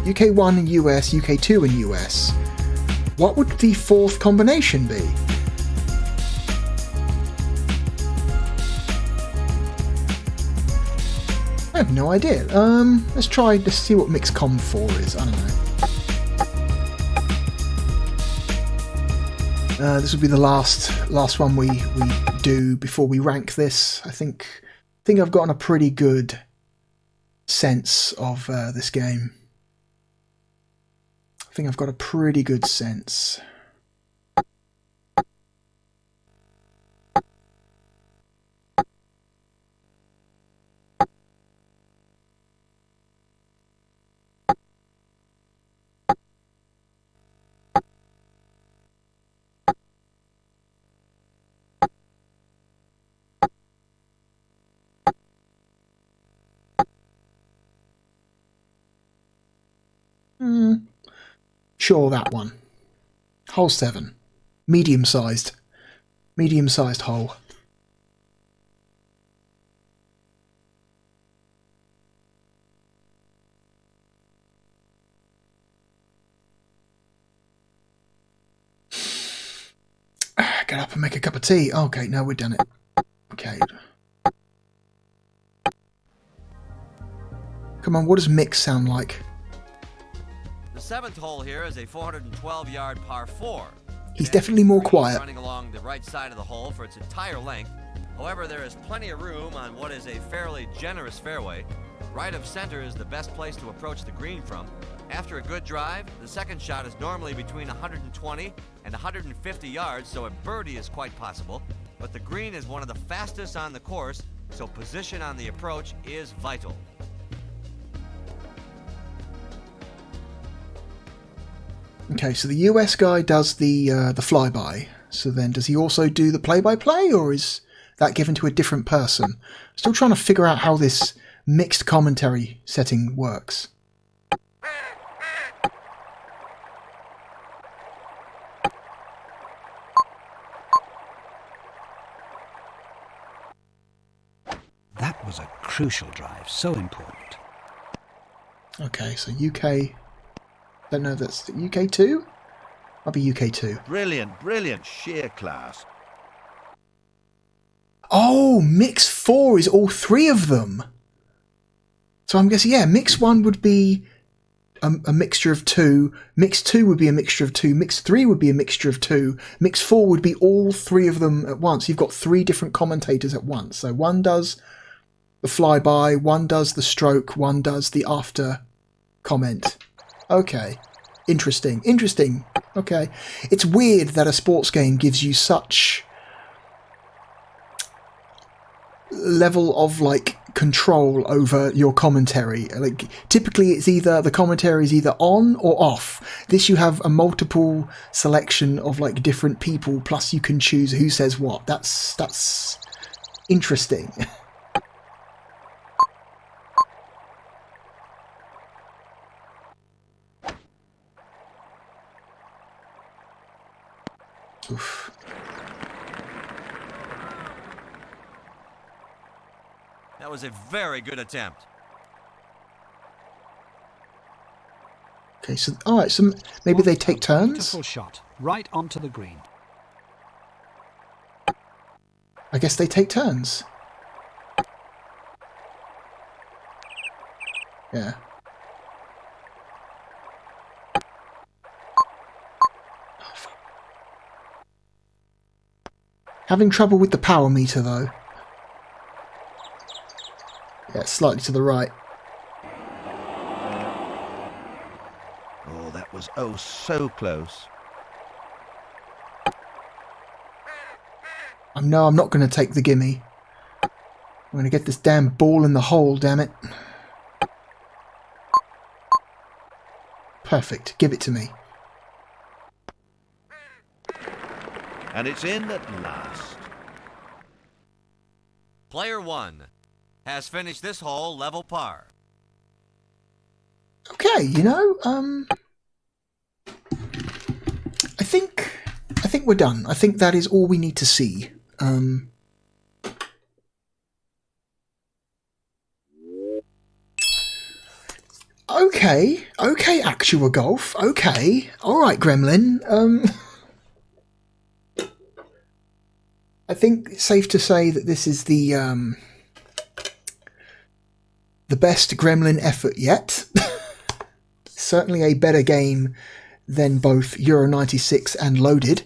UK1 and US, UK2 and US. What would the 4th combination be? I have no idea. Let's see what Mixcom 4 is. I don't know. This will be the last one we do before we rank this. I think I've gotten a pretty good sense of this game. I think I've got a pretty good sense. Sure, that one. Hole 7. Medium-sized hole. Get up and make a cup of tea. Okay, now we've done it. Okay. Come on, what does mix sound like? The 7th hole here is a 412-yard par 4. He's definitely more Green quiet. Running along the right side of the hole for its entire length. However, there is plenty of room on what is a fairly generous fairway. Right of center is the best place to approach the green from. After a good drive, the second shot is normally between 120 and 150 yards, so a birdie is quite possible. But the green is one of the fastest on the course, so position on the approach is vital. Okay, so the US guy does the flyby. So then does he also do the play-by-play, or is that given to a different person? Still trying to figure out how this mixed commentary setting works. That was a crucial drive, so important. Okay, so UK... Don't know if that's UK 2? Might be UK 2. Brilliant, brilliant, sheer class. Oh, mix 4 is all three of them. So I'm guessing, yeah, mix 1 would be a mixture of 2, mix 2 would be a mixture of 2, mix 3 would be a mixture of 2, mix 4 would be all three of them at once. You've got three different commentators at once. So one does the flyby, one does the stroke, one does the after comment. Okay. Interesting. Interesting. Okay. It's weird that a sports game gives you such level of like control over your commentary. Like typically it's either the commentary is either on or off. This you have a multiple selection of like different people, plus you can choose who says what. That's interesting. Oof. That was a very good attempt. Okay, so alright, so maybe they take turns? Beautiful shot, right onto the green. I guess they take turns. Yeah. Having trouble with the power meter though. Yeah, slightly to the right. Oh, that was oh so close. No, I'm not going to take the gimme. I'm going to get this damn ball in the hole, damn it. Perfect. Give it to me. And it's in at last. Player 1 has finished this hole level par. Okay, you know, I think we're done. I think that is all we need to see. Okay, Actua Golf. Okay, all right, Gremlin. I think it's safe to say that this is the best Gremlin effort yet. Certainly a better game than both Euro 96 and Loaded.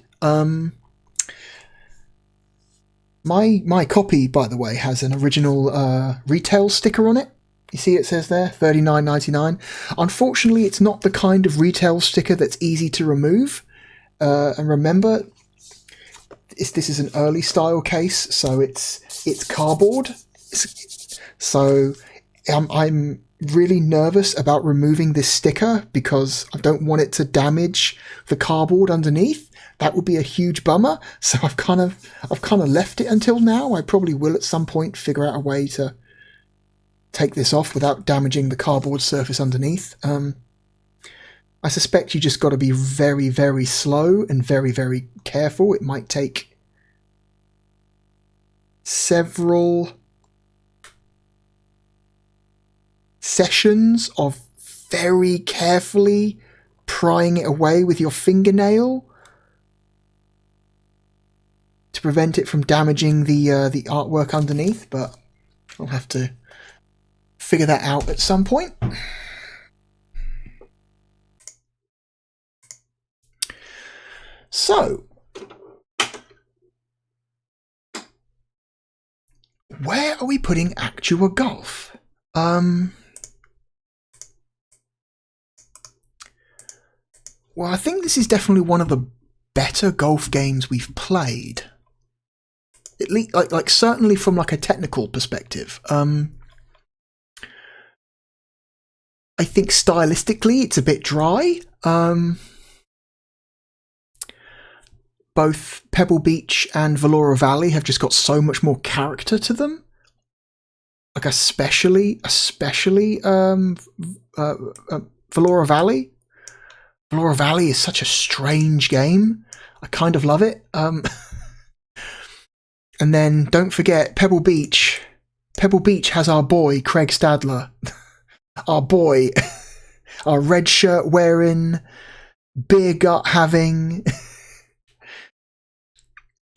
My copy, by the way, has an original retail sticker on it. You see it says there, $39.99. Unfortunately, it's not the kind of retail sticker that's easy to remove. And remember, this is an early style case, so it's cardboard. So I'm really nervous about removing this sticker because I don't want it to damage the cardboard underneath. That would be a huge bummer. So I've kind of left it until now. I probably will at some point figure out a way to take this off without damaging the cardboard surface underneath. I suspect you just got to be very, very slow and very, very careful. It might take several sessions of very carefully prying it away with your fingernail to prevent it from damaging the artwork underneath, but I'll have to figure that out at some point. So So, where are we putting Actua Golf? Well, I think this is definitely one of the better golf games we've played. At least, like certainly from like a technical perspective. I think stylistically it's a bit dry. Both Pebble Beach and Valora Valley have just got so much more character to them. Like especially Valora Valley. Valora Valley is such a strange game. I kind of love it. And then don't forget Pebble Beach. Pebble Beach has our boy Craig Stadler. Our boy. Our red shirt wearing, beer gut having,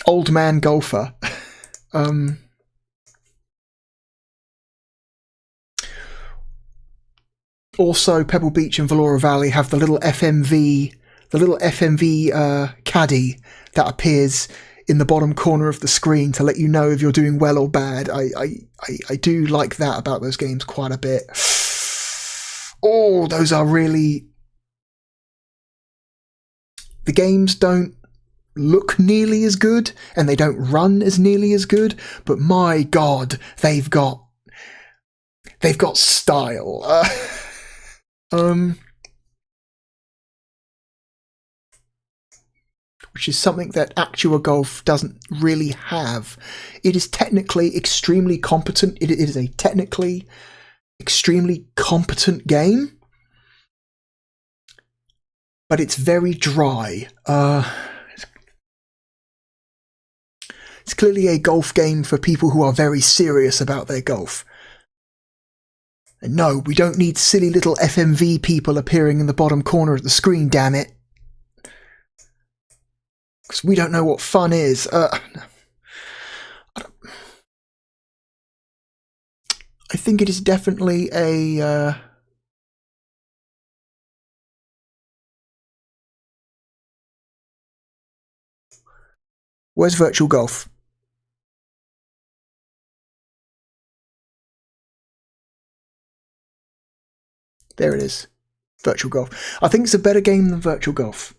old man golfer. Also, Pebble Beach and Valora Valley have the little FMV caddy that appears in the bottom corner of the screen to let you know if you're doing well or bad. I do like that about those games quite a bit. Oh, those are really... The games don't look nearly as good and they don't run as nearly as good, but my god, they've got style. Which is something that Actua Golf doesn't really have. It is technically extremely competent. It is a technically extremely competent game, but it's very dry. It's clearly a golf game for people who are very serious about their golf. And no, we don't need silly little FMV people appearing in the bottom corner of the screen, damn it. Because we don't know what fun is. I think it is definitely a... Where's Virtual Golf? There it is. Virtual Golf. I think it's a better game than Virtual Golf.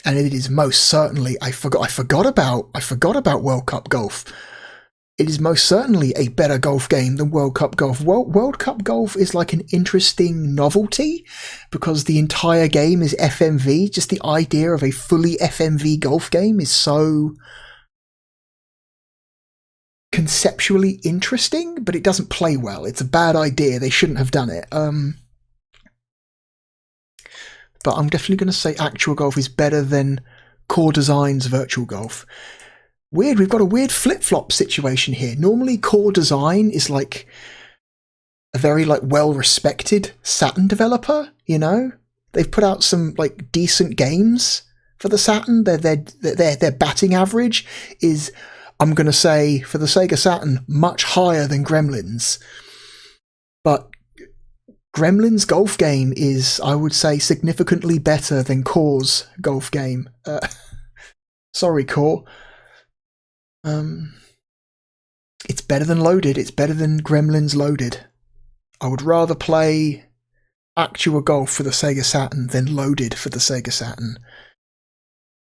And it is most certainly... I forgot about World Cup Golf. It is most certainly a better golf game than World Cup Golf. World Cup Golf is like an interesting novelty because the entire game is FMV. Just the idea of a fully FMV golf game is so conceptually interesting, but it doesn't play well. It's a bad idea. They shouldn't have done it. But I'm definitely going to say Actua Golf is better than Core Design's Virtual Golf. Weird, we've got a weird flip-flop situation here. Normally Core Design is like a very like well-respected Saturn developer, you know? They've put out some like decent games for the Saturn. Their batting average is, I'm going to say, for the Sega Saturn, much higher than Gremlins. But Gremlins' golf game is, I would say, significantly better than Core's golf game. Sorry, Core. It's better than Loaded. It's better than Gremlins Loaded. I would rather play Actua Golf for the Sega Saturn than Loaded for the Sega Saturn.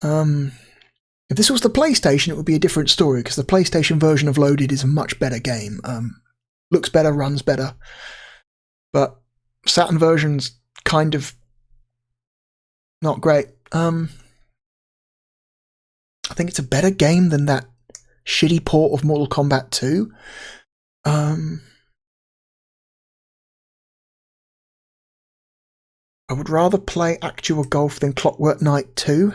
If this was the PlayStation, it would be a different story, because the PlayStation version of Loaded is a much better game. Looks better, runs better. But Saturn version's kind of not great. I think it's a better game than that shitty port of Mortal Kombat 2. I would rather play Actua Golf than Clockwork Knight 2.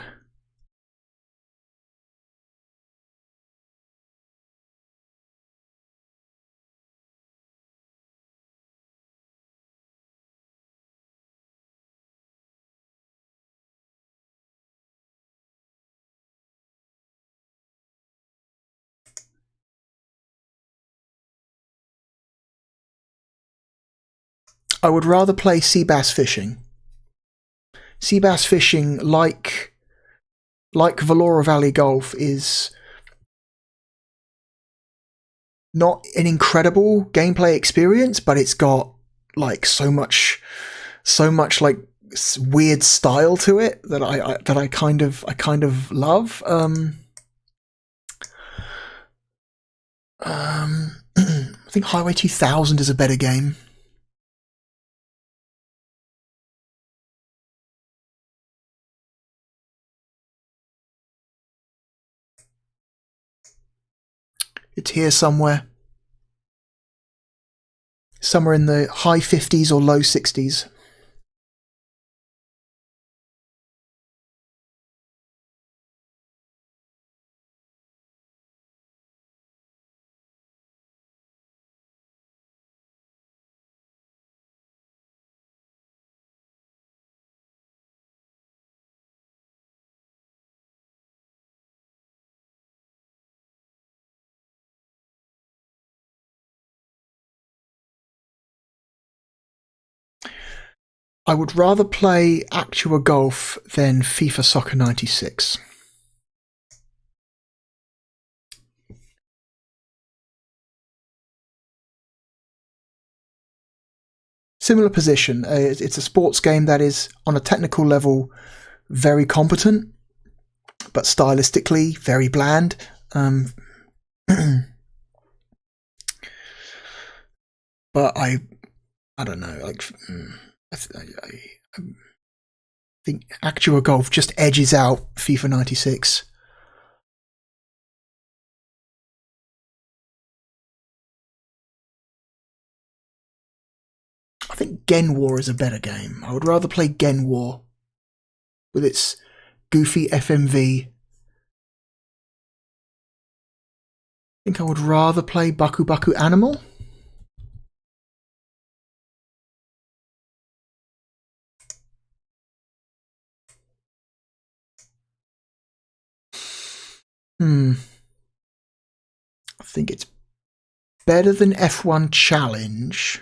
I would rather play Sea Bass Fishing. Sea Bass Fishing, like like Valora Valley Golf, is not an incredible gameplay experience, but it's got like so much like weird style to it that I kind of love. I think Highway 2000 is a better game. It's here somewhere. Somewhere in the high 50s or low 60s. I would rather play Actua Golf than FIFA Soccer 96. Similar position. It's a sports game that is, on a technical level, very competent, but stylistically very bland. But I don't know. Like, I think Actua Golf just edges out FIFA 96. I think Gen War is a better game. I would rather play Gen War with its goofy FMV. I think I would rather play Baku Baku Animal. I think it's better than F1 Challenge.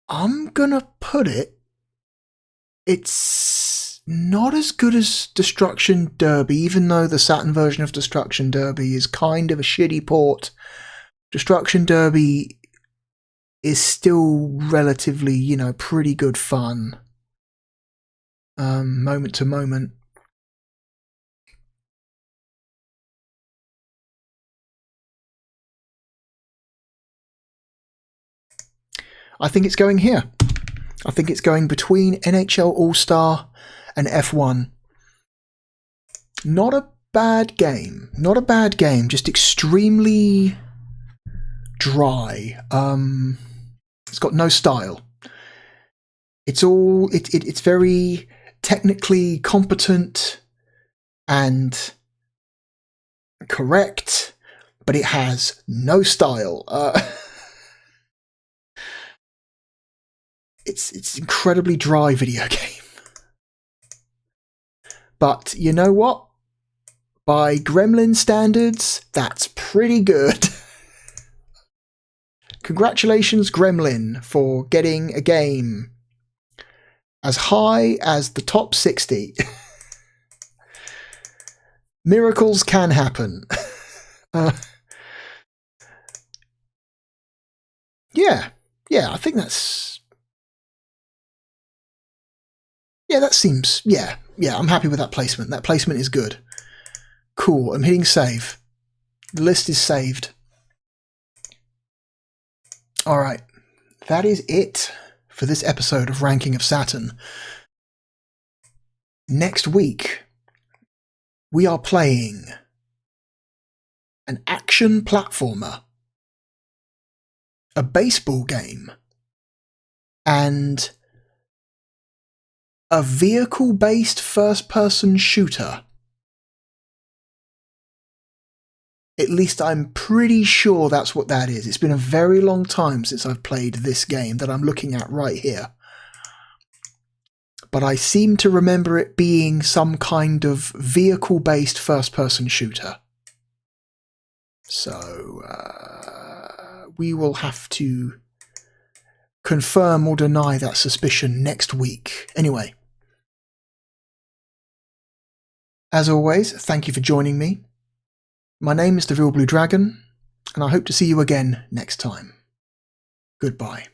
I'm gonna put it's not as good as Destruction Derby, even though the Saturn version of Destruction Derby is kind of a shitty port. Destruction Derby is still relatively, pretty good fun. Moment to moment. I think it's going here. I think it's going between NHL All-Star and F1. Not a bad game. Not a bad game, just extremely dry. It's got no style. It's very technically competent and correct, but it has no style. It's incredibly dry video game. But you know what? By Gremlin standards, that's pretty good. Congratulations, Gremlin, for getting a game as high as the top 60. Miracles can happen. Yeah, I think that's... Yeah, that seems... Yeah, I'm happy with that placement. That placement is good. Cool, I'm hitting save. The list is saved. Alright, that is it for this episode of Ranking of Saturn. Next week, we are playing an action platformer, a baseball game, and a vehicle-based first-person shooter. At least I'm pretty sure that's what that is. It's been a very long time since I've played this game that I'm looking at right here. But I seem to remember it being some kind of vehicle-based first-person shooter. So, we will have to confirm or deny that suspicion next week. Anyway, as always, thank you for joining me. My name is the Real Blue Dragon, and I hope to see you again next time. Goodbye.